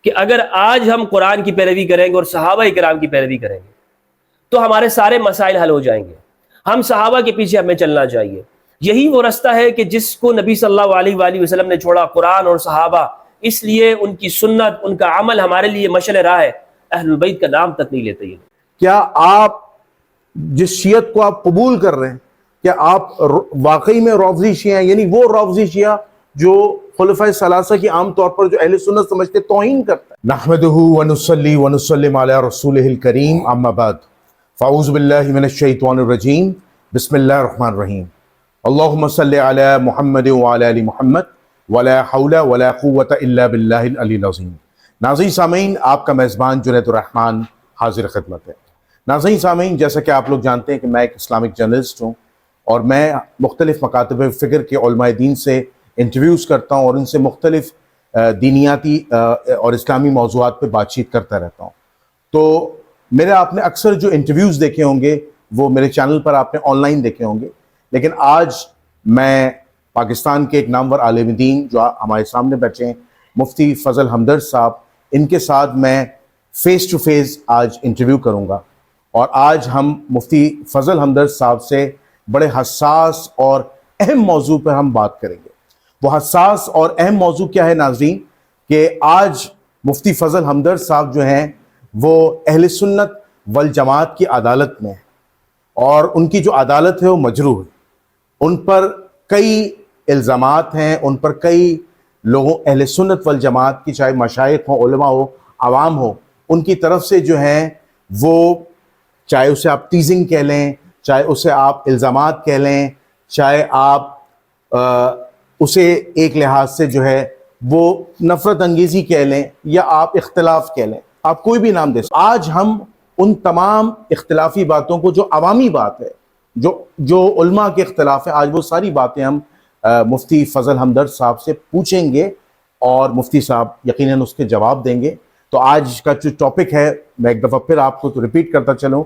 کہ اگر آج ہم قرآن کی پیروی کریں گے اور صحابہ کرام کی پیروی کریں گے تو ہمارے سارے مسائل حل ہو جائیں گے. ہم صحابہ کے پیچھے ہمیں چلنا چاہیے. یہی وہ رستہ ہے کہ جس کو نبی صلی اللہ علیہ وآلہ وسلم نے چھوڑا، قرآن اور صحابہ. اس لیے ان کی سنت، ان کا عمل ہمارے لیے مشعل راہ ہے. اہل البیت کا نام تک نہیں لیتے یہ. کیا آپ جس شیعت کو آپ قبول کر رہے ہیں، کیا آپ واقعی میں رافضی شیعہ ہیں؟ یعنی وہ رافضی شیعہ جو خلفائے ثلاثہ کی عام طور پر جو اہل سنت سمجھتے توہین کرتا ہے. نحمدہ ونصلی ونسلم علی رسولہ الکریم، اما بعد، فاعوذ باللہ من الشیطان الرجیم، بسم اللہ الرحمن الرحیم. اللہم صلی علی محمد وعلی آل محمد ولا حول ولا قوة الا باللہ العلی العظیم. ناظرین سامعین، آپ کا میزبان جنید الرحمن حاضر خدمت ہے. ناظرین سامعین، جیسا کہ آپ لوگ جانتے ہیں کہ میں ایک اسلامک جرنلسٹ ہوں اور میں مختلف مکاتب فکر کے علماء دین سے انٹرویوز کرتا ہوں اور ان سے مختلف دینیاتی اور اسلامی موضوعات پہ بات چیت کرتا رہتا ہوں. تو میرے آپ نے اکثر جو انٹرویوز دیکھے ہوں گے وہ میرے چینل پر آپ نے آن لائن دیکھے ہوں گے، لیکن آج میں پاکستان کے ایک نامور عالم دین جو ہمارے سامنے بیٹھے ہیں، مفتی فضل ہمدرد صاحب، ان کے ساتھ میں فیس ٹو فیس آج انٹرویو کروں گا. اور آج ہم مفتی فضل ہمدرد صاحب سے بڑے حساس اور اہم موضوع پر ہم بات کریں گے. وہ حساس اور اہم موضوع کیا ہے ناظرین؟ کہ آج مفتی فضل ہمدرد صاحب جو ہیں وہ اہل سنت والجماعت کی عدالت میں ہیں، اور ان کی جو عدالت ہے وہ مجروح ہے. ان پر کئی الزامات ہیں، ان پر کئی لوگوں اہل سنت والجماعت کی، چاہے مشائخ ہوں، علماء ہو، عوام ہو، ان کی طرف سے جو ہیں وہ، چاہے اسے آپ ٹیزنگ کہہ لیں، چاہے اسے آپ الزامات کہہ لیں، چاہے آپ اسے ایک لحاظ سے جو ہے وہ نفرت انگیزی کہہ لیں، یا آپ اختلاف کہہ لیں، آپ کوئی بھی نام دے سکتے. آج ہم ان تمام اختلافی باتوں کو، جو عوامی بات ہے، جو علماء کے اختلاف ہے، آج وہ ساری باتیں ہم مفتی فضل ہمدرد صاحب سے پوچھیں گے اور مفتی صاحب یقیناً اس کے جواب دیں گے. تو آج کا جو ٹاپک ہے، میں ایک دفعہ پھر آپ کو تو ریپیٹ کرتا چلوں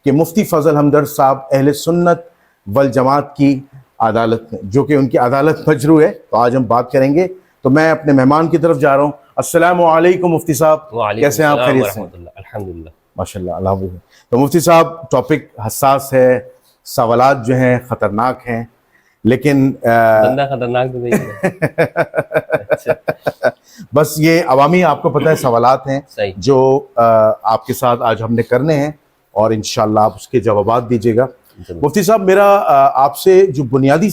کہ مفتی فضل ہمدرد صاحب اہل سنت والجماعت کی عدالت میں، جو کہ ان کی عدالت مجروح ہے. تو آج ہم بات کریں گے. تو میں اپنے مہمان کی طرف جا رہا ہوں. السلام علیکم مفتی صاحب، کیسے ہیں آپ؟ خیریت سے؟ الحمدللہ، ماشاءاللہ، اللہ حافظ. تو مفتی صاحب، ٹاپک حساس ہے، سوالات جو ہیں خطرناک ہیں، لیکن بندہ خطرناک تو نہیں ہے. بس یہ عوامی، آپ کو پتہ ہے، سوالات ہیں جو آپ کے ساتھ آج ہم نے کرنے ہیں، اور انشاءاللہ آپ اس کے جوابات دیجیے گا. مفتی صاحب، میرا آپ سے جو بنیادی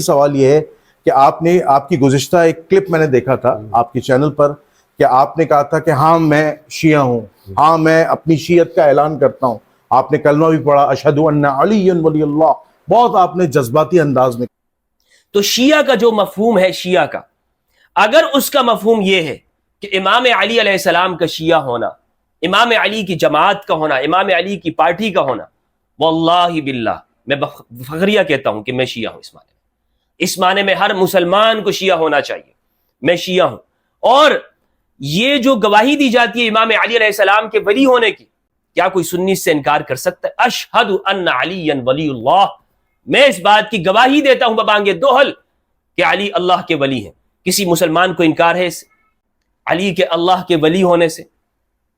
سوال یہ ہے کہ آپ کی گزشتہ ایک کلپ میں نے دیکھا تھا آپ کے چینل پر کہ آپ نے کہا تھا کہ ہاں میں شیعہ ہوں، ہاں میں اپنی شیعت کا اعلان کرتا ہوں. آپ نے کلمہ بھی پڑھا، اشہد ان علی ولی اللہ، بہت آپ نے جذباتی انداز میں. تو شیعہ کا جو مفہوم ہے، شیعہ کا، اگر اس کا مفہوم یہ ہے کہ امام علی علیہ السلام کا شیعہ ہونا، امام علی کی جماعت کا ہونا، امام علی کی پارٹی کا ہونا، واللہ باللہ میں فخریہ کہتا ہوں کہ میں شیعہ ہوں. اس معنی میں ہر مسلمان کو شیعہ ہونا چاہیے. میں شیعہ ہوں. اور یہ جو گواہی دی جاتی ہے امام علی علیہ السلام کے ولی ہونے کی، کیا کوئی سنی سے انکار کر سکتا ہے؟ اشہد ان علی ولی اللہ، میں اس بات کی گواہی دیتا ہوں ببانگ دوہل کہ علی اللہ کے ولی ہیں. کسی مسلمان کو انکار ہے اس علی کے اللہ کے ولی ہونے سے؟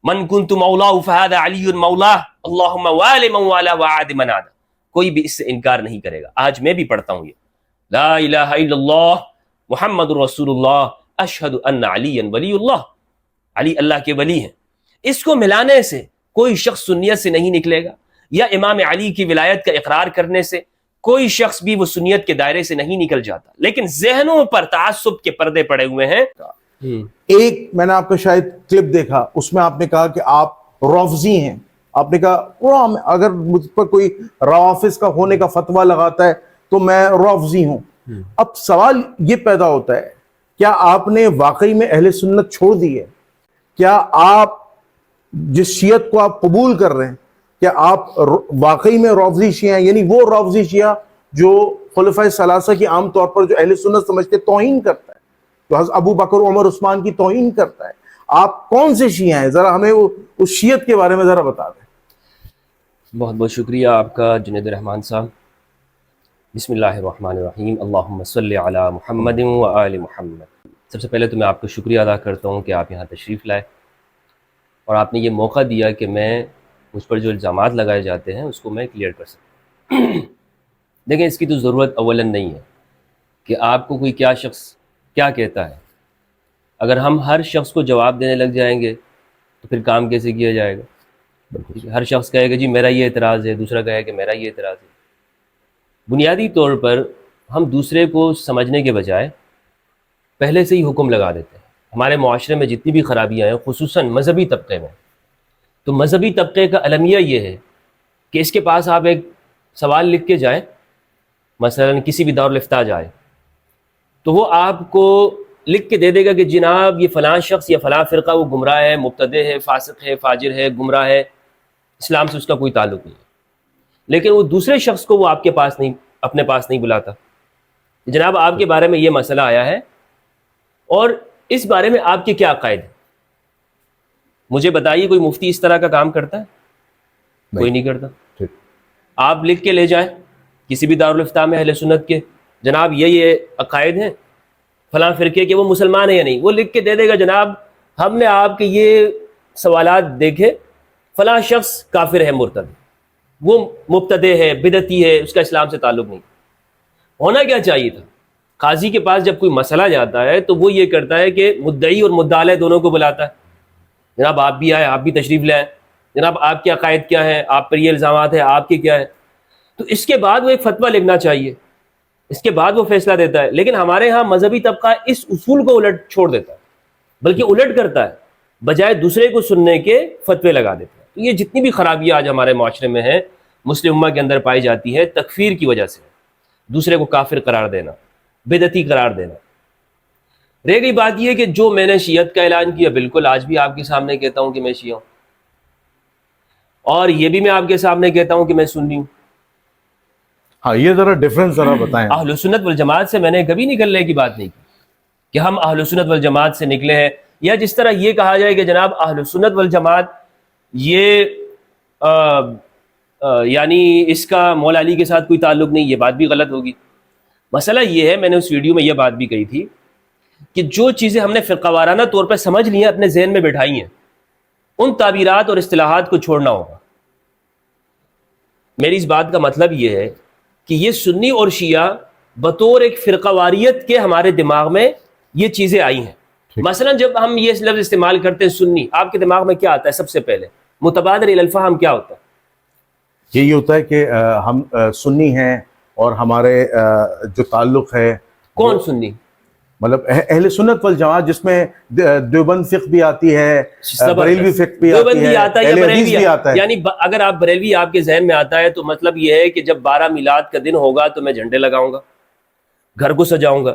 من کنت مولا فہذا علی مولا، اللہم وال من والا وعاد من عاد. کوئی بھی اس سے انکار نہیں کرے گا. آج میں بھی پڑھتا ہوں یہ لا الہ الا اللہ محمد رسول اللہ اشہد ان علی ولی اللہ، علی اللہ کے ولی ہیں. اس کو ملانے سے کوئی شخص سنیت سے نہیں نکلے گا، یا امام علی کی ولایت کا اقرار کرنے سے کوئی شخص بھی وہ سنیت کے دائرے سے نہیں نکل جاتا. لیکن ذہنوں پر تعصب کے پردے پڑے ہوئے ہیں. ایک میں نے آپ کا شاید کلپ دیکھا، اس میں آپ نے کہا کہ آپ رافضی ہیں. آپ نے کہا اگر مجھ پر کوئی روافض کا ہونے کا فتویٰ لگاتا ہے تو میں رافضی ہوں. اب سوال یہ پیدا ہوتا ہے، کیا آپ نے واقعی میں اہل سنت چھوڑ دی ہے؟ کیا آپ جس شیعت کو آپ قبول کر رہے ہیں، کیا آپ واقعی میں رافضی شیعہ ہیں؟ یعنی وہ رافضی شیعہ جو خلفائے ثلاثہ کی عام طور پر جو اہل سنت سمجھتے توہین کرتا ہے، جو حضرت ابو بکر عمر عثمان کی توہین کرتا ہے. آپ کون سے شیعہ ہیں؟ ذرا ہمیں اس شیعت کے بارے میں ذرا بتا دیں. بہت بہت شکریہ آپ کا جنید الرحمن صاحب. بسم اللہ الرحمن الرحیم، اللہم صلی علی محمد و آل محمد. سب سے پہلے تو میں آپ کو شکریہ ادا کرتا ہوں کہ آپ یہاں تشریف لائے اور آپ نے یہ موقع دیا کہ میں مجھ پر جو الزامات لگائے جاتے ہیں اس کو میں کلیئر کر سکوں. دیکھیں اس کی تو ضرورت اولاً نہیں ہے کہ آپ کو کوئی کیا شخص کیا کہتا ہے. اگر ہم ہر شخص کو جواب دینے لگ جائیں گے تو پھر کام کیسے کیا جائے گا؟ ہر شخص کہے گا جی میرا یہ اعتراض ہے، دوسرا کہے کہ میرا یہ اعتراض ہے. بنیادی طور پر ہم دوسرے کو سمجھنے کے بجائے پہلے سے ہی حکم لگا دیتے ہیں. ہمارے معاشرے میں جتنی بھی خرابیاں ہیں خصوصاً مذہبی طبقے میں، تو مذہبی طبقے کا المیہ یہ ہے کہ اس کے پاس آپ ایک سوال لکھ کے جائیں، مثلا کسی بھی دارالفتاء جائے تو وہ آپ کو لکھ کے دے دے گا کہ جناب یہ فلاں شخص یا فلاں فرقہ وہ گمراہ ہے، مبتدع ہے، فاسق ہے، فاجر ہے، گمراہ ہے، اسلام سے اس کا کوئی تعلق نہیں. لیکن وہ دوسرے شخص کو وہ آپ کے پاس نہیں، اپنے پاس نہیں بلاتا. جناب آپ کے بارے میں یہ مسئلہ آیا ہے اور اس بارے میں آپ کے کیا عقائد ہیں، مجھے بتائیے. کوئی مفتی اس طرح کا کام کرتا ہے؟ کوئی نہیں کرتا. آپ لکھ کے لے جائیں کسی بھی دارالفتاء میں اہل سنت کے، جناب یہ عقائد ہیں فلاں فرقے کے، وہ مسلمان ہیں یا نہیں، وہ لکھ کے دے دے گا جناب ہم نے آپ کے یہ سوالات دیکھے، فلاں شخص کافر ہے، مرتد، وہ مبتدع ہے، بدعتی ہے، اس کا اسلام سے تعلق نہیں. ہونا کیا چاہیے تھا؟ قاضی کے پاس جب کوئی مسئلہ جاتا ہے تو وہ یہ کرتا ہے کہ مدعی اور مدعا علیہ دونوں کو بلاتا ہے. جناب آپ بھی آئے، آپ بھی تشریف لے آئیں، جناب آپ کے عقائد کیا ہیں، آپ پر یہ الزامات ہیں، آپ کے کیا ہیں. تو اس کے بعد وہ ایک فتویٰ لکھنا چاہیے، اس کے بعد وہ فیصلہ دیتا ہے. لیکن ہمارے ہاں مذہبی طبقہ اس اصول کو الٹ چھوڑ دیتا ہے، بلکہ الٹ کرتا ہے، بجائے دوسرے کو سننے کے فتوے لگا دیتا ہے. تو یہ جتنی بھی خرابیاں آج ہمارے معاشرے میں ہیں، مسلم امہ کے اندر پائی جاتی ہے، تکفیر کی وجہ سے، دوسرے کو کافر قرار دینا، بدعتی قرار دینا. رہ گئی بات یہ کہ جو میں نے شیعت کا اعلان کیا، بالکل آج بھی آپ کے سامنے کہتا ہوں کہ میں شیعہ ہوں، اور یہ بھی میں آپ کے سامنے کہتا ہوں کہ میں سنی ہوں. ہاں یہ ذرا ڈفرنس ذرا بتائیں. اہل سنت والجماعت سے میں نے کبھی نکلنے کی بات نہیں کی کہ ہم اہل سنت والجماعت سے نکلے ہیں، یا جس طرح یہ کہا جائے کہ جناب اہل سنت والجماعت یہ یعنی اس کا مولا علی کے ساتھ کوئی تعلق نہیں، یہ بات بھی غلط ہوگی. مسئلہ یہ ہے، میں نے اس ویڈیو میں یہ بات بھی کہی تھی کہ جو چیزیں ہم نے فرقہ وارانہ طور پر سمجھ لی ہیں، اپنے ذہن میں بٹھائی ہیں، ان تعبیرات اور اصطلاحات کو چھوڑنا ہوگا. میری اس بات کا مطلب یہ ہے کہ یہ سنی اور شیعہ بطور ایک فرقہ واریت کے ہمارے دماغ میں یہ چیزیں آئی ہیں. مثلا جب ہم یہ لفظ استعمال کرتے ہیں سنی، آپ کے دماغ میں کیا آتا ہے؟ سب سے پہلے متبادر الالفہم کیا ہوتا ہے؟ یہ ہوتا ہے کہ ہم سنی ہیں اور ہمارے جو تعلق ہے. کون سنی؟ مطلب اہل سنت والجماعت جس میں دیوبند فقہ بھی آتی ہے، بریلوی فقہ بھی آتی ہے، اہل حدیث بھی آتا ہے. یعنی اگر آپ بریلوی آپ کے ذہن میں آتا ہے تو مطلب یہ ہے کہ جب 12 میلاد کا دن ہوگا تو میں جھنڈے لگاؤں گا، گھر کو سجاؤں گا،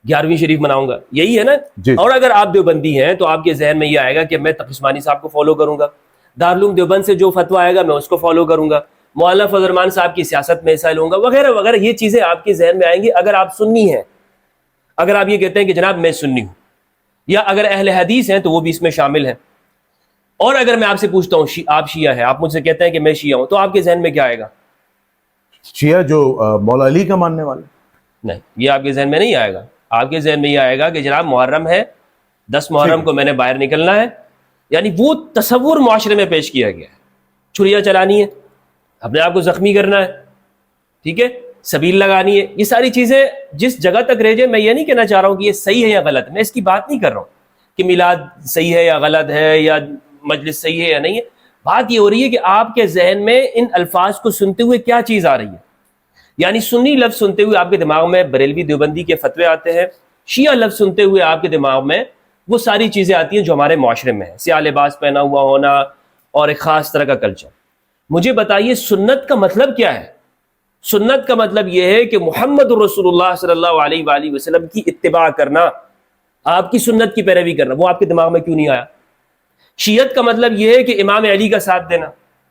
11ویں شریف مناؤں گا، یہی ہے نا. اور اگر آپ دیوبندی ہیں تو آپ کے ذہن میں یہ آئے گا کہ میں تقی عثمانی صاحب کو فالو کروں گا، دارالعلوم دیوبند سے جو فتویٰ آئے گا میں اس کو فالو کروں گا، مولانا فضل الرحمان صاحب کی سیاست میں حصہ لوں گا، وغیرہ وغیرہ. یہ چیزیں آپ کے ذہن میں آئیں گی اگر آپ سنی ہیں، اگر آپ یہ کہتے ہیں کہ جناب میں سنی ہوں. یا اگر اہل حدیث ہیں تو وہ بھی اس میں شامل ہیں. اور اگر میں آپ سے پوچھتا ہوں آپ شیعہ ہیں، آپ مجھ سے کہتے ہیں کہ میں شیعہ ہوں، تو آپ کے ذہن میں کیا آئے گا؟ شیعہ جو مولا علی کا ماننے والے؟ نہیں، یہ آپ کے ذہن میں نہیں آئے گا. آپ کے ذہن میں یہ آئے گا کہ جناب محرم ہے، 10 محرم کو میں نے باہر نکلنا ہے. یعنی وہ تصور معاشرے میں پیش کیا گیا ہے، چھریاں چلانی ہے، اپنے آپ کو زخمی کرنا ہے، ٹھیک ہے، سبیل لگانی ہے. یہ ساری چیزیں جس جگہ تک رہ جائے، میں یہ نہیں کہنا چاہ رہا ہوں کہ یہ صحیح ہے یا غلط، میں اس کی بات نہیں کر رہا ہوں کہ میلاد صحیح ہے یا غلط ہے یا مجلس صحیح ہے یا نہیں ہے. بات یہ ہو رہی ہے کہ آپ کے ذہن میں ان الفاظ کو سنتے ہوئے کیا چیز آ رہی ہے. یعنی سنی لفظ سنتے ہوئے آپ کے دماغ میں بریلوی دیوبندی کے فتوے آتے ہیں، شیعہ لفظ سنتے ہوئے آپ کے دماغ میں وہ ساری چیزیں آتی ہیں جو ہمارے معاشرے میں ہیں، سیاہ لباس پہنا ہوا ہونا اور ایک خاص طرح کا کلچر. مجھے بتائیے سنت کا مطلب کیا ہے؟ سنت کا مطلب یہ ہے کہ محمد رسول اللہ صلی اللہ علیہ وآلہ وسلم کی اتباع کرنا، آپ کی سنت کی پیروی کرنا. وہ آپ کے دماغ میں کیوں نہیں آیا؟ شیعت کا مطلب یہ ہے کہ امام علی کا ساتھ دینا،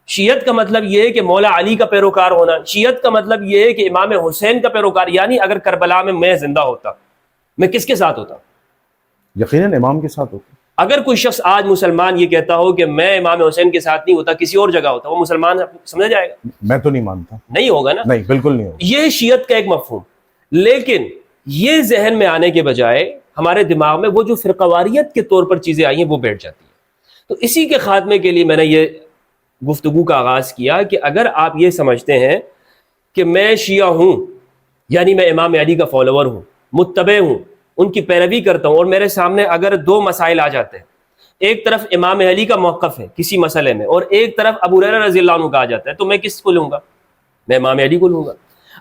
شیعت کا مطلب یہ ہے کہ مولا علی کا پیروکار ہونا، شیعت کا مطلب یہ ہے کہ امام حسین کا پیروکار. یعنی اگر کربلا میں زندہ ہوتا، میں کس کے ساتھ ہوتا؟ یقیناً امام کے ساتھ ہوتا. اگر کوئی شخص آج مسلمان یہ کہتا ہو کہ میں امام حسین کے ساتھ نہیں ہوتا، کسی اور جگہ ہوتا، وہ مسلمان سمجھا جائے گا؟ میں تو نہیں مانتا. نہیں ہوگا نا. نہیں، بالکل نہیں ہوگا. یہ شیعت کا ایک مفہوم. لیکن یہ ذہن میں آنے کے بجائے ہمارے دماغ میں وہ جو فرقواریت کے طور پر چیزیں آئی ہیں وہ بیٹھ جاتی ہیں. تو اسی کے خاتمے کے لیے میں نے یہ گفتگو کا آغاز کیا کہ اگر آپ یہ سمجھتے ہیں کہ میں شیعہ ہوں یعنی میں امام علی کا فالوور ہوں، متبع ہوں، ان کی پیروی کرتا ہوں، اور میرے سامنے اگر دو مسائل آ جاتے ہیں، ایک طرف امام علی کا موقف ہے کسی مسئلے میں اور ایک طرف ابو ہریرہ رضی اللہ عنہ کا آ جاتا ہے، تو میں کس کو لوں گا؟ میں امام علی کو لوں گا.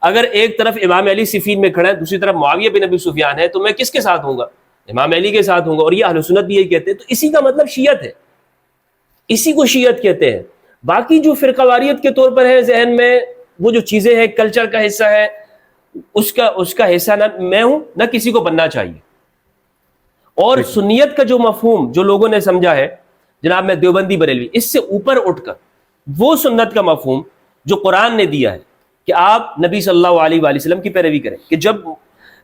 اگر ایک طرف امام علی صفین میں کھڑا ہے، دوسری طرف معاویہ بن ابی سفیان ہے، تو میں کس کے ساتھ ہوں گا؟ امام علی کے ساتھ ہوں گا. اور یہ اہل سنت بھی یہی کہتے ہیں. تو اسی کا مطلب شیعت ہے، اسی کو شیعت کہتے ہیں. باقی جو فرقہ واریت کے طور پر ہے ذہن میں، وہ جو چیزیں ہیں کلچر کا حصہ ہے، اس کا حصہ نہ میں ہوں نہ کسی کو بننا چاہیے. اور سنیت کا جو مفہوم جو لوگوں نے سمجھا ہے، جناب میں دیوبندی بریلوی، اس سے اوپر اٹھ کر وہ سنت کا مفہوم جو قرآن نے دیا ہے کہ آپ نبی صلی اللہ علیہ وآلہ وسلم کی پیروی کریں، کہ جب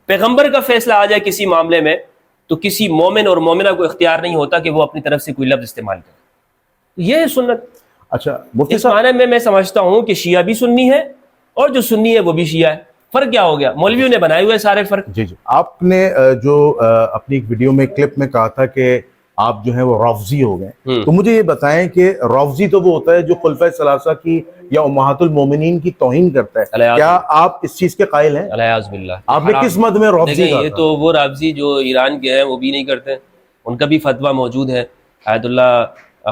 پیغمبر کا فیصلہ آ جائے کسی معاملے میں تو کسی مومن اور مومنہ کو اختیار نہیں ہوتا کہ وہ اپنی طرف سے کوئی لفظ استعمال کرے. یہ ہے سنت. اچھا مفتی اس صاحب، معنی میں سمجھتا ہوں کہ شیعہ بھی سنی ہے اور جو سنی ہے وہ بھی شیعہ ہے. فرق کیا ہو گیا؟ مولویوں نے بنائے ہوئے سارے فرق. جی آپ نے جو اپنی ایک ویڈیو میں کلپ میں کہا تھا کہ آپ جو ہیں وہ رافضی ہو گئے، تو مجھے یہ بتائیں کہ رافضی تو وہ ہوتا ہے جو خلفائے ثلاثہ کی یا امہات المومنین کی توہین کرتا ہے، کیا آپ اس چیز کے قائل ہیں؟ الیاذ باللہ. آپ نے کس مد میں رافضی کہا یہ تھا؟ تو وہ رافضی جو ایران کے ہیں وہ بھی نہیں کرتے، ان کا بھی فتویٰ موجود ہے، آیت اللہ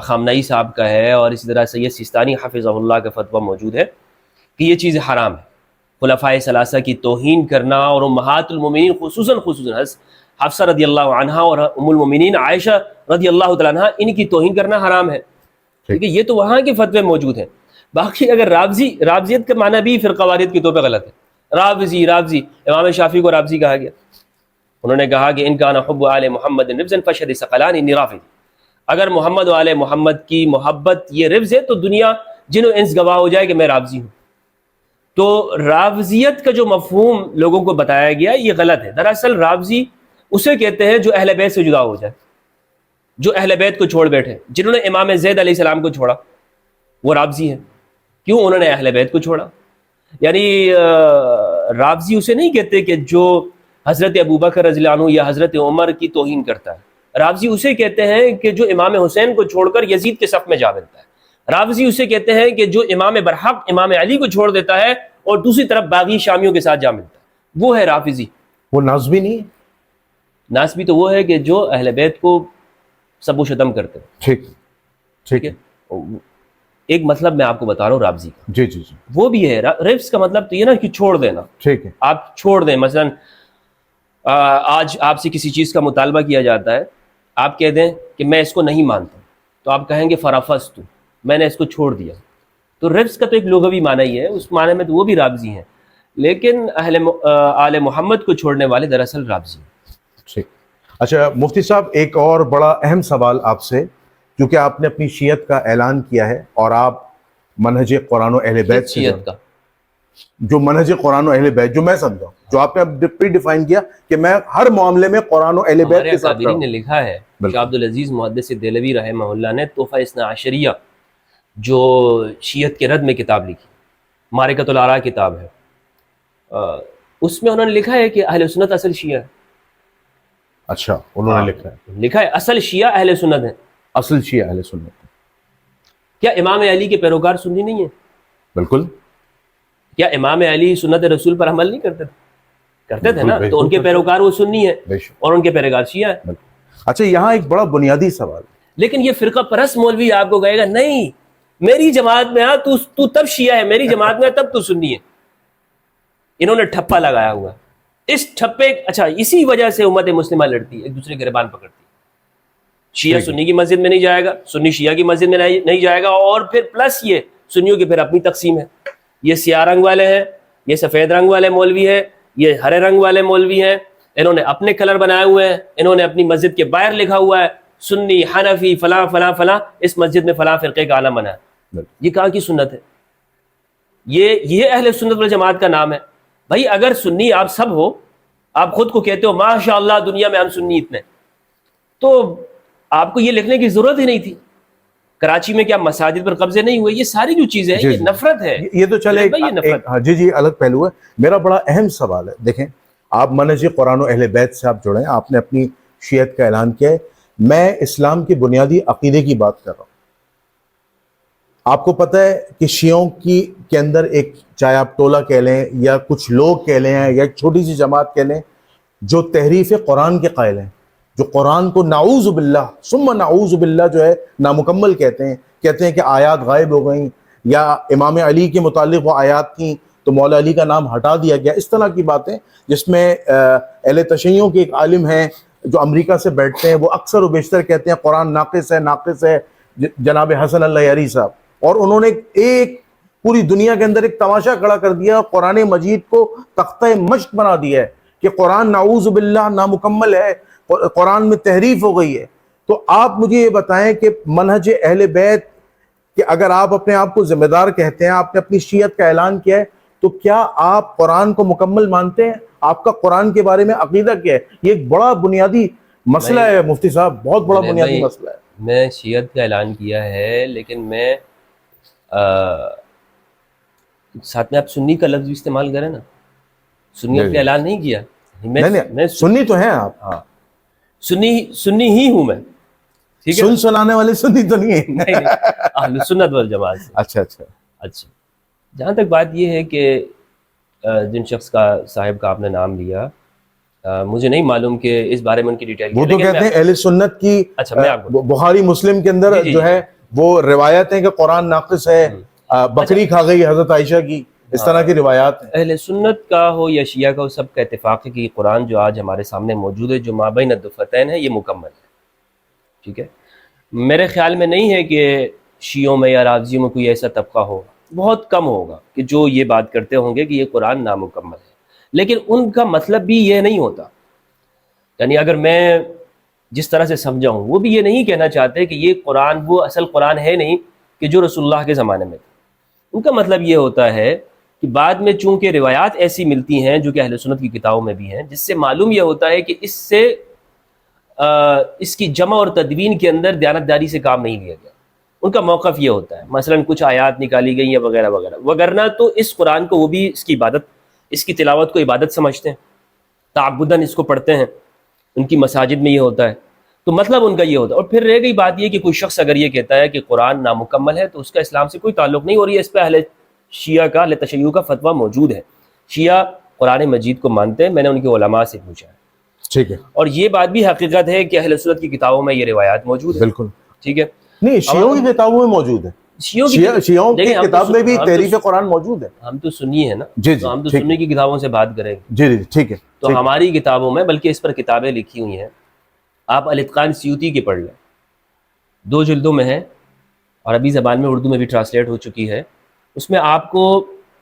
خامنئی صاحب کا ہے، اور اسی طرح سید سیستانی حفظہ اللہ کا فتویٰ موجود ہے کہ یہ چیز حرام ہے. خلفائے ثلاثہ کی توہین کرنا اور امہات المومنین خصوصاً حفصہ رضی اللہ عنہا اور ام المومنین عائشہ رضی اللہ تعالیٰ عنہا، ان کی توہین کرنا حرام ہے. ٹھیک ہے، یہ تو وہاں کے فتوے موجود ہیں. باقی اگر رافضیت کا معنی بھی فرقہ واریت کے طور پہ غلط ہے. رافضی امام شافعی کو رافضی کہا گیا. انہوں نے کہا کہ ان کان حب آل محمد رفضا فشهد ثقلان انی رافضی. اگر محمد و آل محمد کی محبت یہ رفض ہے تو دنیا جن و انس گواہ ہو جائے کہ میں رافضی ہوں. تو رافضیت کا جو مفہوم لوگوں کو بتایا گیا یہ غلط ہے. دراصل رافضی اسے کہتے ہیں جو اہل بیت سے جدا ہو جائے، جو اہل بیت کو چھوڑ بیٹھے. جنہوں نے امام زید علیہ السلام کو چھوڑا وہ رافضی ہیں. کیوں؟ انہوں نے اہل بیت کو چھوڑا. یعنی رافضی اسے نہیں کہتے کہ جو حضرت ابوبکر رضی اللہ عنہ یا حضرت عمر کی توہین کرتا ہے. رافضی اسے کہتے ہیں کہ جو امام حسین کو چھوڑ کر یزید کے صف میں جا ملتا ہے. رافضی اسے کہتے ہیں کہ جو امام برحق امام علی کو چھوڑ دیتا ہے اور دوسری طرف باغی شامیوں کے ساتھ جا ملتا ہے، وہ ہے رافضی. وہ ناسبی نہیں ہے؟ ناسبی تو وہ ہے کہ جو اہل بیت کو سب و شتم کرتے ہیں. ٹھیک ہے. ایک مطلب میں آپ کو بتا رہا ہوں رافضی کا. جی وہ بھی ہے. رفض کا مطلب تو یہ نا کہ چھوڑ دینا. ٹھیک ہے. آپ چھوڑ دیں. مثلا آج آپ سے کسی چیز کا مطالبہ کیا جاتا ہے، آپ کہہ دیں کہ میں اس کو نہیں مانتا، تو آپ کہیں گے فرافضت، میں نے اس کو چھوڑ دیا. تو رفض کا تو ایک لغوی معنی ہی ہے، اس معنی میں تو وہ بھی رافضی ہیں. لیکن آل محمد کو چھوڑنے والے دراصل رافضی ہیں. ٹھیک. اچھا مفتی صاحب، ایک اور بڑا اہم سوال آپ سے، کیونکہ آپ نے اپنی شیعت کا اعلان کیا ہے اور آپ منہج قرآن و اہل بیت سے شیعت کا جو منہج قرآن و اہل بیت جو میں سمجھا، جو آپ نے پری ڈیفائن کیا کہ میں ہر معاملے میں قرآن و اہل بیت کے ساتھ ہمارے نے لکھا ہے. شاہ عبدالعزیز محدث دہلوی رحمہ اللہ نے تحفہ اثنا عشریہ جو شیعت کے رد میں کتاب لکھی، معرکۃ الآراء کتاب ہے، اس میں انہوں نے لکھا ہے کہ اہل سنت اصل شیعہ ہے. اچھا انہوں نے لکھا ہے اصل شیعہ اہل سنت ہے. اصل شیعہ اہل سنت. کیا امام علی کے پیروکار سنی نہیں ہیں؟ بالکل. کیا امام علی سنت رسول پر عمل نہیں کرتے تھے نا؟ تو ان کے پیروکار وہ سنی ہے اور ان کے پیروکار شیعہ ہے. اچھا یہاں ایک بڑا بنیادی سوال، لیکن یہ فرقہ پرست مولوی آپ کو کہے گا نہیں میری جماعت میں آ تو تب شیعہ ہے، میری جماعت میں تب تو سنی ہے. انہوں نے ٹھپا لگایا ہوا ہے. اس ٹھپے اچھا اسی وجہ سے امت مسلمہ لڑتی ہے، ایک دوسرے کے گریبان پکڑتی ہے. شیعہ سنی کی مسجد میں نہیں جائے گا، سنی شیعہ کی مسجد میں نہیں جائے گا، اور پھر پلس یہ سنیوں کی پھر اپنی تقسیم ہے. یہ سیاہ رنگ والے ہیں، یہ سفید رنگ والے مولوی ہیں، یہ ہرے رنگ والے مولوی ہیں. انہوں نے اپنے کلر بنائے ہوئے ہیں، انہوں نے اپنی مسجد کے باہر لکھا ہوا ہے سنی حنفی فلاں فلاں فلاں، اس مسجد میں فلاں فرقے کا عالم بنا ہے. یہ کہاں کی سنت ہے؟ یہ اہل سنت والجماعت کا نام ہے. بھائی اگر سنی آپ سب ہو، آپ خود کو کہتے ہو ماشاء اللہ دنیا میں ہم سنی اتنے، تو آپ کو یہ لکھنے کی ضرورت ہی نہیں تھی. کراچی میں کیا مساجد پر قبضے نہیں ہوئے؟ یہ ساری جو چیزیں ہیں یہ نفرت ہے. یہ تو چلے جی الگ پہلو ہے. میرا بڑا اہم سوال ہے، دیکھیں آپ منہج قرآن و اہل بیت سے آپ جڑے ہیں, آپ نے اپنی شیعت کا اعلان کیا ہے. میں اسلام کے بنیادی عقیدے کی بات کر رہا ہوں. آپ کو پتہ ہے کہ شیعوں کے اندر ایک, چاہے آپ ٹولہ کہہ لیں یا کچھ لوگ کہہ لیں یا ایک چھوٹی سی جماعت کہہ لیں, جو تحریف قرآن کے قائل ہیں, جو قرآن کو نعوذ باللہ ثم نعوذ باللہ جو ہے نامکمل کہتے ہیں کہ آیات غائب ہو گئیں, یا امام علی کے متعلق وہ آیات تھیں تو مولا علی کا نام ہٹا دیا گیا. اس طرح کی باتیں, جس میں اہل تشیعوں کے ایک عالم ہیں جو امریکہ سے بیٹھتے ہیں, وہ اکثر و بیشتر کہتے ہیں قرآن ناقص ہے, جناب حسن اللہ یاری صاحب. اور انہوں نے ایک پوری دنیا کے اندر ایک تماشا کھڑا کر دیا, قرآن مجید کو تختہ مشق بنا دیا ہے کہ قرآن نعوذ باللہ نامکمل ہے, قرآن میں تحریف ہو گئی ہے. تو آپ مجھے یہ بتائیں کہ منہج اہل بیت, کہ اگر آپ اپنے آپ کو ذمہ دار کہتے ہیں, آپ نے اپنی شیعت کا اعلان کیا ہے, تو کیا آپ قرآن کو مکمل مانتے ہیں؟ آپ کا قرآن کے بارے میں عقیدہ کیا ہے؟ یہ ایک بڑا بنیادی مسئلہ ہے مفتی صاحب, بہت بڑا بنیادی مسئلہ ہے. میں شیعت کا اعلان کیا ہے, لیکن میں ساتھ میں آپ سنی کا لفظ استعمال کریں نا, سنیت کا اعلان نہیں کیا. میں سنی تو ہیں آپ, ہاں سنی ہی ہوں میں, ٹھیک ہے, سنانے والے سنی تو نہیں ہیں, اہل سنت والجماعت سے. اچھا. جہاں تک بات یہ ہے کہ جن شخص کا صاحب کا آپ نے نام لیا, مجھے نہیں معلوم کہ اس بارے میں ان کی ڈیٹیل. وہ تو کہتے ہیں اہل سنت کی, بخاری مسلم کے اندر جو ہے وہ روایت ہے کہ قرآن ناقص ہے, بکری کھا گئی حضرت عائشہ کی, اس طرح کی روایات ہیں. اہل سنت کا ہو یا شیعہ کا ہو, سب کا اتفاق ہے کہ قرآن جو آج ہمارے سامنے موجود ہے, جو مابین الدفتین ہے, یہ مکمل ہے. ٹھیک ہے, میرے خیال میں نہیں ہے کہ شیعوں میں یا رافضیوں میں کوئی ایسا طبقہ ہو, بہت کم ہوگا کہ جو یہ بات کرتے ہوں گے کہ یہ قرآن نامکمل ہے. لیکن ان کا مطلب بھی یہ نہیں ہوتا, یعنی اگر میں جس طرح سے سمجھا ہوں, وہ بھی یہ نہیں کہنا چاہتے کہ یہ قرآن وہ اصل قرآن ہے نہیں کہ جو رسول اللہ کے زمانے میں تھا. ان کا مطلب یہ ہوتا ہے کہ بعد میں چونکہ روایات ایسی ملتی ہیں جو کہ اہل سنت کی کتابوں میں بھی ہیں, جس سے معلوم یہ ہوتا ہے کہ اس سے اس کی جمع اور تدوین کے اندر دیانتداری سے کام نہیں لیا گیا. ان کا موقف یہ ہوتا ہے, مثلا کچھ آیات نکالی گئی ہیں وغیرہ وغیرہ, وگرنہ تو اس قرآن کو وہ بھی اس کی عبادت, اس کی تلاوت کو عبادت سمجھتے ہیں, تعبداً اس کو پڑھتے ہیں, ان کی مساجد میں یہ ہوتا ہے. تو مطلب ان کا یہ ہوتا ہے. اور پھر رہ گئی بات یہ کہ کوئی شخص اگر یہ کہتا ہے کہ قرآن نامکمل ہے, تو اس کا اسلام سے کوئی تعلق نہیں, اور یہ اس پہ اہل شیعہ کا, اہل تشیع کا فتویٰ موجود ہے. شیعہ قرآن مجید کو مانتے ہیں, میں نے ان کے علماء سے پوچھا ہے. ٹھیک ہے, اور یہ بات بھی حقیقت ہے کہ اہل سنت کی کتابوں میں یہ روایات موجود ہے. بالکل ٹھیک ہے, نہیں شیعوں کی کتابوں میں موجود ہے, شیعوں کی کتاب میں بھی تحریف قرآن موجود ہے. ہم تو سنی ہے نا, تو ہم تو سنی کی کتابوں سے بات کریں گے. جی ٹھیک ہے. تو ہماری کتابوں میں, بلکہ اس پر کتابیں لکھی ہوئی ہیں, آپ الاتقان سیوطی کی پڑھ لیں, 2 جلدوں میں ہے, اور ابھی زبان میں اردو میں بھی ٹرانسلیٹ ہو چکی ہے. اس میں آپ کو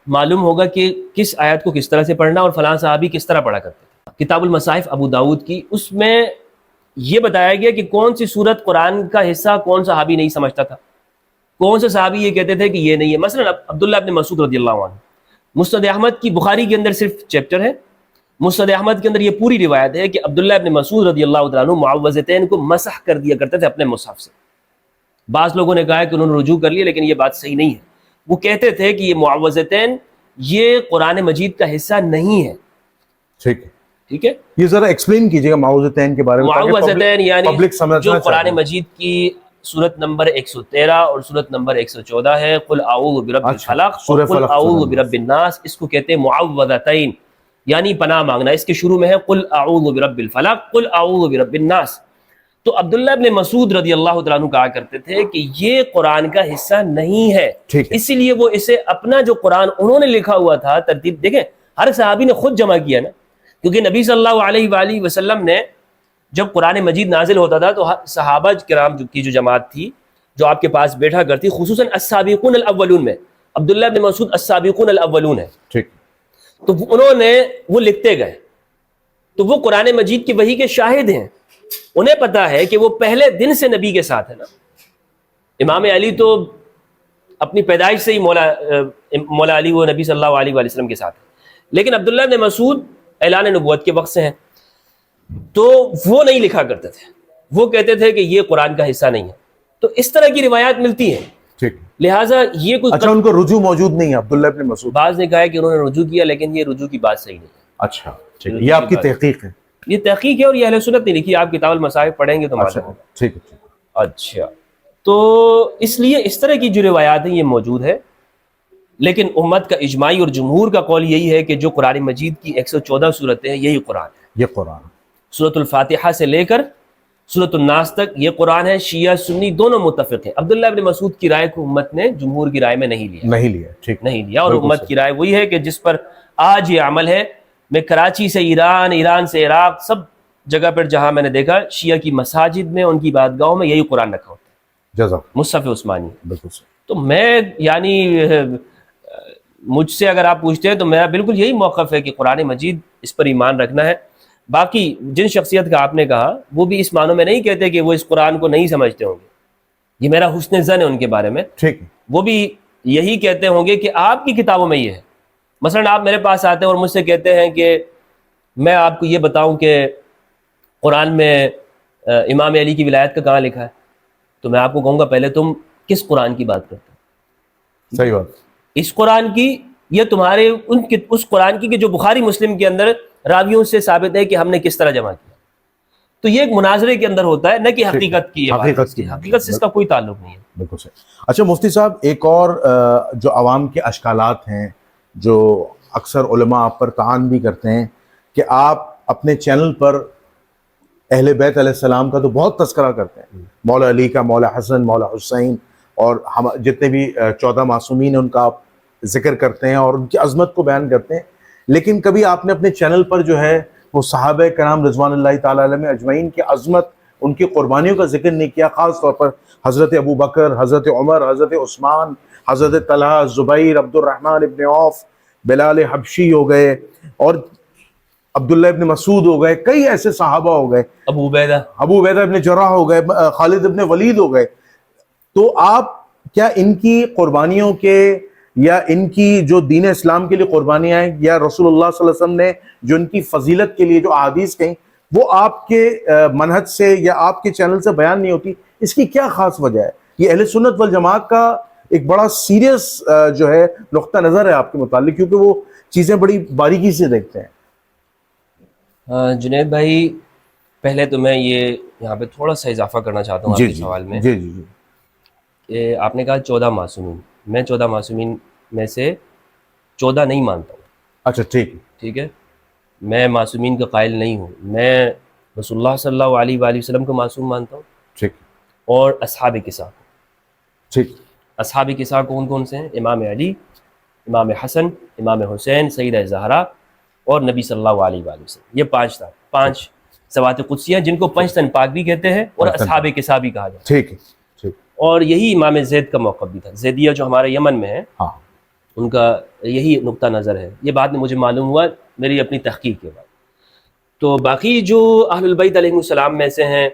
معلوم ہوگا کہ کس آیت کو کس طرح سے پڑھنا, اور فلاں صحابی کس طرح پڑھا کرتے تھے. کتاب المصاحف ابو داؤد کی, اس میں یہ بتایا گیا کہ کون سی سورت قرآن کا حصہ کون صحابی نہیں سمجھتا تھا, کون سے صحابی یہ کہتے تھے کہ یہ نہیں ہے. مثلا عبداللہ ابن مسعود رضی اللہ عنہ, مسند احمد کی, بخاری کے اندر صرف چیپٹر ہے, مسند احمد کے اندر یہ پوری روایت ہے کہ عبداللہ ابن مسعود رضی اللہ عنہ معوذتین کو مسح کر دیا کرتے تھے اپنے مصحف سے. بعض لوگوں نے کہا کہ انہوں نے رجوع کر لیا, لیکن یہ بات صحیح نہیں ہے. وہ کہتے تھے کہ یہ معوذتین یہ قرآن مجید کا حصہ نہیں ہے. ٹھیک ہے, یہ ذرا ایکسپلین کیجیے گا معوذتین کے بارے میں. معوذتین یعنی جو قرآن مجید کی سورت نمبر 113 اور سورت نمبر 114 ہے, قل اعوذ برب الفلق اور قل اعوذ برب الناس, اس کو کہتے ہیں معوذتین, یعنی پناہ مانگنا. اس کے شروع میں ہے قل اعوذ برب الفلق قل اعوذ برب الناس. تو عبداللہ ابن مسعود رضی اللہ تعالیٰ عنہ کہا کرتے تھے کہ یہ قرآن کا حصہ نہیں ہے, اسی لیے وہ اسے اپنا جو قرآن انہوں نے لکھا ہوا تھا, ترتیب دیکھیں ہر صحابی نے خود جمع کیا نا, کیونکہ نبی صلی اللہ علیہ وآلہ وسلم نے جب قرآن مجید نازل ہوتا تھا تو صحابہ کرام کی جو جماعت تھی جو آپ کے پاس بیٹھا کرتی, خصوصاً السابقون الاولون میں, عبداللہ ابن مسعود السابقون الاولون ہے, تو انہوں نے وہ لکھتے گئے, تو وہ قرآن مجید کی وحی کے شاہد ہیں, انہیں پتا ہے کہ وہ پہلے دن سے نبی کے ساتھ ہے نا. امام علی تو اپنی پیدائش سے ہی مولا علی وہ نبی صلی اللہ علیہ وآلہ وسلم کے ساتھ ہے, لیکن عبداللہ ابن مسعود اعلان نبوت کے وقت سے ہیں, تو وہ نہیں لکھا کرتے تھے, وہ کہتے تھے کہ یہ قرآن کا حصہ نہیں ہے. تو اس طرح کی روایات ملتی ہیں, لہٰذا یہ کوئی اچھا ان کو رجوع موجود نہیں ہے عبداللہ ابن مسعود. بعض نے کہا ہے کہ انہوں نے رجوع کیا, لیکن یہ رجوع کی بات صحیح نہیں ہے. اچھا ٹھیک ہے، یہ آپ کی تحقیق ہے؟ یہ تحقیق ہے اور یہ اہل سنت نے لکھی، آپ کتاب المصاحف پڑھیں گے تو معلوم ہوگا۔ ٹھیک ہے۔ اچھا، تو اس لیے اس طرح کی جو روایات ہیں یہ موجود ہے، لیکن امت کا اجماعی اور جمہور کا قول یہی ہے کہ جو قرآن مجید کی 114 صورتیں ہیں یہی قرآن ہے۔ یہ قرآن سورۃ الفاتحہ سے لے کر سورۃ الناس تک یہ قرآن ہے۔ شیعہ سنی دونوں متفق ہیں۔ عبداللہ ابن مسعود کی رائے کو امت نے جمہور کی رائے میں نہیں لیا، ٹھیک نہیں لیا، اور امت کی رائے وہی ہے کہ جس پر آج یہ عمل ہے۔ میں کراچی سے ایران، ایران سے عراق، سب جگہ پر جہاں میں نے دیکھا شیعہ کی مساجد میں، ان کی عبادتگاہوں میں یہی قرآن رکھا ہوتا ہے، جزاک مصحف عثمانی۔ بالکل۔ تو میں یعنی مجھ سے اگر آپ پوچھتے ہیں تو میرا بالکل یہی موقف ہے کہ قرآن مجید اس پر ایمان رکھنا ہے۔ باقی جن شخصیت کا آپ نے کہا وہ بھی اس معنوں میں نہیں کہتے کہ وہ اس قرآن کو نہیں سمجھتے ہوں گے، یہ میرا حسن ظن ہے ان کے بارے میں، ٹھیک، وہ بھی یہی کہتے ہوں گے کہ آپ کی کتابوں میں یہ ہے۔ مثلا آپ میرے پاس آتے ہیں اور مجھ سے کہتے ہیں کہ میں آپ کو یہ بتاؤں کہ قرآن میں امام علی کی ولایت کا کہاں لکھا ہے، تو میں آپ کو کہوں گا پہلے تم کس قرآن کی بات کرتے ہو؟ صحیح بات، اس قرآن کی یہ تمہارے اس قرآن کی کہ جو بخاری مسلم کے اندر راویوں سے ثابت ہے کہ ہم نے کس طرح جمع کیا۔ تو یہ ایک مناظرے کے اندر ہوتا ہے، نہ کہ حقیقت کی، حقیقت سے اس کا کوئی تعلق نہیں ہے۔ بالکل صحیح۔ اچھا مفتی صاحب، ایک اور جو عوام کے اشکالات ہیں جو اکثر علماء آپ پر طعن بھی کرتے ہیں کہ آپ اپنے چینل پر اہل بیت علیہ السلام کا تو بہت تذکرہ کرتے ہیں، مولا علی کا، مولا حسن، مولا حسین، اور ہم جتنے بھی 14 معصومین ہیں ان کا آپ ذکر کرتے ہیں اور ان کی عظمت کو بیان کرتے ہیں، لیکن کبھی آپ نے اپنے چینل پر جو ہے وہ صحابہ کرام رضوان اللہ تعالیٰ علیہم اجمعین کی عظمت، ان کی قربانیوں کا ذکر نہیں کیا، خاص طور پر حضرت ابو بکر، حضرت عمر، حضرت عثمان، حضرت طلحہ، زبیر، عبد الرحمن ابن عوف، بلال حبشی ہو گئے، اور عبداللہ ابن مسعود ہو گئے، کئی ایسے صحابہ ہو گئے، ابو عبیدہ ابن جراح ہو گئے، خالد ابن ولید ہو گئے۔ تو آپ کیا ان کی قربانیوں کے یا ان کی جو دین اسلام کے لیے قربانیاں ہیں یا رسول اللہ صلی اللہ علیہ وسلم نے جو ان کی فضیلت کے لیے جو احادیث کہیں وہ آپ کے منہج سے یا آپ کے چینل سے بیان نہیں ہوتی، اس کی کیا خاص وجہ ہے؟ یہ اہل سنت والجماعت کا ایک بڑا سیریس جو ہے نقطہ نظر ہے آپ کے متعلق، کیونکہ وہ چیزیں بڑی باریکی سے دیکھتے ہیں۔ جنید بھائی، پہلے تو میں یہ یہاں پہ تھوڑا سا اضافہ کرنا چاہتا ہوں آپ کے سوال میں، کہ آپ نے کہا 14 معصومین، میں 14 معصومین میں سے 14 نہیں مانتا ہوں۔ اچھا ٹھیک ہے، میں معصومین کا قائل نہیں ہوں، میں رسول اللہ صلی اللہ علیہ وآلہ وسلم کو معصوم مانتا ہوں، ٹھیک، اور اصحاب کسا، ٹھیک، اصحاب کسا کون کون سے ہیں؟ امام علی، امام حسن، امام حسین، سیدہ زہرا اور نبی صلی اللہ علیہ وآلہ وسلم، یہ 5 ذوات قدسیہ جن کو 5 تن پاک بھی کہتے ہیں اور اصحاب کسا بھی کہا جاتا ہے۔ ٹھیک ہے، اور یہی امام زید کا موقف بھی تھا، زیدیہ جو ہمارے یمن میں ہے، ان کا یہی نقطہ نظر ہے۔ یہ بات مجھے معلوم ہوا میری اپنی تحقیق کے بعد۔ تو باقی جو اہل البیت علیہ السلام میں سے ہیں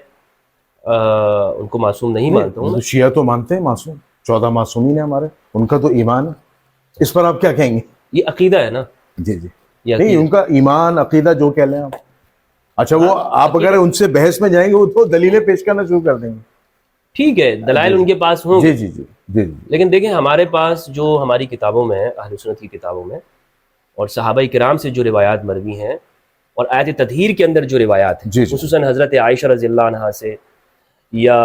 ان کو معصوم نہیں مانتا ہوں۔ شیعہ تو مانتے ہیں معصوم، 14 معصومین ہیں ہمارے، ان کا تو ایمان ہے، اس پر آپ کیا کہیں گے؟ یہ عقیدہ ہے نا، جی نہیں، ان کا ایمان عقیدہ جو کہہ لیں آپ۔ اچھا، وہ آپ اگر ان سے بحث میں جائیں گے وہ تو دلیلیں پیش کرنا شروع کر دیں گے۔ ٹھیک ہے، دلائل ان کے پاس ہوں گے، جی، لیکن دیکھیں ہمارے پاس جو ہماری کتابوں میں، اہل سنت کی کتابوں میں اور صحابہ کرام سے جو روایات مروی ہیں اور آیت تطہیر کے اندر جو روایات ہیں، خصوصاً حضرت عائشہ رضی اللہ عنہا سے یا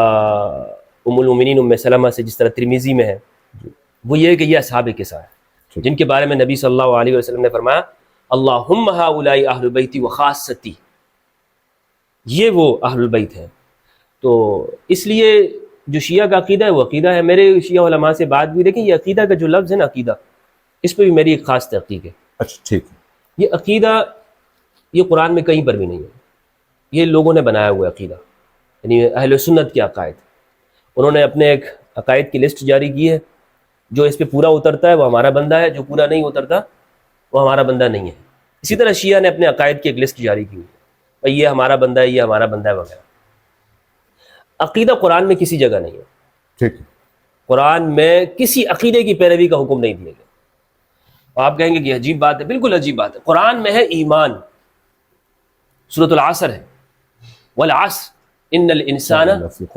ام المومنین ام سلمہ سے، جس طرح ترمذی میں ہے، وہ یہ ہے کہ یہ اصحاب کسا ہے، جن کے بارے میں نبی صلی اللہ علیہ وسلم نے فرمایا اللہم ہؤلاء اہل بیتی وخاصتی، یہ وہ اہل البیت ہیں۔ تو اس لیے جو شیعہ کا عقیدہ ہے وہ عقیدہ ہے۔ میرے شیعہ علماء سے بات بھی، دیکھیں یہ عقیدہ کا جو لفظ ہے نا، عقیدہ، اس پہ بھی میری ایک خاص تحقیق ہے۔ اچھا ٹھیک، یہ عقیدہ یہ قرآن میں کہیں پر بھی نہیں ہے، یہ لوگوں نے بنایا ہوا عقیدہ، یعنی اہل سنت کے عقائد، انہوں نے اپنے ایک عقائد کی لسٹ جاری کی ہے، جو اس پہ پورا اترتا ہے وہ ہمارا بندہ ہے، جو پورا نہیں اترتا وہ ہمارا بندہ نہیں ہے۔ اسی طرح شیعہ نے اپنے عقائد کی ایک لسٹ جاری کی ہے، بھائی یہ ہمارا بندہ ہے، یہ ہمارا بندہ ہے وغیرہ۔ عقیدہ قرآن میں کسی جگہ نہیں ہے، ٹھیک، قرآن میں کسی عقیدے کی پیروی کا حکم نہیں دیا گیا۔ آپ کہیں گے کہ عجیب بات ہے، بالکل عجیب بات ہے، قرآن میں ہے ایمان، سورۃ العصر ہے، والعصر ان الانسان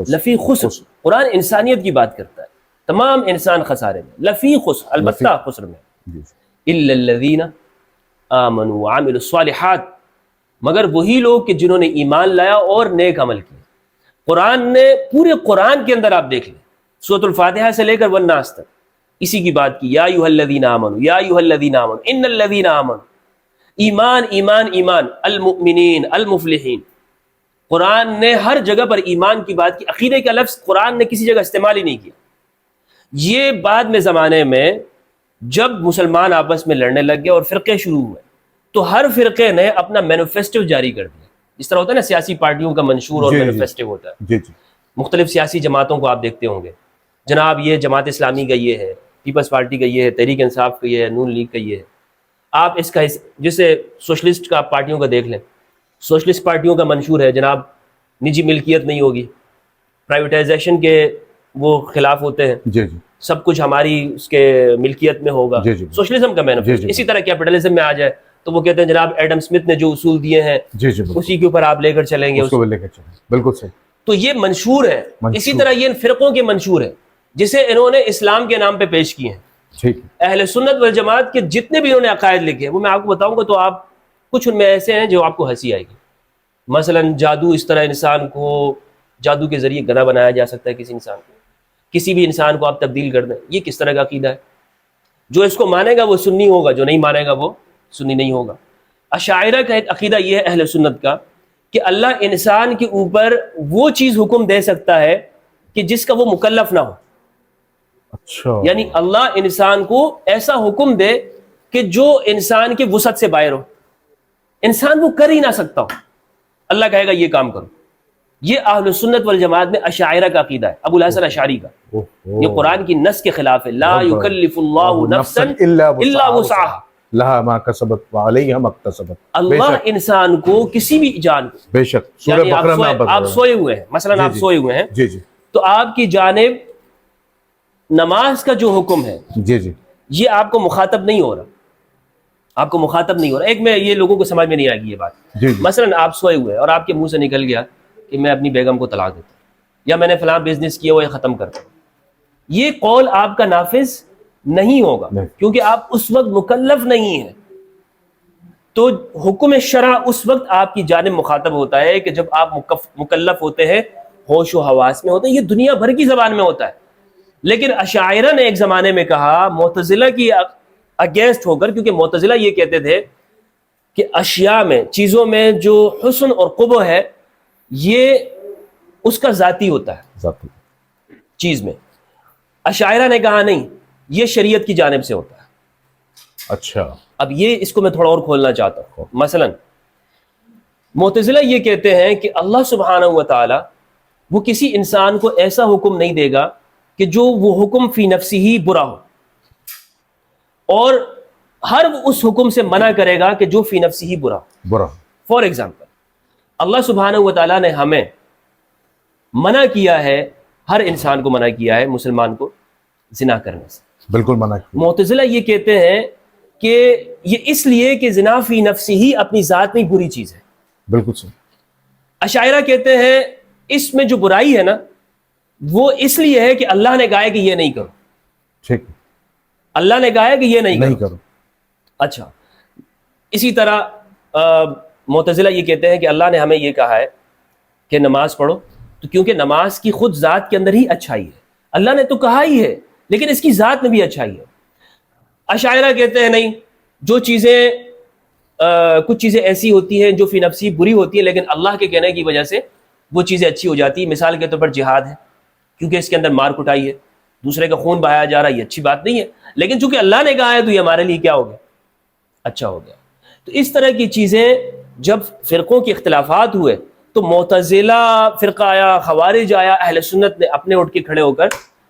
لفی خسر، قرآن انسانیت کی بات کرتا ہے، تمام انسان خسارے میں، لفی خسر، البتہ خسر میں، الا الذین آمنوا وعملوا الصالحات، مگر وہی لوگ کہ جنہوں نے ایمان لایا اور نیک عمل کیا۔ قرآن نے پورے قرآن کے اندر آپ دیکھ لیں، سورۃ الفاتحہ سے لے کر والناس تک اسی کی بات کی، یا ایھا الذین آمنوا، یا ایھا الذین آمنوا، ان الذین آمنوا، ایمان ایمان ایمان، المؤمنین المفلحین۔ قرآن نے ہر جگہ پر ایمان کی بات کی، عقیدے کا لفظ قرآن نے کسی جگہ استعمال ہی نہیں کیا۔ یہ بعد میں زمانے میں جب مسلمان آپس میں لڑنے لگ گئے اور فرقے شروع ہوئے تو ہر فرقے نے اپنا مینیفیسٹو جاری کر دیا، اس طرح ہوتا ہے نا سیاسی پارٹیوں کا منشور اور مینیفیسٹو ہوتا ہے۔ جی جی مختلف سیاسی جماعتوں کو آپ دیکھتے ہوں گے، جناب یہ جماعت اسلامی کا یہ ہے، پیپلز پارٹی کا یہ ہے، تحریک انصاف کا یہ ہے، نون لیگ کا یہ ہے۔ آپ اس کا جسے سوشلسٹ کا پارٹیوں کا دیکھ لیں، سوشلسٹ پارٹیوں کا منشور ہے جناب نجی ملکیت نہیں ہوگی، پرائیویٹائزیشن کے وہ خلاف ہوتے ہیں، جی جی سب کچھ ہماری اس کے ملکیت میں ہوگا، جی جی سوشلزم کا مینیفیسٹو۔ اسی طرح کیپٹلزم میں آ جائے تو وہ کہتے ہیں جناب ایڈم اسمتھ نے جو اصول دیے ہیں جی جی اسی کے اوپر آپ لے کر چلیں گے، اس کو لے کے چلیں، بالکل صحیح۔ تو یہ منشور ہے۔ اسی طرح یہ ان فرقوں کے منشور ہے جسے انہوں نے اسلام کے نام پہ پیش کیے ہیں۔ ٹھیک ہے، اہل سنت والجماعت کے جتنے بھی انہوں نے عقائد لکھے وہ میں آپ کو بتاؤں گا تو آپ کچھ ان میں ایسے ہیں جو آپ کو ہنسی آئے گی۔ مثلا جادو، اس طرح انسان کو جادو کے ذریعے گدھا بنایا جا سکتا ہے، کسی انسان کو، کسی بھی انسان کو آپ تبدیل کر دیں، یہ کس طرح کا عقیدہ ہے؟ جو اس کو مانے گا وہ سنی ہوگا، جو نہیں مانے گا وہ سنی نہیں ہوگا۔ اشاعرہ کا ایک عقیدہ یہ ہے اہل سنت کا کہ اللہ انسان کے اوپر وہ چیز حکم دے سکتا ہے کہ جس کا وہ مکلف نہ ہو، اچھا، یعنی اللہ انسان کو ایسا حکم دے کہ جو انسان کے وسعت سے باہر ہو، انسان وہ کر ہی نہ سکتا ہو، اللہ کہے گا یہ کام کرو۔ یہ اہل سنت والجماعت میں اشاعرہ کا عقیدہ ہے، ابو الحسن اشعری کا۔ یہ قرآن کی نص کے خلاف ہے، لا یکلف اللہ نفسا الا وسعها، لہا ما کسبت وعلیہا ما اکتسبت۔ اللہ انسان کو کسی بھی جان کو، بے شک، سورہ یعنی بقرہ میں آپ سوئے ہوئے ہیں، مثلا آپ سوئے ہوئے ہیں جی جی تو آپ کی جانب نماز کا جو حکم ہے جی جی یہ آپ کو مخاطب نہیں ہو رہا، آپ کو مخاطب نہیں ہو رہا۔ ایک میں یہ لوگوں کو سمجھ میں نہیں آئے گی یہ بات، جی جی مثلا آپ سوئے ہوئے اور آپ کے منہ سے نکل گیا کہ میں اپنی بیگم کو طلاق دیتا ہوں، یا میں نے فلاں بزنس کیا وہ ختم کرتا ہوں، یہ قول آپ کا نافذ نہیں ہوگا کیونکہ آپ اس وقت مکلف نہیں ہیں۔ تو حکم شرع اس وقت آپ کی جانب مخاطب ہوتا ہے کہ جب آپ مکلف ہوتے ہیں، ہوش و حواس میں ہوتے ہیں، یہ دنیا بھر کی زبان میں ہوتا ہے۔ لیکن اشاعرہ نے ایک زمانے میں کہا معتزلہ کی اگینسٹ ہو کر، کیونکہ معتزلہ یہ کہتے تھے کہ اشیاء میں، چیزوں میں جو حسن اور قبح ہے یہ اس کا ذاتی ہوتا ہے ذاتی، چیز میں۔ اشاعرہ نے کہا نہیں، یہ شریعت کی جانب سے ہوتا ہے۔ اچھا، اب یہ اس کو میں تھوڑا اور کھولنا چاہتا ہوں۔ مثلا معتزلہ یہ کہتے ہیں کہ اللہ سبحانہ و تعالی وہ کسی انسان کو ایسا حکم نہیں دے گا کہ جو وہ حکم فی نفسی ہی برا ہو، اور ہر وہ اس حکم سے منع کرے گا کہ جو فی نفسی ہی برا ہو۔ برا، فار ایگزامپل اللہ سبحانہ و تعالیٰ نے ہمیں منع کیا ہے، ہر انسان کو منع کیا ہے، مسلمان کو، زنا کرنے سے۔ بالکل منع کیا، معتزلہ یہ کہتے ہیں کہ یہ اس لیے کہ زنا فی نفسی ہی اپنی ذات میں بری چیز ہے۔ بالکل صحیح، اشاعرہ کہتے ہیں اس میں جو برائی ہے نا وہ اس لیے ہے کہ اللہ نے کہا ہے کہ یہ نہیں کرو، ٹھیک ہے، اللہ نے کہا ہے کہ یہ نہیں کرو۔ اچھا، اسی طرح معتزلہ یہ کہتے ہیں کہ اللہ نے ہمیں یہ کہا ہے کہ نماز پڑھو، تو کیونکہ نماز کی خود ذات کے اندر ہی اچھائی ہے، اللہ نے تو کہا ہی ہے لیکن اس کی ذات میں بھی اچھائی ہے۔ اشاعرہ کہتے ہیں نہیں، جو چیزیں کچھ چیزیں ایسی ہوتی ہیں جو فی نفسی بری ہوتی ہیں لیکن اللہ کے کہنے کی وجہ سے وہ چیزیں اچھی ہو جاتی ہیں۔ مثال کے طور پر جہاد ہے، کیونکہ اس کے اندر مار کٹائی ہے، دوسرے کا خون بہایا جا رہا ہے، یہ اچھی بات نہیں ہے، لیکن چونکہ اللہ نے کہا ہے تو یہ ہمارے لیے کیا ہو گیا؟ اچھا ہو گیا۔ تو اس طرح کی چیزیں جب فرقوں کے اختلافات ہوئے تو معتزلہ فرقہ آیا، خوارج آیا، اہل سنت نے اپنے اٹھ کے کھڑے ہو کر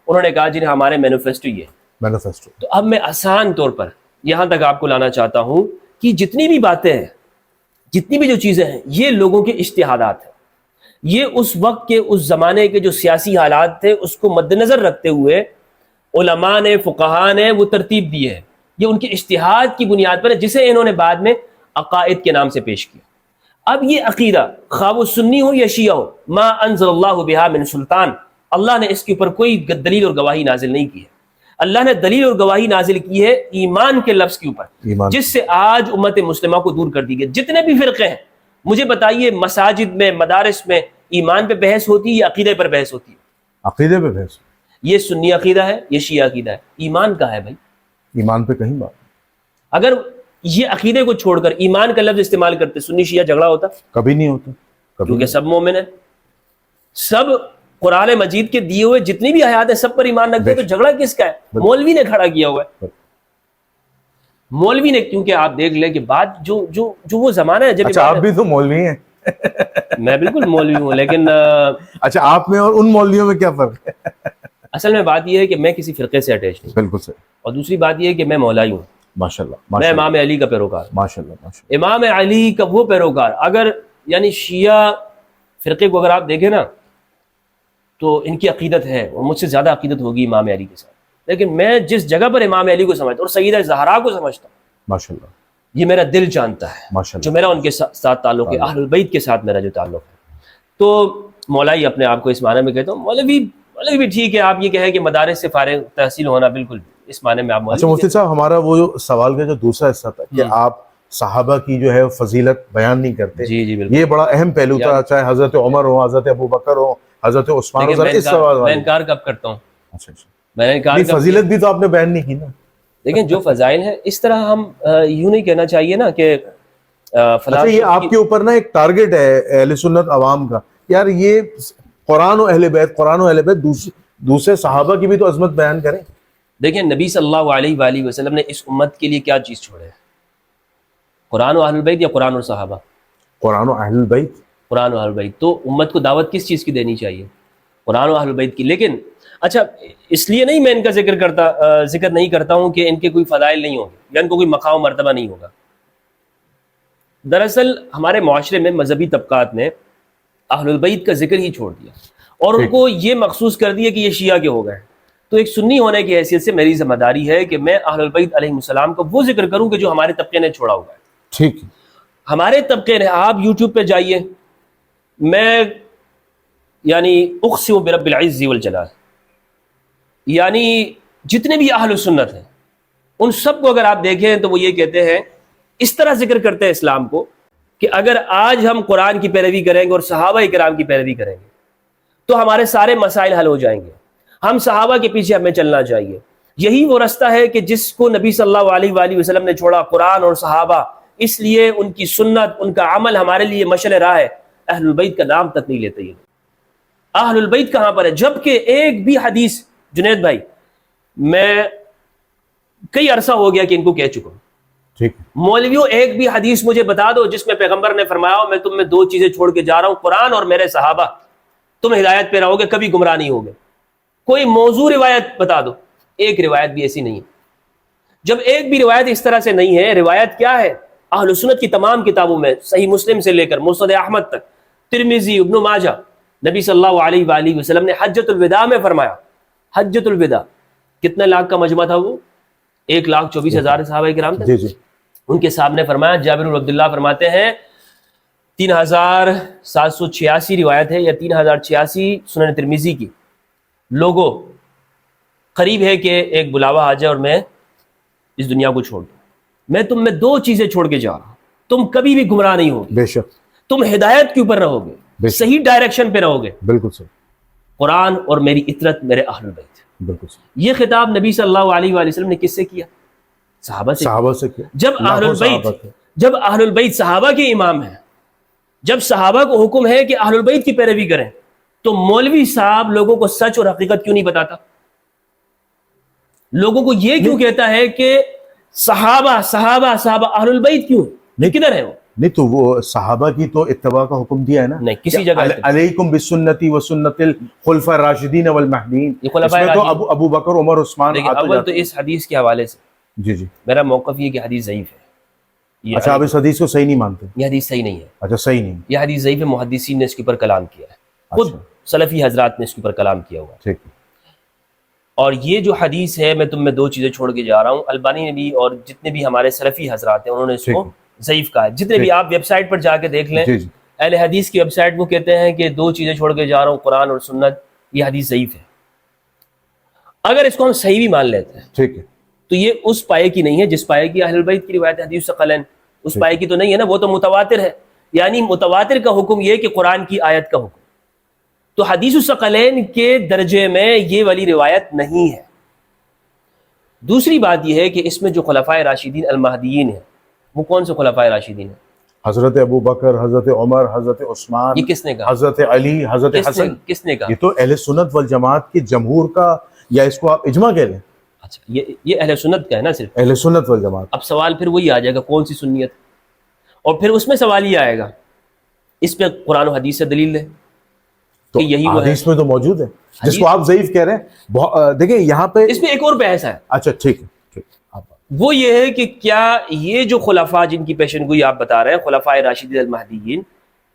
انہوں نے کہا جنہیں ہمارے مینیفیسٹو یہ ہے۔ مینیفیسٹو، تو اب میں آسان طور پر یہاں تک آپ کو لانا چاہتا ہوں کہ جتنی بھی باتیں ہیں، جتنی بھی جو چیزیں ہیں، یہ لوگوں کے اجتہادات ہیں، یہ اس وقت کے، اس زمانے کے جو سیاسی حالات تھے اس کو مد نظر رکھتے ہوئے علماء نے، فقہاء نے وہ ترتیب دی ہے، یہ ان کے اجتہاد کی بنیاد پر ہے، جسے انہوں نے بعد میں عقائد کے نام سے پیش کیا۔ اب یہ عقیدہ خواہ وہ سنی ہو یا شیعہ ہو، ما انزل اللہ بہا من سلطان، اللہ نے اس کے اوپر کوئی دلیل اور گواہی نازل نہیں کی ہے۔ اللہ نے دلیل اور گواہی نازل کی ہے ایمان کے لفظ کے اوپر، ایمان جس سے آج امت مسلمہ کو دور کر دی گئی۔ جتنے بھی فرقے ہیں مجھے بتائیے، مساجد میں، مدارس میں ایمان پہ بحث ہوتی ہے یا عقیدے پر بحث ہوتی ہے؟ عقیدے پہ بحث، یہ سنی عقیدہ ہے، یہ شیعہ عقیدہ ہے، ایمان کہاں ہے بھائی؟ ایمان پہ کہیں بات اگر یہ عقیدے کو چھوڑ کر ایمان کا لفظ استعمال کرتے، سنی شیعہ جھگڑا ہوتا؟ کبھی نہیں ہوتا، کبھی کیونکہ نہیں۔ سب مومن ہیں، سب قرآن مجید کے دیے ہوئے جتنی بھی آیات ہیں سب پر ایمان رکھتے ہیں، تو جھگڑا کس کا ہے؟ مولوی نے کھڑا کیا ہوا ہے، مولوی نے، کیونکہ آپ دیکھ لیں کہ بات جو وہ زمانہ ہے جب اچھا آپ بھی تو مولوی ہیں؟ میں بالکل مولوی ہوں، لیکن اچھا آپ میں اور ان مولویوں میں کیا فرق ہے؟ اصل میں بات یہ ہے کہ میں کسی فرقے سے اٹیچ نہیں، بالکل صحیح، اور دوسری بات یہ ہے کہ میں مولائی ہوں، ماشاءاللہ میں امام علی کا پیروکار، ماشاءاللہ ماشاءاللہ، امام علی کا وہ پیروکار۔ اگر یعنی شیعہ فرقے کو اگر آپ دیکھیں نا تو ان کی عقیدت ہے، اور مجھ سے زیادہ عقیدت ہوگی امام علی کے ساتھ، لیکن میں جس جگہ پر امام علی کو سمجھتا ہوں اور سیدہ زہرا کو سمجھتا ہوں، ماشاءاللہ یہ میرا دل جانتا ہے، ماشاءاللہ، جو میرا ان کے ساتھ تعلق ہے، اہل البیت کے ساتھ میرا جو تعلق ہے۔ تو مولائی اپنے آپ کو اس معنی میں کہتا ہوں، مولوی بھی ٹھیک ہے، آپ یہ کہیں کہ مدارس سے فارغ تحصیل ہونا، بالکل اس معنی میں آپ اچھا مولوی مفتی صاحب، ہمارا وہ جو سوال کا جو دوسرا حصہ تھا کہ آپ صحابہ کی جو ہے فضیلت بیان نہیں کرتے، جی جی بالکل، یہ بڑا اہم پہلو تھا، چاہے حضرت عمر ہو، حضرت ابو بکر ہو، حضرت عثمان ہو، لیکن اس سوال میں والے۔ انکار کب کرتا ہوں؟ اچھا اچھا، میں نے انکار نہیں کب فضیلت بھی تو آپ نے بیان نہیں کی نا۔ لیکن جو فضائل ہیں اس طرح ہم یوں نہیں کہنا چاہیے نا کہ فلاں اچھا یہ آپ کے اوپر نا ایک ٹارگٹ ہے اہل سنت عوام کا، یار یہ قرآن و اہل بیت دوسرے صحابہ کی بھی تو عظمت بیان کریں۔ دیکھیں نبی صلی اللہ علیہ وآلہ وسلم نے اس امت کے لیے کیا چیز چھوڑے ہے؟ قرآن و اہل البیت یا قرآن اور صحابہ؟ قرآن و اہل بیت، قرآن و اہل البیت۔ تو امت کو دعوت کس چیز کی دینی چاہیے؟ قرآن و اہل البیت کی۔ لیکن اچھا اس لیے نہیں میں ان کا ذکر نہیں کرتا ہوں کہ ان کے کوئی فضائل نہیں ہوں گے یا ان کو کوئی مقام و مرتبہ نہیں ہوگا۔ دراصل ہمارے معاشرے میں مذہبی طبقات نے اہل البیت کا ذکر ہی چھوڑ دیا اور ان کو یہ مخصوص کر دیا کہ یہ شیعہ کے ہو گئے۔ تو ایک سنی ہونے کی حیثیت سے میری ذمہ داری ہے کہ میں اہل البیت علیہ السلام کا وہ ذکر کروں کہ جو ہمارے طبقے نے چھوڑا ہوا ہے۔ ٹھیک، ہمارے طبقے نے، آپ یوٹیوب پہ جائیے، میں یعنی اقسم برب العز والجلال، یعنی جتنے بھی اہل سنت ہیں ان سب کو اگر آپ دیکھیں تو وہ یہ کہتے ہیں، اس طرح ذکر کرتے ہیں اسلام کو کہ اگر آج ہم قرآن کی پیروی کریں گے اور صحابہ کرام کی پیروی کریں گے تو ہمارے سارے مسائل حل ہو جائیں گے، ہم صحابہ کے پیچھے ہمیں چلنا چاہیے۔ یہی وہ رستہ ہے کہ جس کو نبی صلی اللہ علیہ وآلہ وسلم نے چھوڑا، قرآن اور صحابہ، اس لیے ان کی سنت، ان کا عمل ہمارے لیے مشعل راہ ہے۔ اہل البیت کا نام تک نہیں لیتے یہ، اہل البیت کہاں پر ہے؟ جبکہ ایک بھی حدیث، جنید بھائی میں کئی عرصہ ہو گیا کہ ان کو کہہ چکا ہوں، ٹھیک، مولویوں ایک بھی حدیث مجھے بتا دو جس میں پیغمبر نے فرمایا ہو میں تم میں دو چیزیں چھوڑ کے جا رہا ہوں، قرآن اور میرے صحابہ، تم ہدایت پہ رہو گے، کبھی گمراہ نہیں ہوگے۔ کوئی موضوع روایت بتا دو، ایک روایت بھی ایسی نہیں ہے۔ جب ایک بھی روایت اس طرح سے نہیں ہے، روایت کیا ہے؟ اہل سنت کی تمام کتابوں میں، صحیح مسلم سے لے کر مسند احمد تک، ترمذی، ابن ماجہ، نبی صلی اللہ علیہ وآلہ وسلم نے حجۃ الوداع میں فرمایا، حجۃ الوداع کتنے لاکھ کا مجمع تھا وہ؟ 1,24,000 صحابہ کرام تھے۔ جی جی، ان کے سامنے فرمایا، جابر بن عبداللہ فرماتے ہیں 3,786 روایت ہے یا 3,086 سنن ترمذی کی، لوگوں قریب ہے کہ ایک بلاوا آ جائے اور میں اس دنیا کو چھوڑ دوں، میں تم میں دو چیزیں چھوڑ کے جا رہا ہوں، تم کبھی بھی گمراہ نہیں ہوگے، بے شک، تم ہدایت کے اوپر رہو گے، صحیح ڈائریکشن پہ رہو گے، بالکل صحیح، قرآن اور میری اطرت، میرے اہل البیت۔ بالکل صحیح۔ یہ خطاب نبی صلی اللہ علیہ وآلہ وسلم نے کس سے کیا؟ صحابہ سے۔ صحابہ سے کیا؟ جب اہل البیت صحابہ کے امام ہیں، جب صحابہ کو حکم ہے کہ اہل البیت کی پیروی کریں، تو مولوی صاحب لوگوں کو سچ اور حقیقت کیوں نہیں بتاتا؟ لوگوں کو یہ کیوں کہتا ہے کہ صحابہ صحابہ صحابہ، اہل البیت کیوں؟ کدھر ہے وہ؟ نہیں تو وہ صحابہ کی تو اتباع کا حکم دیا ہے نا، نہیں کسی جگہ علیکم بسنتی و سنت الخلفاء الراشدین والمہدیین، اس میں تو ابو بکر، عمر، عثمان لیکن اول تو اس حدیث کے حوالے سے جی جی میرا موقف یہ کہ حدیث ضعیف ہے۔ اچھا آپ اس حدیث کو صحیح نہیں مانتے؟ یہ حدیث صحیح نہیں ہے، اچھا صحیح نہیں، یہ حدیث ضعیف ہے، محدثین نے اس کے اوپر کلام کیا ہے، خود سلفی حضرات نے اس کے اوپر کلام کیا ہوا ہے۔ ٹھیک، اور یہ جو حدیث ہے میں تم میں دو چیزیں چھوڑ کے جا رہا ہوں، البانی نے بھی اور جتنے بھی ہمارے سلفی حضرات ہیں انہوں نے اس کو ضعیف کہا ہے۔ جتنے بھی آپ ویب سائٹ پر جا کے دیکھ لیں، اہل حدیث کی ویب سائٹ وہ کہتے ہیں کہ دو چیزیں چھوڑ کے جا رہا ہوں، قرآن اور سنت، یہ حدیث ضعیف ہے۔ اگر اس کو ہم صحیح بھی مان لیتے ہیں ٹھیک ہے، تو یہ اس پائے کی نہیں ہے جس پائے کی اہل البیت کی روایت حدیث ثقلین، اس پائے کی تو نہیں ہے نا، وہ تو متواتر ہے. یعنی متواتر کا حکم یہ کہ قرآن کی آیت کا حکم، تو حدیث الثقلین کے درجے میں یہ والی روایت نہیں ہے. دوسری بات یہ ہے کہ اس میں جو خلفائے راشدین المہدیین ہیں وہ کون سے خلفائے راشدین ہیں؟ حضرت ابو بکر، حضرت عمر، حضرت عثمان، یہ کس نے کہا؟ حضرت علی، حضرت حسن. کس نے کہا؟ یہ تو اہل سنت والجماعت کی جمہور کا، یا اس کو آپ اجماع کہہ لیں، اچھا یہ اہل سنت کا ہے نا صرف. اہل سنت والجماعت. اب سوال پھر وہی آ جائے گا کون سی سنیت، اور پھر اس میں سوال یہ آئے گا اس پہ قرآن و حدیث سے دلیل ہے تو کہ یہی وہ ہے. حدیث میں تو موجود ہے جس کو آپ ضعیف کہہ رہے ہیں. دیکھیں یہاں پہ اس میں ایک اور بحث ہے. اچھا ٹھیک ہے، وہ یہ ہے کہ کیا یہ جو خلفاء جن کی پیشن گوئی آپ بتا رہے ہیں خلفائے راشدین المہدیین،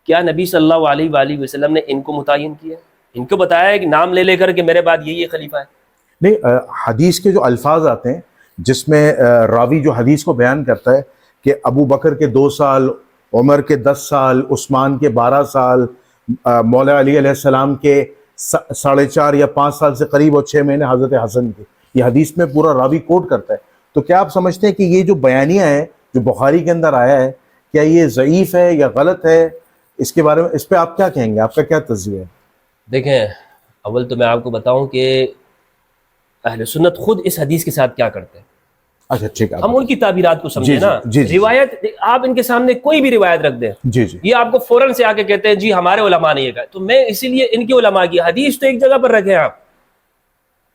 کیا نبی صلی اللہ علیہ وآلہ وسلم نے ان کو متعین کیا، ان کو بتایا ہے کہ نام لے لے کر کہ میرے بعد یہ خلیفہ ہے؟ نہیں، حدیث کے جو الفاظ آتے ہیں جس میں راوی جو حدیث کو بیان کرتا ہے کہ ابو بکر کے 2 سال، عمر کے 10 سال، عثمان کے 12 سال، مولا علی علیہ السلام کے 4.5 یا 5 سال سے قریب، اور 6 مہینے حضرت حسن کے، یہ حدیث میں پورا راوی کوٹ کرتا ہے. تو کیا آپ سمجھتے ہیں کہ یہ جو بیانیہ ہے جو بخاری کے اندر آیا ہے، کیا یہ ضعیف ہے یا غلط ہے؟ اس کے بارے میں، اس پہ آپ کیا کہیں گے؟ آپ کا کیا تجزیہ ہے؟ دیکھیں، اول تو میں آپ کو بتاؤں کہ اہل سنت خود اس حدیث کے ساتھ کیا کرتے ہیں. اچھا ٹھیک ہے، ہم ان کی تعبیرات کو سمجھیں نا. جی روایت آپ ان کے سامنے کوئی بھی روایت رکھ دیں، جی جی، یہ آپ کو فوراً سے آ کے کہتے ہیں جی ہمارے علماء نے یہ کہا، تو میں اسی لیے ان کے علماء کی حدیث تو ایک جگہ پر رکھیں. آپ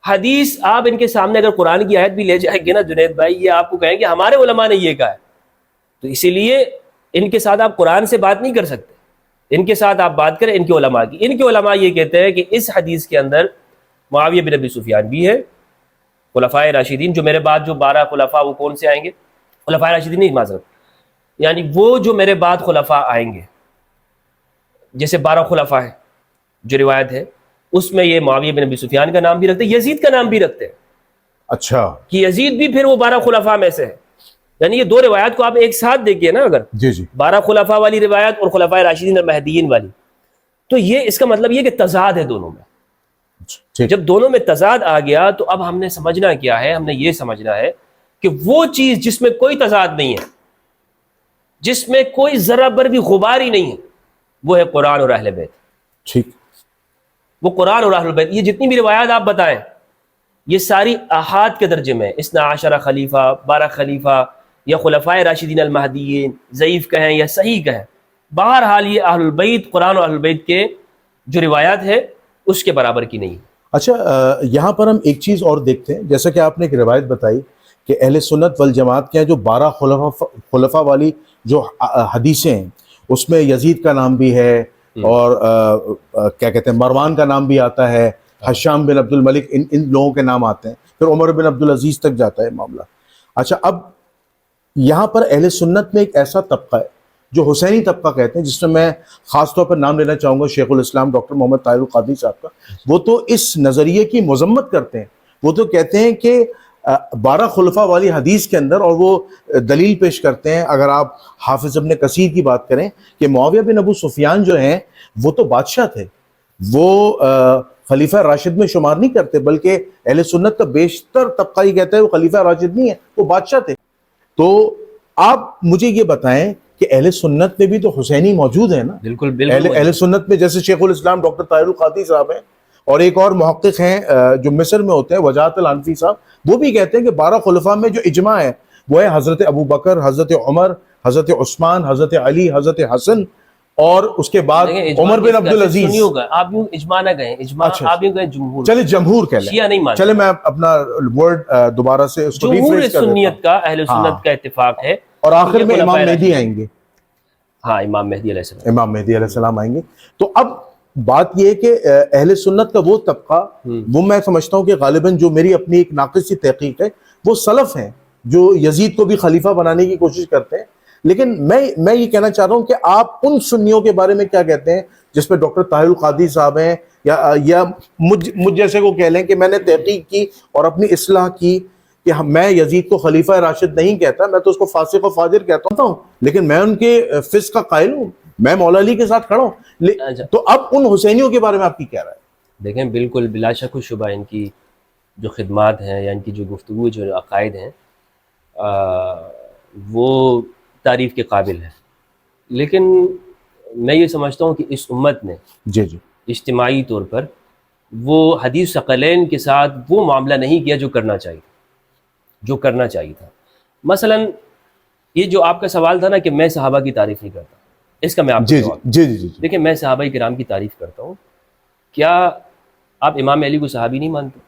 حدیث آپ ان کے سامنے اگر قرآن کی آیت بھی لے جائیں گے نا جنید بھائی، یہ آپ کو کہیں کہ ہمارے علماء نے یہ کہا ہے، تو اسی لیے ان کے ساتھ آپ قرآن سے بات نہیں کر سکتے. ان کے ساتھ آپ بات کریں ان کے علماء کی. ان کے علماء یہ کہتے ہیں کہ اس حدیث کے اندر معاویہ بن ابی سفیان بھی ہے، خلفائے راشدین جو میرے بعد جو 12 خلفاء وہ کون سے آئیں گے؟ خلفائے راشدین نہیں، معذرت، یعنی وہ جو میرے بعد خلفاء آئیں گے، جیسے 12 خلفاء ہیں جو روایت ہے، اس میں یہ معاویہ بن ابی سفیان کا نام بھی رکھتے ہیں، یزید کا نام بھی رکھتے ہیں. اچھا، کہ یزید بھی پھر وہ 12 خلفاء میں سے ہے. یعنی یہ 2 روایات کو آپ ایک ساتھ دیکھیے نا، اگر جی جی، 12 خلفاء والی روایت اور خلفائے راشدین اور مہدیین والی، تو یہ اس کا مطلب یہ کہ تضاد ہے دونوں میں. ٹھیک، جب دونوں میں تضاد آ گیا تو اب ہم نے سمجھنا کیا ہے؟ ہم نے یہ سمجھنا ہے کہ وہ چیز جس میں کوئی تضاد نہیں ہے، جس میں کوئی ذرہ بر بھی غبار ہی نہیں ہے، وہ ہے قرآن اور اہل بیت. ٹھیک، وہ قرآن اور اہل بیت. یہ جتنی بھی روایات آپ بتائیں یہ ساری احاد کے درجے میں، 12 خلیفہ، 12 خلیفہ یا خلفائے راشدین المہدیین، ضعیف کہیں یا صحیح کہیں، بہرحال یہ اہل البیت، قرآن اور اہل البیت کے جو روایات ہے اس کے برابر کی نہیں. اچھا، یہاں پر ہم ایک چیز اور دیکھتے ہیں، جیسا کہ آپ نے ایک روایت بتائی کہ اہل سنت والجماعت کے ہیں جو 12 خلفاء والی جو حدیثیں ہیں، اس میں یزید کا نام بھی ہے، اور کیا کہتے ہیں، مروان کا نام بھی آتا ہے، حشام بن عبد الملک، ان لوگوں کے نام آتے ہیں، پھر عمر بن عبدالعزیز تک جاتا ہے معاملہ. اچھا، اب یہاں پر اہل سنت میں ایک ایسا طبقہ ہے جو حسینی طبقہ کہتے ہیں، جس میں میں خاص طور پر نام لینا چاہوں گا شیخ الاسلام ڈاکٹر محمد طاہر القادری صاحب کا. وہ تو اس نظریے کی مذمت کرتے ہیں. وہ تو کہتے ہیں کہ 12 خلفاء والی حدیث کے اندر، اور وہ دلیل پیش کرتے ہیں، اگر آپ حافظ ابن کثیر کی بات کریں، کہ معاویہ بن ابو سفیان جو ہیں وہ تو بادشاہ تھے، وہ خلیفہ راشد میں شمار نہیں کرتے، بلکہ اہل سنت کا بیشتر طبقہ یہ کہتا ہے وہ خلیفہ راشد نہیں ہے، وہ بادشاہ تھے. تو آپ مجھے یہ بتائیں کہ اہل سنت میں بھی تو حسینی موجود ہے نا؟ بالکل بالکل. اہل سنت میں جیسے شیخ الاسلام ڈاکٹر طاہر القادری صاحب ہیں، اور ایک اور محقق ہیں جو مصر میں ہوتے ہیں، وجاہت الحنفی صاحب، وہ بھی کہتے ہیں کہ 12 خلفاء میں جو اجماع ہے وہ ہے حضرت ابو بکر، حضرت عمر، حضرت عثمان، حضرت علی، حضرت حسن، اور اس کے بعد عمر بن عبدالعزیز. آپ یوں اجماع نہ کہیں، اجماع آپ یوں کہیں جمہور. چلے جمہور کہہ لیں، شیعہ نہیں مانتے. چلے میں اپنا ورڈ دوبارہ سے اس کو جمہور ریفریش کر دیتا ہوں. سنیت کا، اہل سنت کا اتفاق ہے. اور آخر میں امام مہدی آئیں گے. ہاں، امام مہدی علیہ السلام، امام مہدی علیہ السلام آئیں گے. تو اب بات یہ ہے کہ اہل سنت کا وہ طبقہ، وہ میں سمجھتا ہوں کہ غالباً جو میری اپنی ایک ناقص سی تحقیق ہے، وہ سلف ہیں جو یزید کو بھی خلیفہ بنانے کی کوشش کرتے ہیں. لیکن میں یہ کہنا چاہ رہا ہوں کہ آپ ان سنیوں کے بارے میں کیا کہتے ہیں جس میں ڈاکٹر طاہر القادری صاحب ہیں، یا مجھ جیسے کو کہہ لیں کہ میں نے تحقیق کی اور اپنی اصلاح کی کہ میں یزید کو خلیفہ راشد نہیں کہتا، میں تو اس کو فاسق و فاجر کہتا ہوں، لیکن میں ان کے فسق کا قائل ہوں، میں مولا علی کے ساتھ کھڑا ہوں. تو اب ان حسینیوں کے بارے میں آپ کی کیا رائے ہے؟ دیکھیں بالکل بلا شک و شبہ ان کی جو خدمات ہیں یا ان کی جو گفتگو جو عقائد ہیں وہ تعریف کے قابل ہے، لیکن میں یہ سمجھتا ہوں کہ اس امت نے جی جی اجتماعی طور پر وہ حدیث ثقلین کے ساتھ وہ معاملہ نہیں کیا جو کرنا چاہیے تھا. مثلا یہ جو آپ کا سوال تھا نا کہ میں صحابہ کی تعریف نہیں کرتا، اس کا میں آپ کو جی جواب جی جی جی دیکھیں، میں صحابہ کرام کی تعریف کرتا ہوں. کیا آپ امام علی کو صحابی نہیں مانتے؟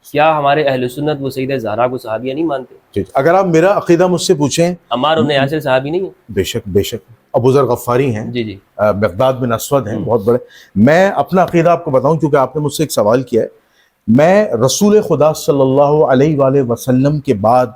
کیا ہمارے اہل سنت وہ سیدہ زہرا کو صحابیہ نہیں مانتے؟ جی. اگر آپ میرا عقیدہ مجھ سے پوچھیں، عمار بن یاسر صحابی نہیں ہیں؟ بے شک بے شک. ابو ذر غفاری ہیں، جی جی مقداد بن اسود ہیں، بہت بڑے. میں اپنا عقیدہ آپ کو بتاؤں کیونکہ آپ نے مجھ سے ایک سوال کیا ہے. میں رسول خدا صلی اللہ علیہ وآلہ وسلم کے بعد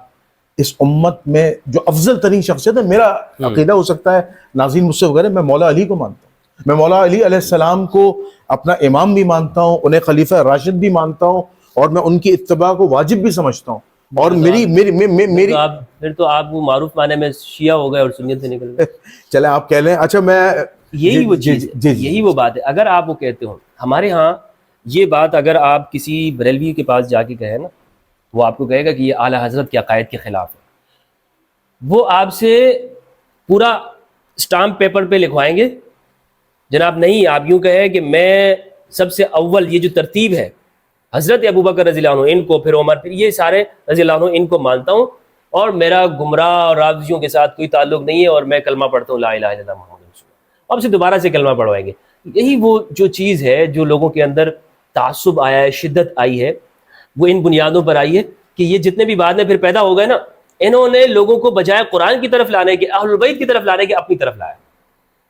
اس امت میں جو افضل ترین شخصیت ہے، میرا عقیدہ ہو سکتا ہے ناظرین مجھ سے وغیرہ، میں مولا علی کو مانتا ہوں. میں مولا علی علیہ السلام کو اپنا امام بھی مانتا ہوں، انہیں خلیفہ راشد بھی مانتا ہوں، اور میں ان کی اتباع کو واجب بھی سمجھتا ہوں. اور میری پھر تو آپ وہ معروف معنی میں شیعہ ہو گئے اور سنیت سے نکل گئے. چلیں آپ کہہ لیں. اچھا میں یہی وہ چیز ہے، یہی وہ بات ہے. اگر آپ وہ کہتے ہو، ہمارے ہاں یہ بات اگر آپ کسی بریلوی کے پاس جا کے کہیں نا، وہ آپ کو کہے گا کہ یہ اعلیٰ حضرت کے عقائد کے خلاف ہے. وہ آپ سے پورا اسٹامپ پیپر پہ لکھوائیں گے، جناب نہیں، آپ یوں کہیں کہ میں سب سے اول یہ جو ترتیب ہے حضرت ابوبکر رضی اللہ عنہ، ان کو، پھر عمر، پھر یہ سارے رضی اللہ عنہ، ان کو مانتا ہوں، اور میرا گمراہ اور رافضیوں کے ساتھ کوئی تعلق نہیں ہے، اور میں کلمہ پڑھتا ہوں لا الہ الا اللہ محمد رسول اللہ. اب سے دوبارہ سے کلمہ پڑھوائیں گے. یہی وہ جو چیز ہے جو لوگوں کے اندر تعصب آیا ہے، شدت آئی ہے، وہ ان بنیادوں پر آئی ہے کہ یہ جتنے بھی بعد میں پھر پیدا ہو گئے نا، انہوں نے لوگوں کو بجائے قرآن کی طرف لانے کے، اہل البیت کی طرف لانے کے، اپنی طرف لایا.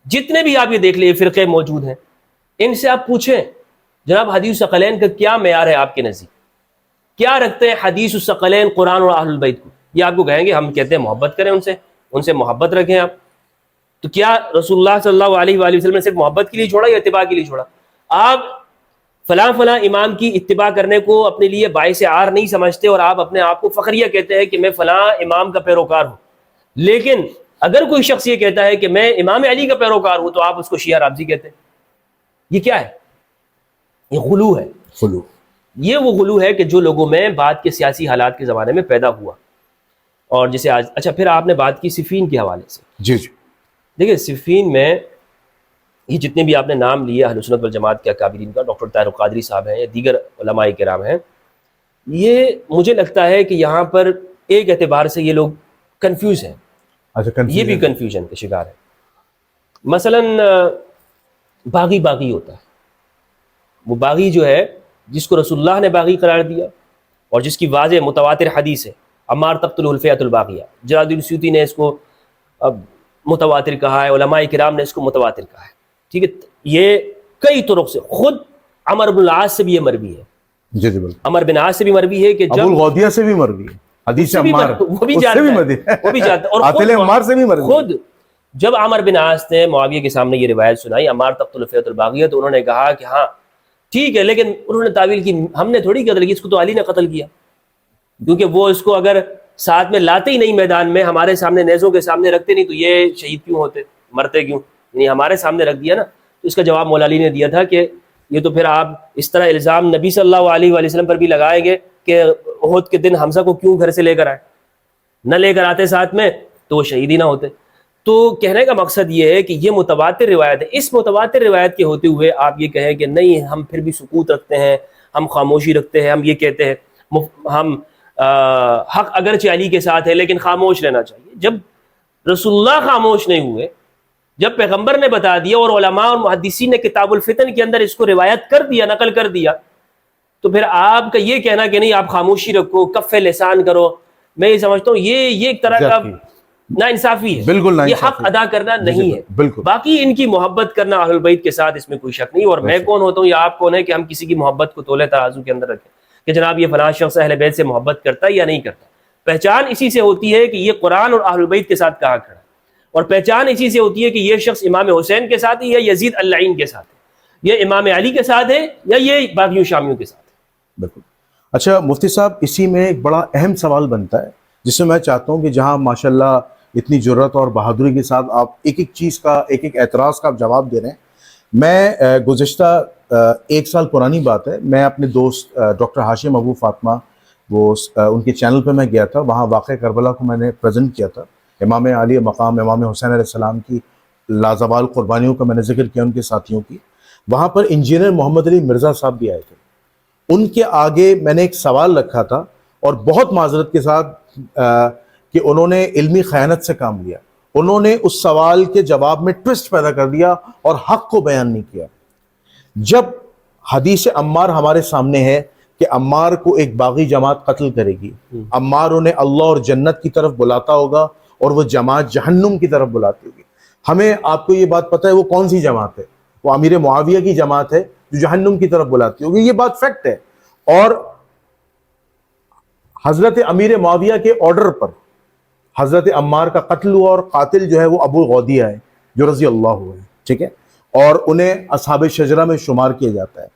جتنے بھی آپ یہ دیکھ لیے فرقے موجود ہیں، ان سے آپ پوچھیں جناب حدیث ثقلین کا کیا معیار ہے آپ کے نزدیک؟ کیا رکھتے ہیں حدیث الثقلین قرآن اور اہل البیت کو؟ یہ آپ کو کہیں گے ہم کہتے ہیں محبت کریں ان سے محبت رکھیں. آپ تو کیا رسول اللہ صلی اللہ علیہ وآلہ وسلم نے صرف محبت کے لیے چھوڑا یا اتباع کے لیے چھوڑا؟ آپ فلاں فلاں امام کی اتباع کرنے کو اپنے لیے باعث عار نہیں سمجھتے، اور آپ اپنے آپ کو فخریہ کہتے ہیں کہ میں فلاں امام کا پیروکار ہوں. لیکن اگر کوئی شخص یہ کہتا ہے کہ میں امام علی کا پیروکار ہوں، تو آپ اس کو شیعہ رافضی کہتے ہیں. یہ کیا ہے؟ یہ غلو ہے. غلو، یہ وہ غلو ہے کہ جو لوگوں میں بعد کے سیاسی حالات کے زمانے میں پیدا ہوا، اور جسے آج. اچھا، پھر آپ نے بات کی صفین کے حوالے سے. جی جی. دیکھیں صفین میں یہ جتنے بھی آپ نے نام لیے اہل سنت والجماعت کے اکابرین کا، ڈاکٹر طاہر القادری صاحب ہیں یا دیگر علماء کرام ہیں، یہ مجھے لگتا ہے کہ یہاں پر ایک اعتبار سے یہ لوگ کنفیوز ہیں. اچھا، یہ بھی کنفیوژن کے شکار ہے. مثلا باغی ہوتا ہے، وہ باغی جو ہے جس کو رسول اللہ نے باغی قرار دیا، اور جس کی واضح متواتر حدیث ہے، عمار تقتل الفئۃ الباغیہ. جلال الدین سیوطی نے اس کو متواتر کہا ہے، علماء کرام نے اس کو متواتر کہا ہے. ٹھیک ہے، یہ کئی طرق سے، خود عمر بن العاص سے بھی یہ مروی ہے. جی جی بالکل. عمر بن عاص سے بھی مروی ہے کہ جب ابو الغودیہ سے بھی مروی ہے حدیث عمار، وہ بھی جانتا ہے، اور عاطل عمار سے بھی مروی. خود جب عمر بن عاص نے معاویہ کے سامنے یہ روایت سنائی، عمار تقتل الفئۃ الباغیہ، تو انہوں نے کہا کہ ہاں ٹھیک ہے، لیکن انہوں نے تعویل کی ہم نے تھوڑی قتل کی، اس کو تو علی نے قتل کیا، کیونکہ وہ اس کو اگر ساتھ میں لاتے ہی نہیں، میدان میں ہمارے سامنے نیزوں کے سامنے رکھتے نہیں، تو یہ شہید کیوں ہوتے، مرتے کیوں؟ یعنی ہمارے سامنے رکھ دیا نا. تو اس کا جواب مولا علی نے دیا تھا کہ یہ تو پھر آپ اس طرح الزام نبی صلی اللہ علیہ وآلہ وسلم پر بھی لگائیں گے کہ احد کے دن حمزہ کو کیوں گھر سے لے کر آئے، نہ لے کر آتے ساتھ میں تو وہ شہید ہی نہ ہوتے. تو کہنے کا مقصد یہ ہے کہ یہ متواتر روایت ہے. اس متواتر روایت کے ہوتے ہوئے آپ یہ کہیں کہ نہیں، ہم پھر بھی سکوت رکھتے ہیں، ہم خاموشی رکھتے ہیں، ہم یہ کہتے ہیں ہم حق اگرچہ علی کے ساتھ ہے لیکن خاموش رہنا چاہیے. جب رسول اللہ خاموش نہیں ہوئے، جب پیغمبر نے بتا دیا اور علماء اور محدثین نے کتاب الفتن کے اندر اس کو روایت کر دیا، نقل کر دیا، تو پھر آپ کا یہ کہنا کہ نہیں آپ خاموشی رکھو، کف لسان کرو، میں یہ سمجھتا ہوں یہ ایک طرح کا نا انصافی ہے. بالکل یہ حق ادا کرنا نہیں ہے. بالکل. باقی ان کی محبت کرنا اہل البیت کے ساتھ، اس میں کوئی شک نہیں. اور میں کون ہوتا ہوں یا آپ کون ہے کہ ہم کسی کی محبت کو تولے ترازو کے اندر رکھیں کہ جناب یہ فلاں شخص اہل بیت سے محبت کرتا ہے یا نہیں کرتا. پہچان اسی سے ہوتی ہے کہ یہ قرآن اور اہل البیت کے ساتھ کہاں کھڑا ہے، اور پہچان اسی سے ہوتی ہے کہ یہ شخص امام حسین کے ساتھ ہے یا یزید اللعین کے ساتھ ہے، یہ امام علی کے ساتھ ہے یا یہ باقیوں شامیوں کے ساتھ ہے. بالکل. اچھا مفتی صاحب، اسی میں ایک بڑا اہم سوال بنتا ہے جس میں چاہتا ہوں کہ جہاں ماشاءاللہ اتنی جرات اور بہادری کے ساتھ آپ ایک ایک چیز کا، ایک ایک اعتراض کا آپ جواب دے رہے ہیں. میں گزشتہ ایک سال پرانی بات ہے، میں اپنے دوست ڈاکٹر ہاشم ابو فاطمہ، وہ ان کے چینل پہ میں گیا تھا، وہاں واقع کربلا کو میں نے پریزنٹ کیا تھا، امام علی مقام امام حسین علیہ السلام کی لازوال قربانیوں کا میں نے ذکر کیا، ان کے ساتھیوں کی۔ وہاں پر انجینئر محمد علی مرزا صاحب بھی آئے تھے، ان کے آگے میں نے ایک سوال رکھا تھا، اور بہت معذرت کے ساتھ کہ انہوں نے علمی خیانت سے کام لیا، انہوں نے اس سوال کے جواب میں ٹوسٹ پیدا کر دیا اور حق کو بیان نہیں کیا۔ جب حدیث عمار ہمارے سامنے ہے کہ عمار کو ایک باغی جماعت قتل کرے گی، عمار انہیں اللہ اور جنت کی طرف بلاتا ہوگا اور وہ جماعت جہنم کی طرف بلاتی ہوگی۔ ہمیں آپ کو یہ بات پتہ ہے وہ کون سی جماعت ہے؟ وہ امیر معاویہ کی جماعت ہے جو جہنم کی طرف بلاتی ہوگی، یہ بات فیکٹ ہے۔ اور حضرت امیر معاویہ کے آرڈر پر حضرت عمار کا قتل ہوا، اور قاتل جو ہے وہ ابو غودیہ ہے جو رضی اللہ عنہ ہے، ٹھیک ہے، اور انہیں اصحاب شجرہ میں شمار کیا جاتا ہے۔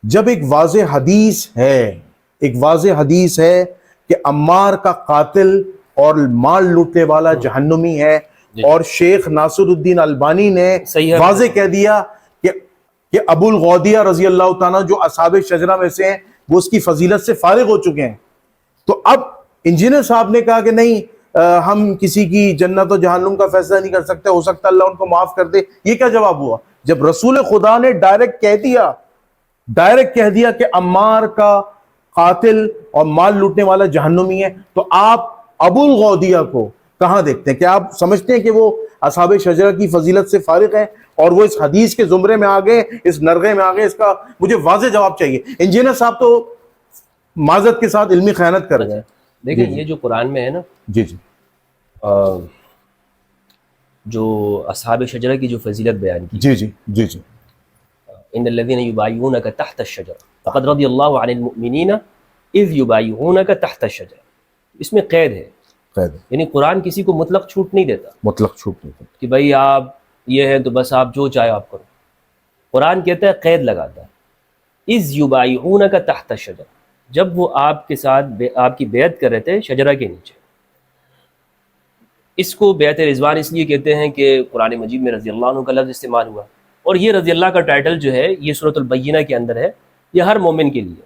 جب ایک واضح حدیث ہے کہ عمار کا قاتل اور مال لوٹنے والا جہنمی ہے، اور شیخ ناصر الدین البانی نے واضح کہہ دیا کہ ابو الغودیہ رضی اللہ تعالیٰ جو اصحاب شجرہ میں سے ہیں وہ اس کی فضیلت سے فارغ ہو چکے ہیں، تو اب انجینئر صاحب نے کہا کہ نہیں، ہم کسی کی جنت و جہنم کا فیصلہ نہیں کر سکتے، ہو سکتا اللہ ان کو معاف کر دے۔ یہ کیا جواب ہوا جب رسول خدا نے ڈائریکٹ کہہ دیا کہ عمار کا قاتل اور مال لوٹنے والا جہنمی ہے، تو آپ ابو الغودیہ کو کہاں دیکھتے ہیں؟ کہ آپ سمجھتے ہیں کہ وہ اصحاب شجرہ کی فضیلت سے فارغ ہیں اور وہ اس حدیث کے زمرے میں آگئے، اس نرغے میں آگئے؟ اس کا مجھے واضح جواب چاہیے۔ انجینئر صاحب تو معذرت کے ساتھ علمی خیانت کر رہے ہیں۔ دیکھیں یہ جو قرآن میں ہے نا، جی جو اصحاب شجرہ کی جو فضیلت بیان کی، جی ان الذين يبايعونك تحت الشجرة فقد رضي الله عن المؤمنين اذ يبايعونك تحت الشجرة، اس میں قید ہے، یعنی قرآن کسی کو مطلق چھوٹ نہیں دیتا کہ بھائی آپ یہ ہے تو بس آپ جو چاہے آپ کرو۔ قرآن کہتا ہے، قید لگاتا ہے، اذ يبايعونك تحت الشجرة، جب وہ آپ کے ساتھ آپ کی بیعت کر رہے تھے شجرہ کے نیچے۔ اس کو بیعت رضوان اس لیے کہتے ہیں کہ قرآن مجید میں رضی اللہ عنہ کا لفظ استعمال ہوا، اور یہ رضی اللہ کا ٹائٹل جو ہے یہ سورۃ البینہ کے اندر ہے، یہ ہر مومن کے لیے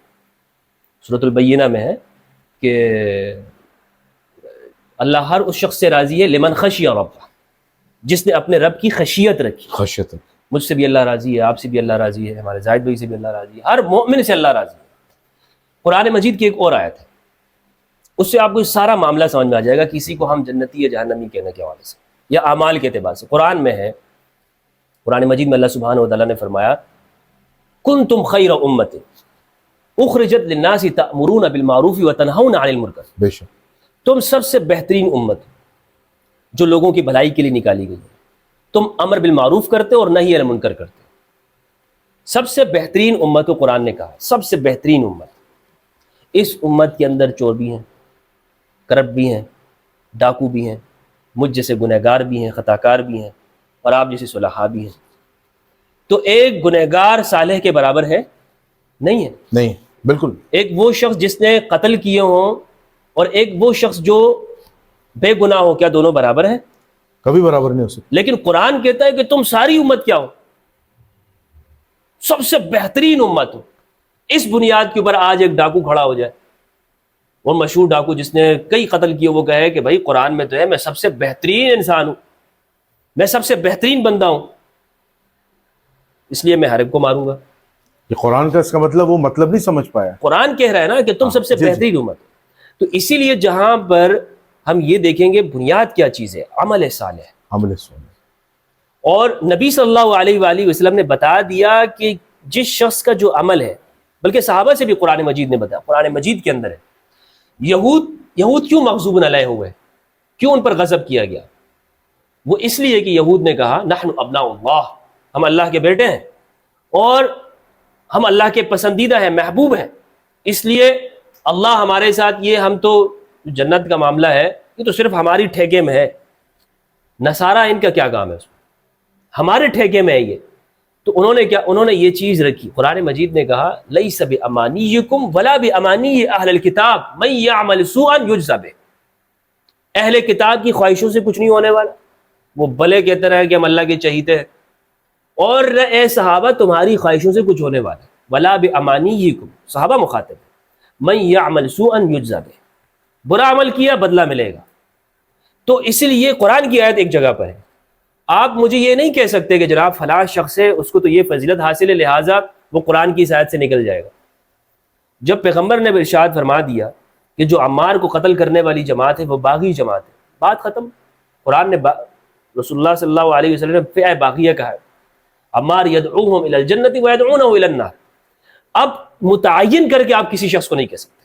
سورۃ البینہ میں ہے کہ اللہ ہر اس شخص سے راضی ہے لمن خشی رب، جس نے اپنے رب کی خشیت رکھی۔ مجھ سے بھی اللہ راضی ہے، آپ سے بھی اللہ راضی ہے، ہمارے زاہد بھائی سے بھی اللہ راضی ہے، ہر مومن سے اللہ راضی ہے۔ قرآن مجید کی ایک اور آیت ہے، اس سے آپ کو سارا معاملہ سمجھ میں آ جائے گا، کسی کو ہم جنتی یا جہنمی کہنے کے حوالے سے یا اعمال کے اعتبار سے۔ قرآن میں ہے، قرآن مجید میں اللہ سبحانہ و تعالیٰ نے فرمایا، کنتم خیر امت اخرجت للناس تأمرون بالمعروف وتنہون عن المنکر، بے شک تم سب سے بہترین امت جو لوگوں کی بھلائی کے لیے نکالی گئی ہے، تم امر بالمعروف کرتے اور نہی عن المنکر کرتے۔ سب سے بہترین امت کو قرآن نے کہا، سب سے بہترین امت۔ اس امت کے اندر چور بھی ہیں، کرپٹ بھی ہیں، ڈاکو بھی ہیں، مجھ جیسے گنہگار بھی ہیں، خطاکار بھی ہیں، اور آپ جیسے صلحاء بھی ہیں۔ تو ایک گنہگار صالح کے برابر ہے نہیں ہے، نہیں، بالکل۔ ایک وہ شخص جس نے قتل کیے ہوں اور ایک وہ شخص جو بے گناہ ہو، کیا دونوں برابر ہیں؟ کبھی برابر نہیں ہو سکتے۔ لیکن قرآن کہتا ہے کہ تم ساری امت کیا ہو؟ سب سے بہترین امت ہو۔ اس بنیاد کے اوپر آج ایک ڈاکو کھڑا ہو جائے، وہ مشہور ڈاکو جس نے کئی قتل کیے، وہ کہے کہ بھائی قرآن میں تو ہے میں سب سے بہترین انسان ہوں، میں سب سے بہترین بندہ ہوں، اس لیے میں ہر ایک کو ماروں گا۔ یہ قرآن کا اس کا مطلب وہ مطلب نہیں سمجھ پایا۔ قرآن کہہ رہا ہے نا کہ تم سب سے بہترین امت۔ تو اسی لیے جہاں پر ہم یہ دیکھیں گے بنیاد کیا چیز ہے، عمل صالح۔ اور نبی صلی اللہ علیہ وآلہ وسلم نے بتا دیا کہ جس شخص کا جو عمل ہے، بلکہ صحابہ سے بھی قرآن مجید نے بتایا، قرآن مجید کے اندر ہے یہود کیوں مغضوب علیہ ہوئے، کیوں ان پر غضب کیا گیا؟ وہ اس لیے کہ یہود نے کہا نحن ابناء اللہ، ہم اللہ کے بیٹے ہیں اور ہم اللہ کے پسندیدہ ہیں، محبوب ہیں، اس لیے اللہ ہمارے ساتھ، یہ ہم تو جنت کا معاملہ ہے یہ تو صرف ہماری ٹھیکے میں ہے۔ نصارہ ان کا کیا کام ہے، اس میں ہمارے ٹھیکے میں ہے یہ۔ تو انہوں نے یہ چیز رکھی۔ قرآن مجید نے کہا لیس بامانیکم ولا بامانی اہل الکتاب من یعمل سوءا یجزى بہ، اہل کتاب کی خواہشوں سے کچھ نہیں ہونے والا۔ وہ بھلے کہتے رہے کہ ہم اللہ کے چہیتے ہیں، اور نہ اے صحابہ تمہاری خواہشوں سے کچھ ہونے والا ہے، ولا بامانیکم، صحابہ مخاطب ہیں، من یعمل سوءا یجزا بہ، برا عمل کیا بدلہ ملے گا۔ تو اس لیے قرآن کی آیت ایک جگہ پر ہے، آپ مجھے یہ نہیں کہہ سکتے کہ جناب فلاں شخص ہے اس کو تو یہ فضیلت حاصل ہے لہٰذا وہ قرآن کی اس آیت سے نکل جائے گا۔ جب پیغمبر نے ارشاد فرما دیا کہ جو عمار کو قتل کرنے والی جماعت ہے وہ باغی جماعت ہے، بات ختم۔ قرآن نے رسول اللہ صلی اللہ علیہ وسلم نے فئہ باغیہ کہا ہے، عمار یدعوہم الی الجنۃ ویدعونہ الی النار۔ اب متعین کر کے آپ کسی شخص کو نہیں کہہ سکتے،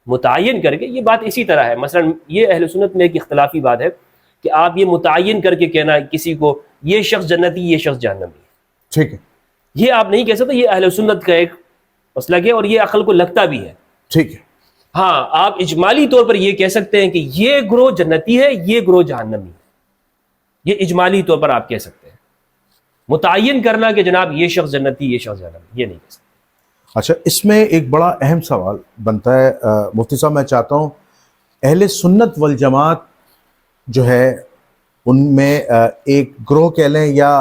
متعین کر کے، یہ بات اسی طرح ہے، مثلا یہ اہل سنت میں ایک اختلافی بات ہے کہ آپ یہ متعین کر کے کہنا کسی کو یہ شخص جنتی یہ شخص جہنمی ہے، ٹھیک ہے، یہ آپ نہیں کہہ سکتے، یہ اہل سنت کا ایک مسلک ہے اور یہ عقل کو لگتا بھی ہے۔ ٹھیک ہے، ہاں آپ اجمالی طور پر یہ کہہ سکتے ہیں کہ یہ گروہ جنتی ہے یہ گروہ جہنمی ہے، یہ اجمالی طور پر آپ کہہ سکتے ہیں۔ متعین کرنا کہ جناب یہ شخص جنتی یہ شخص جہنمی، یہ نہیں کہہ سکتے۔ اچھا اس میں ایک بڑا اہم سوال بنتا ہے مفتی صاحب، میں چاہتا ہوں اہل سنت والجماعت جو ہے ان میں ایک گروہ کہہ لیں یا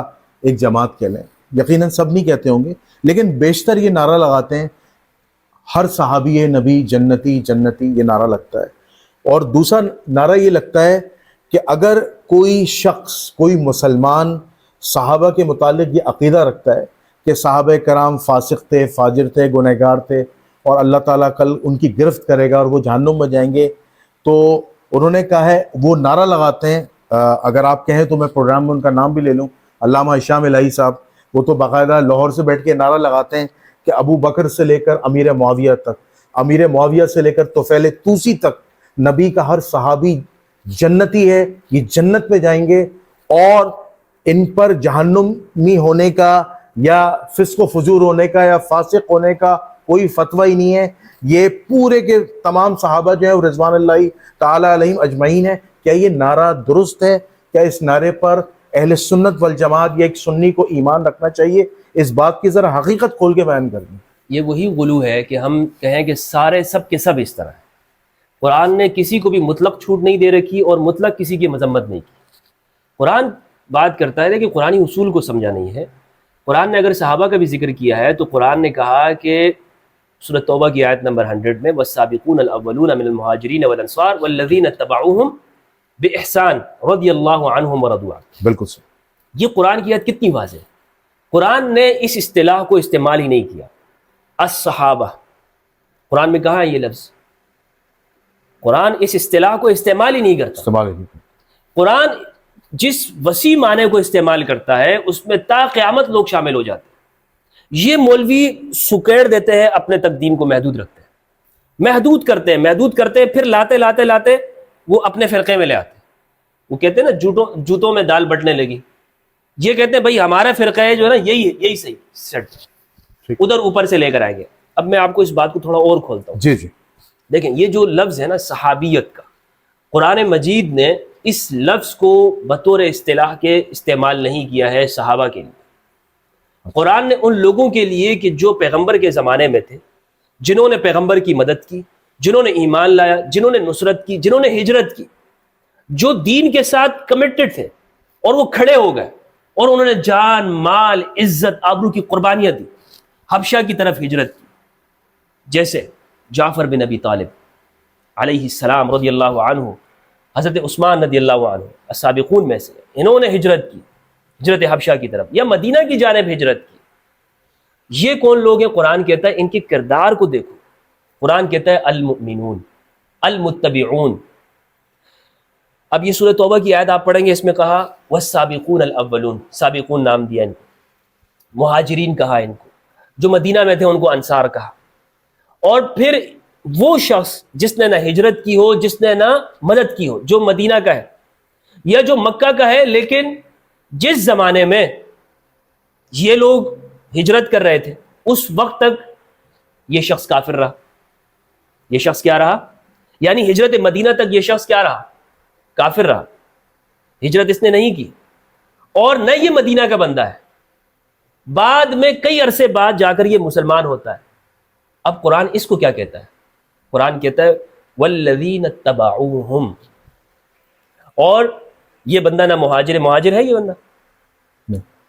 ایک جماعت کہہ لیں، یقیناً سب نہیں کہتے ہوں گے لیکن بیشتر یہ نعرہ لگاتے ہیں ہر صحابی نبی جنتی جنتی، یہ نعرہ لگتا ہے۔ اور دوسرا نعرہ یہ لگتا ہے کہ اگر کوئی شخص کوئی مسلمان صحابہ کے متعلق یہ عقیدہ رکھتا ہے کہ صحابہ کرام فاسق تھے، فاجر تھے، گنہگار تھے اور اللہ تعالیٰ کل ان کی گرفت کرے گا اور وہ جہنم میں جائیں گے، تو انہوں نے کہا ہے وہ نعرہ لگاتے ہیں، اگر آپ کہیں تو میں پروگرام میں ان کا نام بھی لے لوں، علامہ ہشام الہی صاحب، وہ تو باقاعدہ لاہور سے بیٹھ کے نعرہ لگاتے ہیں کہ ابو بکر سے لے کر امیر معاویہ تک، امیر معاویہ سے لے کر طفیل طوسی تک نبی کا ہر صحابی جنتی ہے، یہ جنت میں جائیں گے اور ان پر جہنمی ہونے کا یا فسق و فجور ہونے کا یا فاسق ہونے کا کوئی فتویٰ ہی نہیں ہے۔ یہ پورے کے تمام صحابہ جو ہیں رضوان اللہ تعالی علیہم اجمعین ہے۔ کیا یہ نعرہ درست ہے؟ کیا اس نعرے پر اہل سنت والجماعت یا ایک سنی کو ایمان رکھنا چاہیے؟ اس بات کی ذرا حقیقت کھول کے بیان کر دیں۔ یہ وہی غلو ہے کہ ہم کہیں کہ سارے سب کے سب اس طرح ہیں۔ قرآن نے کسی کو بھی مطلق چھوٹ نہیں دے رکھی اور مطلق کسی کی مذمت نہیں کی۔ قرآن بات کرتا ہے کہ قرآنی اصول کو سمجھا نہیں ہے۔ قرآن نے اگر صحابہ کا بھی ذکر کیا ہے تو قرآن نے کہا کہ سورۃ توبہ کی آیت نمبر 100 میں والسابقون الاولون من المہاجرین والانصار والذین اتبعوہم باحسان رضی اللہ عنہم ورضوا عنہ۔ بالکل صحیح۔ یہ قرآن کی آیت کتنی واضح ہے۔ قرآن نے اس اصطلاح کو استعمال ہی نہیں کیا، الصحابہ، قرآن میں کہا ہے یہ لفظ، قرآن اس اصطلاح کو استعمال ہی نہیں کرتا۔ استعمال ہی قرآن جس وسیع معنی کو استعمال کرتا ہے اس میں تا قیامت لوگ شامل ہو جاتے ہیں۔ یہ مولوی سکیڑ دیتے ہیں، اپنے تک دین کو محدود رکھتے ہیں، محدود کرتے ہیں، پھر لاتے وہ اپنے فرقے میں لے آتے ہیں۔ وہ کہتے ہیں نا جوتوں میں دال بٹنے لگی، یہ کہتے ہیں بھائی ہمارا فرقہ ہے جو ہے نا یہی صحیح سیٹ، ادھر اوپر سے لے کر آئیں گے۔ اب میں آپ کو اس بات کو تھوڑا اور کھولتا ہوں۔ جی جی، دیکھیں یہ جو لفظ ہے نا صحابیت کا، قرآن مجید نے اس لفظ کو بطور اصطلاح کے استعمال نہیں کیا ہے صحابہ کے لیے۔ قرآن نے ان لوگوں کے لیے کہ جو پیغمبر کے زمانے میں تھے، جنہوں نے پیغمبر کی مدد کی، جنہوں نے ایمان لایا، جنہوں نے نصرت کی، جنہوں نے ہجرت کی، جو دین کے ساتھ کمیٹڈ تھے اور وہ کھڑے ہو گئے اور انہوں نے جان مال عزت آبرو کی قربانیاں دی، حبشہ کی طرف ہجرت کی، جیسے جعفر بن ابی طالب علیہ السلام رضی اللہ عنہ، حضرت عثمان رضی اللہ عنہ السابقون میں سے، انہوں نے ہجرت کی، ہجرت حبشہ کی طرف یا مدینہ کی جانب ہجرت کی۔ یہ کون لوگ ہیں؟ قرآن کہتا ہے ان کے کردار کو دیکھو، قرآن کہتا ہے المؤمنون المتبعون۔ اب یہ سورۃ توبہ کی آیت آپ پڑھیں گے، اس میں کہا والسابقون الاولون، سابقون نام دیا ان کو، مہاجرین کہا ان کو، جو مدینہ میں تھے ان کو انصار کہا، اور پھر وہ شخص جس نے نہ ہجرت کی ہو، جس نے نہ مدد کی ہو، جو مدینہ کا ہے یا جو مکہ کا ہے، لیکن جس زمانے میں یہ لوگ ہجرت کر رہے تھے اس وقت تک یہ شخص کافر رہا۔ یہ شخص کیا رہا؟ یعنی ہجرت مدینہ تک یہ شخص کیا رہا؟ کافر رہا، ہجرت اس نے نہیں کی، اور نہ یہ مدینہ کا بندہ ہے، بعد میں کئی عرصے بعد جا کر یہ مسلمان ہوتا ہے۔ اب قرآن اس کو کیا کہتا ہے؟ قرآن کہتا ہے والذین اتبعوہم، اور یہ بندہ نہ مہاجر ہے، یہ بندہ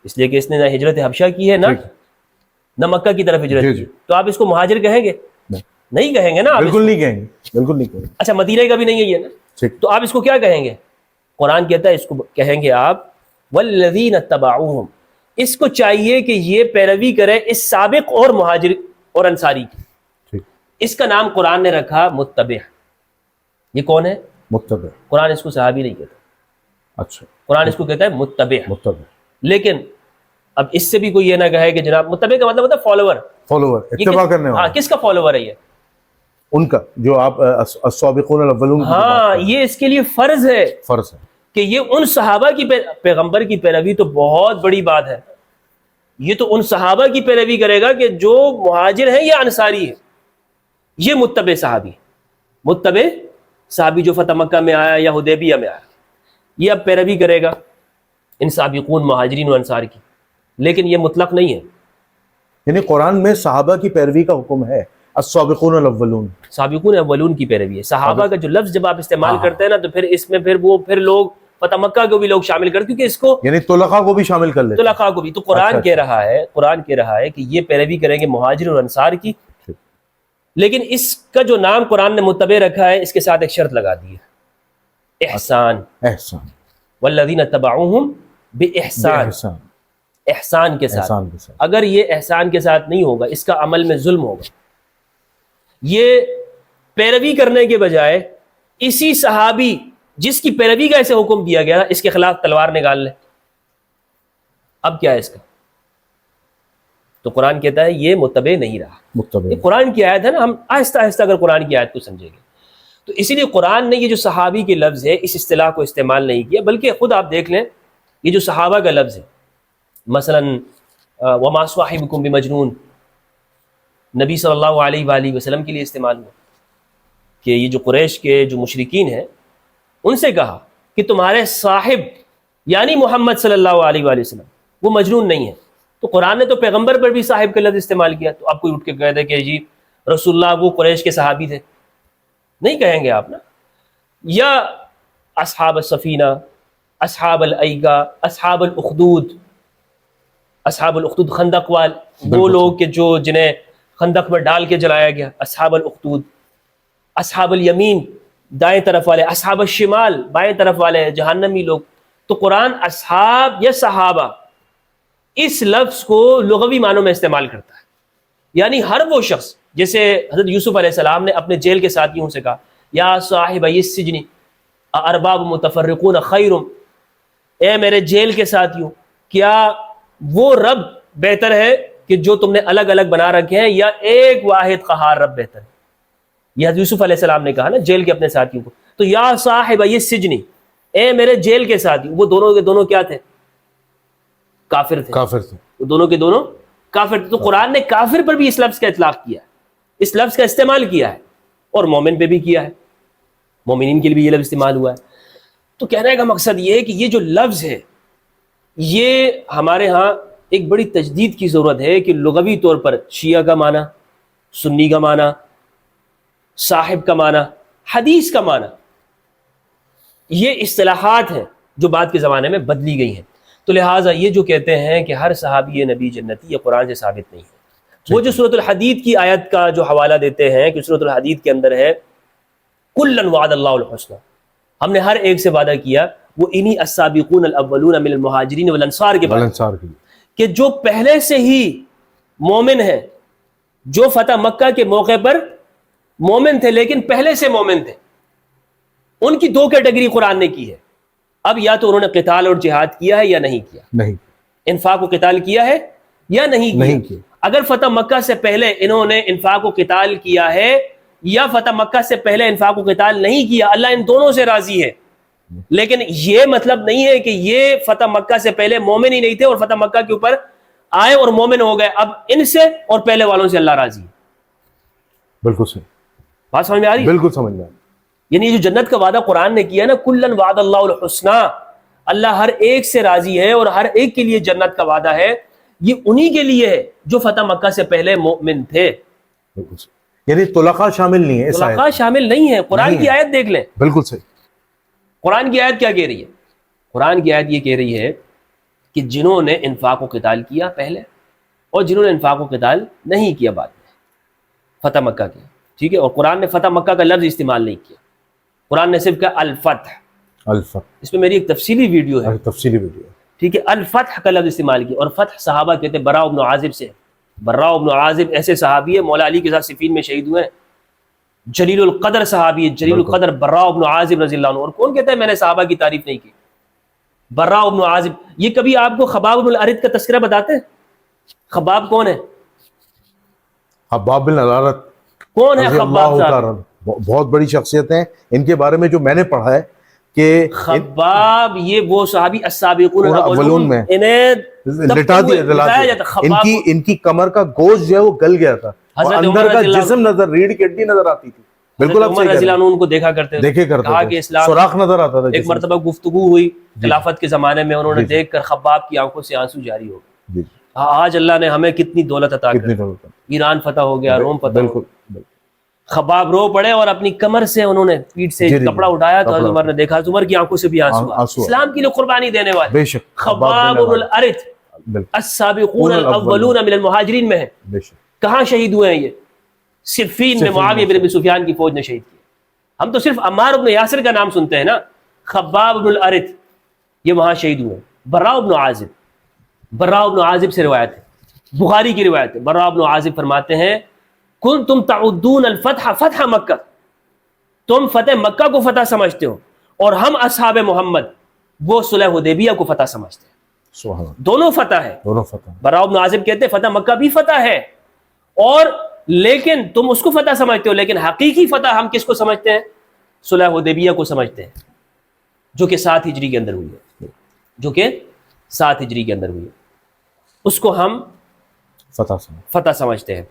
اس لیے کہ اس نے نہ ہجرت حبشہ کی ہے نہ مکہ کی طرف ہجرت کی، تو آپ اس کو مہاجر کہیں گے؟ نہیں کہیں گے نا آپ، بالکل نہیں کہیں گے، بالکل نہیں کہیں گے. اچھا مدینہ کا بھی نہیں ہے یہ نا، تو آپ اس کو کیا کہیں گے؟ قرآن کہتا ہے اس کو کہیں گے آپ والذین اتبعوہم، اس کو چاہیے کہ یہ پیروی کرے اس سابق اور مہاجر اور انصاری کی. اس کا نام قرآن نے رکھا متبع. یہ کون ہے؟ متبع. قرآن اس کو صحابی نہیں کہتا. اچھا، قرآن اس کو کہتا ہے متبع. متبع. لیکن اب اس سے بھی کوئی یہ نہ کہے کہ جناب متبع کا مطلب ہوتا ہے فالوور، فالوور، اتباع کرنے والا. ہاں کس کا فالوور ہے یہ؟ ان کا جو آپ السابقون الاولون کی بات ہاں کر رہے ہیں. یہ اس کے لیے فرض ہے فرض ہے کہ یہ ان صحابہ کی پیغمبر کی پیروی تو بہت بڑی بات ہے. یہ تو ان صحابہ کی پیروی کرے گا کہ جو مہاجر ہیں یا انصاری ہے. یہ متبع صحابی، متبع صحابی جو فتح مکہ میں آیا یا حدیبیہ میں آیا، یہ اب پیروی کرے گا ان سابقون مہاجرین و انصار کی. لیکن یہ مطلق نہیں ہے. یعنی قرآن میں صحابہ کی پیروی کا حکم ہے، السابقون الاولون. سابقون اولون کی پیروی ہے. صحابہ کا جو لفظ جب آپ استعمال کرتے ہیں نا تو پھر اس میں پھر لوگ فتح مکہ کو بھی لوگ شامل کرتے، کیونکہ اس کو یعنی طلقاء کو بھی شامل کر لیتے. طلقاء کو بھی. تو قرآن کہہ رہا ہے کہ یہ پیروی کریں گے مہاجر اور انصار کی. لیکن اس کا جو نام قرآن نے متبع رکھا ہے اس کے ساتھ ایک شرط لگا دی ہے، احسان. احسان. والذین اتبعوہم باحسان، احسان کے ساتھ. اگر یہ احسان کے ساتھ نہیں ہوگا، اس کا عمل میں ظلم ہوگا. یہ پیروی کرنے کے بجائے اسی صحابی جس کی پیروی کا اسے حکم دیا گیا اس کے خلاف تلوار نکال لے، اب کیا ہے اس کا؟ تو قرآن کہتا ہے یہ متبع نہیں رہا. متبع. یہ قرآن کی آیت ہے نا، ہم آہستہ آہستہ اگر قرآن کی آیت کو سمجھیں گے تو اسی لیے قرآن نے یہ جو صحابی کے لفظ ہے اس اصطلاح کو استعمال نہیں کیا، بلکہ خود آپ دیکھ لیں یہ جو صحابہ کا لفظ ہے، مثلا وما صاحبکم بمجنون، نبی صلی اللہ علیہ وآلہ وسلم کے لیے استعمال ہوا کہ یہ جو قریش کے جو مشرکین ہیں ان سے کہا کہ تمہارے صاحب یعنی محمد صلی اللہ علیہ وآلہ وسلم وہ مجنون نہیں ہے. تو قرآن نے تو پیغمبر پر بھی صاحب کا لفظ استعمال کیا. تو آپ کوئی اٹھ کے کہہ دے کہ جی رسول اللہ وہ قریش کے صحابی تھے، نہیں کہیں گے آپ نا. یا اصحاب السفینہ، اصحاب الایکا، اصحاب الاخدود. اصحاب الاخدود خندق وال، وہ لوگ کہ جو جنہیں خندق میں ڈال کے جلایا گیا، اصحاب الاخدود. اصحاب الیمین دائیں طرف والے، اصحاب الشمال بائیں طرف والے جہنمی لوگ. تو قرآن اصحاب یا صحابہ اس لفظ کو لغوی معنوں میں استعمال کرتا ہے، یعنی ہر وہ شخص، جیسے حضرت یوسف علیہ السلام نے اپنے جیل کے ساتھیوں سے کہا یا صاحبی السجن ارباب متفرقون خیر، اے میرے جیل کے ساتھیوں کیا وہ رب بہتر ہے کہ جو تم نے الگ الگ بنا رکھے ہیں، یا ایک واحد قہار رب بہتر ہے؟ یہ حضرت یوسف علیہ السلام نے کہا نا جیل کے اپنے ساتھیوں کو. تو یا صاحبی السجن، اے میرے جیل کے ساتھی، وہ دونوں کے دونوں کیا تھے؟ کافر تھے. وہ دونوں کے دونوں کافر تھے. تو قرآن نے کافر پر بھی اس لفظ کا اطلاق کیا ہے، اس لفظ کا استعمال کیا ہے، اور مومن پہ بھی کیا ہے، مومنین کے لیے بھی یہ لفظ استعمال ہوا ہے. تو کہنے کا مقصد یہ ہے کہ یہ جو لفظ ہے یہ ہمارے ہاں ایک بڑی تجدید کی ضرورت ہے کہ لغوی طور پر شیعہ کا معنی، سنی کا معنی، صاحب کا معنی، حدیث کا معنی، یہ اصطلاحات ہیں جو بعد کے زمانے میں بدلی گئی ہیں. تو لہٰذا یہ جو کہتے ہیں کہ ہر صحابی نبی جنتی، یہ قرآن سے ثابت نہیں ہے. وہ جو سورۃ الحدید کی آیت کا جو حوالہ دیتے ہیں کہ سورۃ الحدید کے اندر ہے کلاً وعد اللہ الحسنى، ہم نے ہر ایک سے وعدہ کیا، وہ انہی السابقون الاولون من المہاجرین والانصار کے بارے میں کہ جو پہلے سے ہی مومن ہیں، جو فتح مکہ کے موقع پر مومن تھے لیکن پہلے سے مومن تھے، ان کی دو کیٹیگری قرآن نے کی ہے. اب یا تو انہوں نے قتال اور جہاد کیا ہے یا نہیں کیا، نہیں انفاق و قتال کیا ہے یا نہیں کیا. اگر فتح مکہ سے پہلے انہوں نے انفاق و قتال کیا ہے یا فتح مکہ سے پہلے انفاق و قتال نہیں کیا، اللہ ان دونوں سے راضی ہے. لیکن یہ مطلب نہیں ہے کہ یہ فتح مکہ سے پہلے مومن ہی نہیں تھے اور فتح مکہ کے اوپر آئے اور مومن ہو گئے، اب ان سے اور پہلے والوں سے اللہ راضی ہے. بالکل صحیح بات سمجھ میں آ رہی ہے؟ بالکل سمجھ میں آ رہی. یعنی جو جنت کا وعدہ قرآن نے کیا ہے نا، کلاً وعد اللہ الحسنى، اللہ ہر ایک سے راضی ہے اور ہر ایک کے لیے جنت کا وعدہ ہے. یہ انہی کے لیے ہے جو فتح مکہ سے پہلے مومن تھے. یعنی طلقاء شامل نہیں ہے، طلقاء شامل نہیں ہے. قرآن کی آیت دیکھ لیں. بالکل صحیح. قرآن کی آیت کیا کہہ رہی ہے؟ قرآن کی آیت یہ کہہ رہی ہے کہ جنہوں نے انفاق و قتال کیا پہلے اور جنہوں نے انفاق و قتال نہیں کیا بعد میں، فتح مکہ کیا، ٹھیک ہے. اور قرآن نے فتح مکہ کا لفظ استعمال نہیں کیا، قرآن نے صرف کہا الفتح. اس میں میری ایک تفصیلی ویڈیو ہے، تفصیلی ویڈیو، ٹھیک ہے. الفتح کا لفظ استعمال کیا. اور فتح صحابہ کہتے ہیں براء بن عازب سے. براء بن عازب ایسے صحابی ہے، مولا علی کے ساتھ صفین میں شہید ہوئے ہیں، جلیل القدر صحابی ہے، جلیل القدر براء بن عازب رضی اللہ عنہ. اور کون کہتا ہے میں نے صحابہ کی تعریف نہیں کی؟ براء بن عازب. یہ کبھی آپ کو خباب بن الارت کا تذکرہ بتاتے ہیں؟ خباب کون ہے؟ خباب بن الارت کون ہے رضی خباب اللہ صاحب؟ تعالیٰ بہت بڑی شخصیت ہیں. ان کے بارے میں جو میں نے پڑھا ہے کہ خباب یہ وہ صحابی السابقون الاولون میں انہیں لٹا دیا، ان کی کمر کا گوشت جو ہے وہ گل گیا تھا اور اندر کا جسم نظر، ریڑھ کی ہڈی نظر آتی تھی. بالکل آپ عمر رضی اللہ عنہ ان کو دیکھا کرتے تھے، کہا کہ اسلام سوراخ نظر آتا تھا. ایک مرتبہ گفتگو ہوئی خلافت کے زمانے میں، انہوں نے دیکھ کر خباب کی آنکھوں سے آنسو جاری ہو گئے. آج اللہ نے ہمیں کتنی دولت عطا کر دی، ایران فتح ہو گیا، روم فتح ہو گیا. خباب رو پڑے اور اپنی کمر سے انہوں نے پیٹ سے کپڑا اٹھایا تو عمر نے دیکھا، عمر کی آنکھوں سے بھی آنسو، اسلام کے لیے قربانی دینے والے. خباب بن الارت السابقون الاولون من المہاجرین میں ہے. کہاں شہید ہوئے ہیں یہ؟ صفین میں معاویہ بن ابی سفیان کی فوج نے شہید کیا. ہم تو صرف عمار بن یاسر کا نام سنتے ہیں نا. خباب بن الارت یہ وہاں شہید ہوئے. براء بن عازب، براء بن عازب سے روایت ہے، بخاری کی روایت ہے. براء بن عازب فرماتے ہیں کنتم تعدون الفتح فتح مکہ، تم فتح مکہ کو فتح سمجھتے ہو اور ہم اصحاب محمد وہ صلح حدیبیہ کو فتح سمجھتے ہیں. دونوں فتح ہے. براء بن عازب کہتے ہیں فتح مکہ بھی فتح ہے، اور لیکن تم اس کو فتح سمجھتے ہو، لیکن حقیقی فتح ہم کس کو سمجھتے ہیں؟ صلح حدیبیہ کو سمجھتے ہیں، جو کہ 7 ہجری کے اندر ہوئی ہے، جو کہ 7 ہجری کے اندر ہوئی ہے. اس کو ہم فتح سمجھتے ہیں.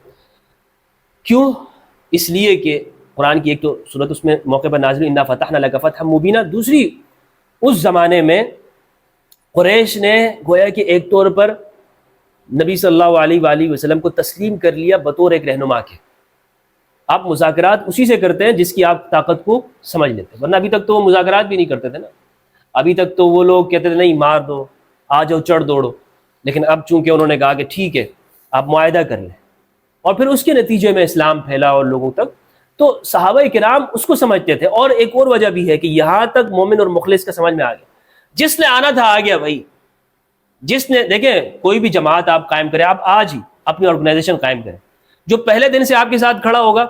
کیوں؟ اس لیے کہ قرآن کی ایک تو صورت اس میں موقع پر نازل انا فتحنا لک فتحا مبینا، دوسری اس زمانے میں قریش نے گویا کہ ایک طور پر نبی صلی اللہ علیہ وآلہ وسلم کو تسلیم کر لیا بطور ایک رہنما کے. آپ مذاکرات اسی سے کرتے ہیں جس کی آپ طاقت کو سمجھ لیتے ہیں، ورنہ ابھی تک تو وہ مذاکرات بھی نہیں کرتے تھے نا. ابھی تک تو وہ لوگ کہتے تھے نہیں مار دو، آ جاؤ چڑھ دوڑو. لیکن اب چونکہ انہوں نے کہا کہ ٹھیک ہے آپ معاہدہ کر لیں، اور پھر اس کے نتیجے میں اسلام پھیلا اور لوگوں تک، تو صحابہ کرام اس کو سمجھتے تھے. اور ایک اور وجہ بھی ہے کہ یہاں تک مومن اور مخلص کا سمجھ میں آ گیا. جس نے آنا تھا آ گیا بھائی. جس نے دیکھیں کوئی بھی جماعت آپ قائم کریں، آپ آج ہی اپنی آرگنائزیشن قائم کریں، جو پہلے دن سے آپ کے ساتھ کھڑا ہوگا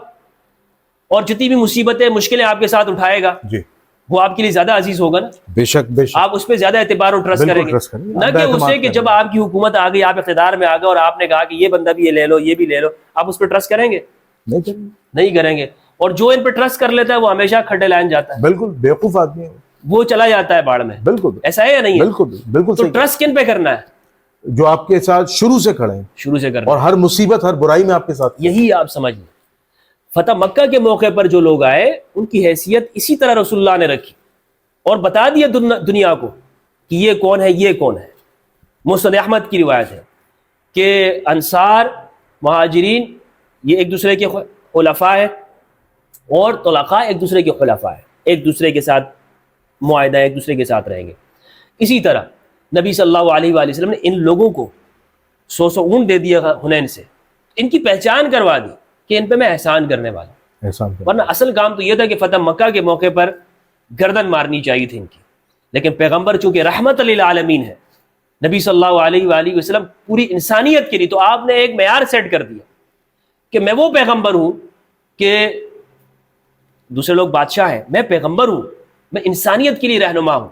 اور جتنی بھی مصیبتیں مشکلیں آپ کے ساتھ اٹھائے گا وہ آپ کے لیے زیادہ عزیز ہوگا نا. بے شک آپ اس پہ زیادہ اعتبار اور ٹرسٹ کریں گے، نہ کہ اسے کہ جب آپ کی حکومت آ گئی، آپ اقتدار میں آ گئے اور آپ نے کہا کہ یہ بندہ بھی یہ لے لو یہ بھی لے لو، آپ اس پہ ٹرسٹ کریں گے؟ نہیں کریں گے. اور جو ان پہ ٹرسٹ کر لیتا ہے وہ ہمیشہ کھڈے لائن جاتا ہے. بالکل بیوقوف آدمی ہے، وہ چلا جاتا ہے باڑ میں. بالکل ایسا ہے یا نہیں ہے؟ بالکل. تو ٹرسٹ کن پہ کرنا ہے؟ جو آپ کے ساتھ شروع سے کھڑے ہیں، شروع سے کرنا، اور ہر مصیبت ہر برائی میں آپ کے ساتھ. یہی آپ سمجھ لیں. فتح مکہ کے موقع پر جو لوگ آئے ان کی حیثیت اسی طرح رسول اللہ نے رکھی اور بتا دیا دنیا کو کہ یہ کون ہے یہ کون ہے. مسند احمد کی روایت ہے کہ انصار مہاجرین یہ ایک دوسرے کے خلفاء ہیں اور طلقاء ایک دوسرے کے خلفاء ہیں، ایک دوسرے کے ساتھ معاہدہ ایک دوسرے کے ساتھ رہیں گے. اسی طرح نبی صلی اللہ علیہ وآلہ وسلم نے ان لوگوں کو 100 اونٹ دے دیا حنین سے، ان کی پہچان کروا دی کہ ان پہ میں احسان کرنے والا ہوں. ورنہ اصل کام تو یہ تھا کہ فتح مکہ کے موقع پر گردن مارنی چاہیے تھی ان کی. لیکن پیغمبر چونکہ رحمت للعالمین ہے، نبی صلی اللہ علیہ وآلہ وسلم پوری انسانیت کے لیے، تو آپ نے ایک معیار سیٹ کر دیا کہ میں وہ پیغمبر ہوں کہ دوسرے لوگ بادشاہ ہیں، میں پیغمبر ہوں، میں انسانیت کے لیے رہنما ہوں.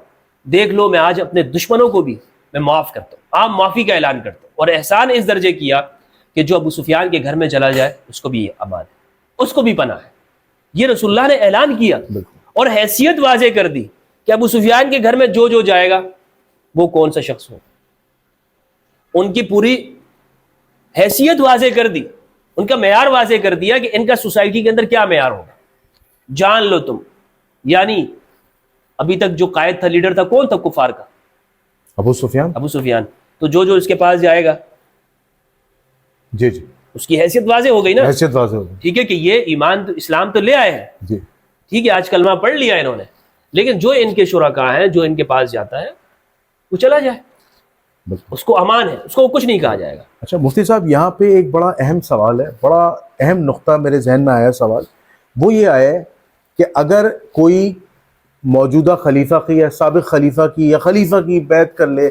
دیکھ لو میں آج اپنے دشمنوں کو بھی میں معاف کرتا ہوں، عام معافی کا اعلان کرتا ہوں. اور احسان اس درجے کیا کہ جو ابو سفیان کے گھر میں چلا جائے اس کو بھی امان ہے، اس کو بھی پناہ ہے. یہ رسول اللہ نے اعلان کیا اور حیثیت واضح کر دی کہ ابو سفیان کے گھر میں جو جائے گا وہ کون سا شخص ہو. ان کی پوری حیثیت واضح کر دی، ان کا معیار واضح کر دیا کہ ان کا سوسائٹی کے اندر کیا معیار ہوگا. جان لو تم. یعنی ابھی تک جو قائد تھا، لیڈر تھا، کون تھا کفار کا؟ ابو سفیان. تو جو اس کے پاس جائے گا جی اس کی حیثیت واضح ہو گئی نا. حیثیت واضح ہو گئی. ٹھیک ہے کہ یہ ایمان تو اسلام تو لے آئے ہیں جی، ٹھیک ہے، آج کلمہ پڑھ لیا انہوں نے، لیکن جو ان کے شرکاء ہیں، جو ان کے پاس جاتا ہے وہ چلا جائے. بالکل. اس کو امان ہے, اس کو کچھ نہیں کہا جائے گا. اچھا مفتی صاحب, یہاں پہ ایک بڑا اہم سوال ہے, بڑا اہم نقطہ میرے ذہن میں آیا سوال. وہ یہ آیا ہے کہ اگر کوئی موجودہ خلیفہ کی یا سابق خلیفہ کی یا خلیفہ کی بیعت کر لے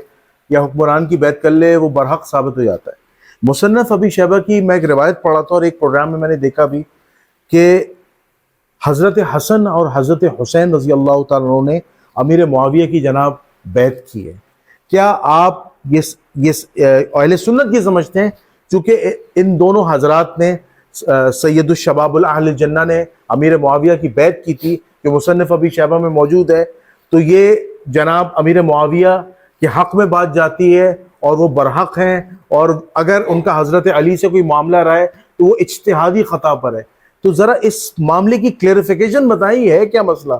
یا حکمران کی بیعت کر لے, وہ برحق ثابت ہو جاتا ہے. مصنف ابی شیبہ کی میں ایک روایت پڑھا تھا اور ایک پروگرام میں نے دیکھا بھی کہ حضرت حسن اور حضرت حسین رضی اللہ تعالیٰ عنہ نے امیر معاویہ کی جناب بیعت کی ہے. کیا آپ یہ اہل سنت یہ سمجھتے ہیں چونکہ ان دونوں حضرات نے سید الشباب الاہل الجنہ نے امیر معاویہ کی بیعت کی تھی جو مصنف ابی شیبہ میں موجود ہے, تو یہ جناب امیر معاویہ کے حق میں بات جاتی ہے اور وہ برحق ہیں, اور اگر ان کا حضرت علی سے کوئی معاملہ رہا ہے تو وہ اجتہادی خطا پر ہے. تو ذرا اس معاملے کی کلیریفیکیشن بتائیں, ہے کیا مسئلہ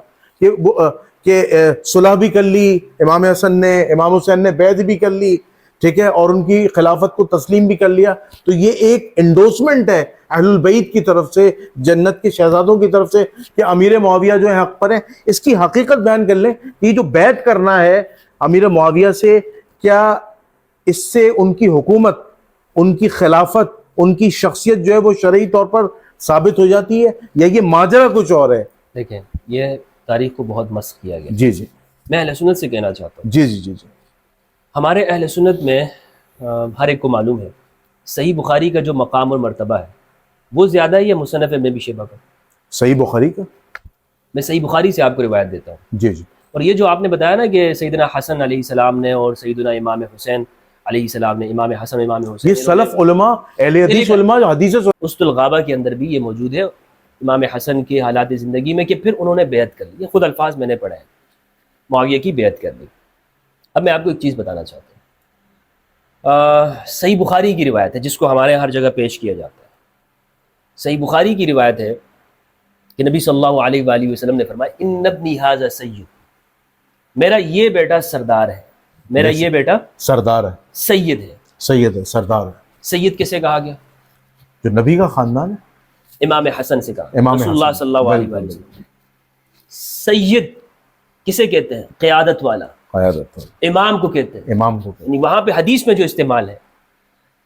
کہ صلح بھی کر لی امام حسن نے, امام حسین نے بیعت بھی کر لی, ٹھیک ہے, اور ان کی خلافت کو تسلیم بھی کر لیا, تو یہ ایک انڈورسمنٹ ہے اہل البیت کی طرف سے, جنت کے شہزادوں کی طرف سے کہ امیر معاویہ جو ہے حق پر ہیں. اس کی حقیقت بیان کر لیں, یہ جو بیعت کرنا ہے امیر معاویہ سے, کیا اس سے ان کی حکومت, ان کی خلافت, ان کی شخصیت جو ہے وہ شرعی طور پر ثابت ہو جاتی ہے یا یہ ماجرا کچھ اور ہے؟ دیکھیں, یہ تاریخ کو بہت مسخ کیا گیا. جی جی, میں اہل سنت سے کہنا چاہتا ہوں, جی جی جی جی, ہمارے اہل سنت میں ہر ایک کو معلوم ہے صحیح بخاری کا جو مقام اور مرتبہ ہے وہ زیادہ ہی ہے مصنف ابن ابی شیبہ کا. صحیح بخاری کا, میں صحیح بخاری سے آپ کو روایت دیتا ہوں. جی جی, اور یہ جو آپ نے بتایا نا کہ سیدنا حسن علیہ السلام نے اور سیدنا امام حسین علیہ السلام نے, امام حسن امام حسین, یہ سلف علماء اہل حدیث علماء جو حدیث اسط الغابہ کے اندر بھی یہ موجود ہے امام حسن کے حالات زندگی میں کہ پھر انہوں نے بیعت کر لی. یہ خود الفاظ میں نے پڑھے ہیں, معاویہ کی بیعت کر لی. اب میں آپ کو ایک چیز بتانا چاہتا ہوں, صحیح بخاری کی روایت ہے جس کو ہمارے ہر جگہ پیش کیا جاتا ہے. صحیح بخاری کی روایت ہے کہ نبی صلی اللہ علیہ وآلہ وسلم نے فرمایا ان ابنی ھذا سید, میرا یہ بیٹا سردار ہے, میرا یہ بیٹا سردار ہے, سید ہے. سید ہے, سردار ہے. سید کسے کہا گیا؟ جو نبی کا خاندان ہے, امام حسن سے کہا, امام رسول اللہ صلی اللہ علیہ وآلہ وسلم. سید کسے کہتے ہیں؟ قیادت والا, قیادت, امام کو کہتے ہیں. امام کو, یعنی وہاں پہ حدیث میں جو استعمال ہے,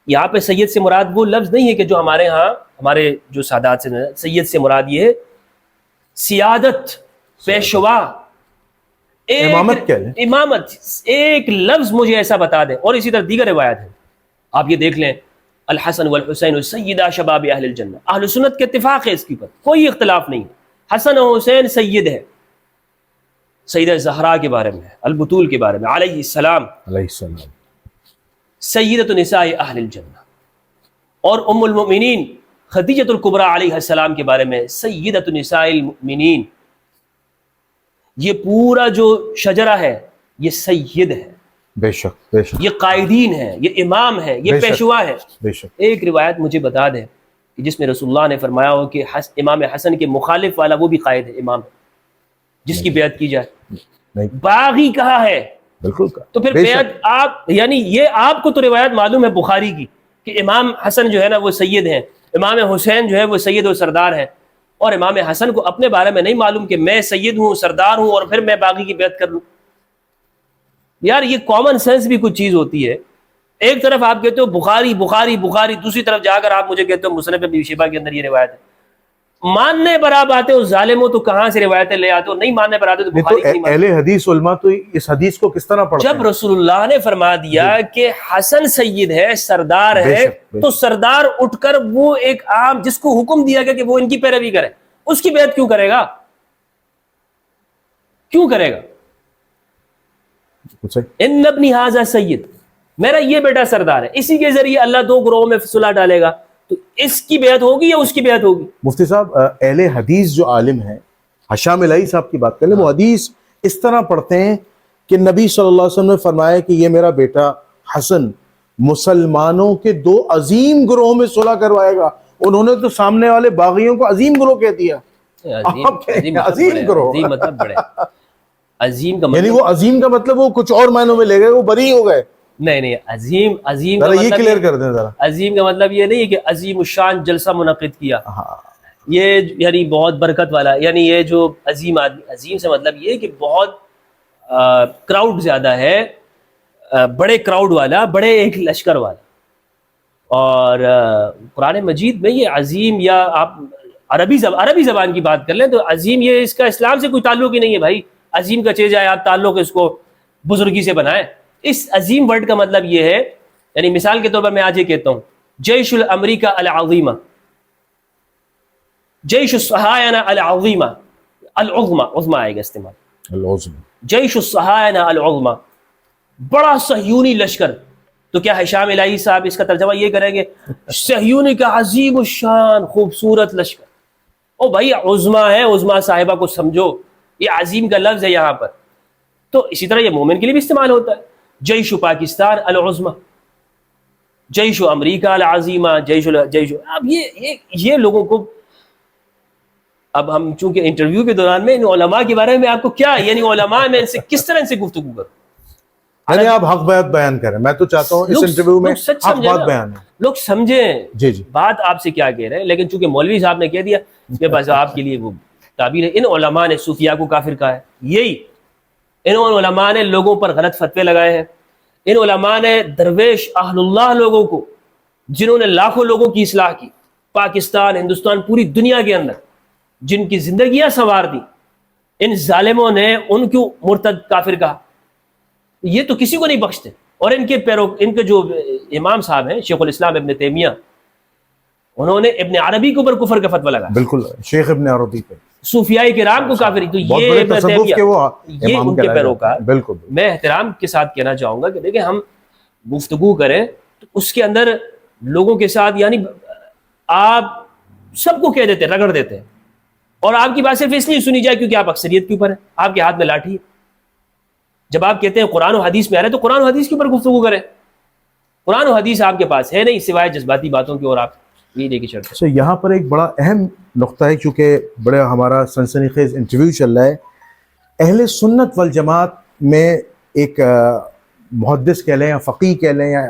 یہاں پہ سید سے مراد وہ لفظ نہیں ہے کہ جو ہمارے ہاں ہمارے جو سادات سے, سید سے مراد یہ ہے سیادت, پیشوا, امامت کیا ہے؟ امامت. ایک لفظ مجھے ایسا بتا دیں. اور اسی طرح دیگر روایت ہے, آپ یہ دیکھ لیں, الحسن والحسین سیدا شباب اہل الجنہ. اہل سنت کے اتفاق ہے اس کی پر, کوئی اختلاف نہیں. حسن و حسین سید ہے. سیدہ زہرا کے بارے میں, البتول کے بارے میں علیہ السلام, علیہ السلام, سیدۃ نساء اہل الجنہ. اور ام المؤمنین خدیجۃ الکبریٰ علیہ السلام کے بارے میں سیدۃ نساء المؤمنین. یہ پورا جو شجرہ ہے یہ سید ہے, بے شک, بے شک, یہ قائدین ہے, یہ امام ہے, یہ پیشوا ہے. بے شک. ایک روایت مجھے بتا دیں کہ جس میں رسول اللہ نے فرمایا ہو کہ امام حسن کے مخالف والا وہ بھی قائد ہے, امام, جس کی بیعت کی جائے. نہیں, باغی کہا ہے, بالکل. تو پھر بیعت آپ, یعنی یہ آپ کو تو روایت معلوم ہے بخاری کی کہ امام حسن جو ہے نا وہ سید ہیں, امام حسین جو ہے وہ سید و سردار ہیں, اور امام حسن کو اپنے بارے میں نہیں معلوم کہ میں سید ہوں, سردار ہوں, اور پھر میں باغی کی بیعت کر لوں. یار یہ کامن سینس بھی کچھ چیز ہوتی ہے. ایک طرف آپ کہتے ہو بخاری بخاری بخاری, دوسری طرف جا کر آپ مجھے کہتے ہو مصنف ابی شیبہ کے اندر یہ روایت ہے. ماننے پر آپ آتے ہو ظالموں تو کہاں سے روایتیں لے آتے ہو, نہیں ماننے پر آتے تو بخاری نہیں مانتے. اہل حدیث علماء تو اس حدیث کو کس طرح پڑھتے ہیں؟ جب رسول اللہ نے فرما دیا کہ حسن سید ہے, سردار ہے, تو سردار اٹھ کر وہ ایک عام جس کو حکم دیا گیا کہ وہ ان کی پیروی کرے, اس کی بیعت کیوں کرے گا؟ کیوں کرے گا؟ ان ابنی ھذا سید, میرا یہ بیٹا سردار ہے, اسی کے ذریعے اللہ دو گروہوں میں صلح ڈالے گا, تو اس کی بیعت ہوگی یا اس کی بیعت ہوگی؟ مفتی صاحب, اہل حدیث جو عالم ہیں, حشام الہی صاحب کی بات کر لیں, وہ حدیث اس طرح پڑھتے ہیں کہ نبی صلی اللہ علیہ وسلم نے فرمایا کہ یہ میرا بیٹا حسن مسلمانوں کے دو عظیم گروہوں میں صلح کروائے گا. انہوں نے تو سامنے والے باغیوں کو عظیم گروہ کہہ دیا. عظیم گروہ, عظیم مطلب بڑے, عظیم کا یعنی وہ عظیم کا مطلب وہ کچھ اور معنوں میں لے گئے, وہ بری ہو گئے. نہیں, عظیم کا یہ کلیئر کر دیں ذرا. عظیم کا مطلب یہ نہیں ہے کہ عظیم الشان جلسہ منعقد کیا, یہ یعنی بہت برکت والا, یعنی یہ جو عظیم آدمی, عظیم سے مطلب یہ کہ بہت کراؤڈ زیادہ ہے, بڑے کراؤڈ والا، بڑے ایک لشکر والا. اور قرآن مجید میں یہ عظیم، یا آپ عربی زبان کی بات کر لیں تو عظیم، یہ اس کا اسلام سے کوئی تعلق ہی نہیں ہے بھائی. عظیم کا چیز ہے، آپ تعلق اس کو بزرگی سے بنائیں. اس عظیم ورڈ کا مطلب یہ ہے، یعنی مثال کے طور پر میں آج یہ کہتا ہوں جیش الامریکہ العظیمہ، جیش الصہاینہ العظیمہ، العظمہ، عظمہ آئے گا استعمال، جیش الصہاینہ العظمہ، بڑا صہیونی لشکر. تو کیا ہشام الہی صاحب اس کا ترجمہ یہ کریں گے صہیونی کا عظیم الشان خوبصورت لشکر؟ او بھائی عظمہ ہے، عظمہ صاحبہ کو سمجھو، یہ عظیم کا لفظ ہے یہاں پر. تو اسی طرح یہ مومن کے لیے بھی استعمال ہوتا ہے. جیش پاکستان العظمہ، جیش امریکہ العظیمہ، جیش. اب یہ لوگوں کو، اب ہم چونکہ انٹرویو کے دوران میں ان علماء کے بارے میں آپ کو کیا، یعنی علماء میں ان سے کس طرح ان سے گفتگو کروں؟ یعنی آپ حق بات بیان کریں. میں تو چاہتا ہوں اس انٹرویو میں حق بات بیان ہے، لوگ سمجھیں جی جی بات آپ سے کیا کہہ رہے ہیں. لیکن چونکہ مولوی صاحب نے کہہ دیا کہ بس آپ کے لیے وہ تعبیر ہے. ان علماء نے صوفیاء کو کافر کہا ہے، یہی ان علماء نے لوگوں پر غلط فتوے لگائے ہیں. ان علماء نے درویش اہل اللہ لوگوں کو، جنہوں نے لاکھوں لوگوں کی اصلاح کی، پاکستان، ہندوستان، پوری دنیا کے اندر جن کی زندگیاں سنوار دی، ان ظالموں نے ان کو مرتد کافر کہا. یہ تو کسی کو نہیں بخشتے. اور ان کے جو امام صاحب ہیں شیخ الاسلام ابن تیمیہ، انہوں نے ابن عربی کے اوپر کفر کا فتویٰ لگا. بالکل، شیخ ابن عربی پہ صوفیاء کرام کو کافر. تو یہ ابن تیمیہ، یہ ان کے پیروکار. بالکل میں احترام کے ساتھ کہنا چاہوں گا کہ دیکھیں ہم گفتگو کریں تو اس کے اندر لوگوں کے ساتھ، یعنی آپ سب کو کہہ دیتے ہیں، رگڑ دیتے ہیں، اور آپ کی بات صرف اس لیے سنی جائے کیونکہ آپ اکثریت کے اوپر ہیں، آپ کے ہاتھ میں لاٹھی ہے. جب آپ کہتے ہیں قرآن و حدیث میں آ رہے تو قرآن و حدیث کے اوپر گفتگو کریں. قرآن و حدیث آپ کے پاس ہے نہیں سوائے جذباتی باتوں کی، اور آپ یہ لے کے چلتے ہیں. یہاں پر ایک بڑا اہم نقطہ ہے، چونکہ بڑا ہمارا سنسنی خیز انٹرویو چل رہا ہے. اہل سنت والجماعت میں ایک محدث کہہ لیں یا فقیہ کہہ لیں یا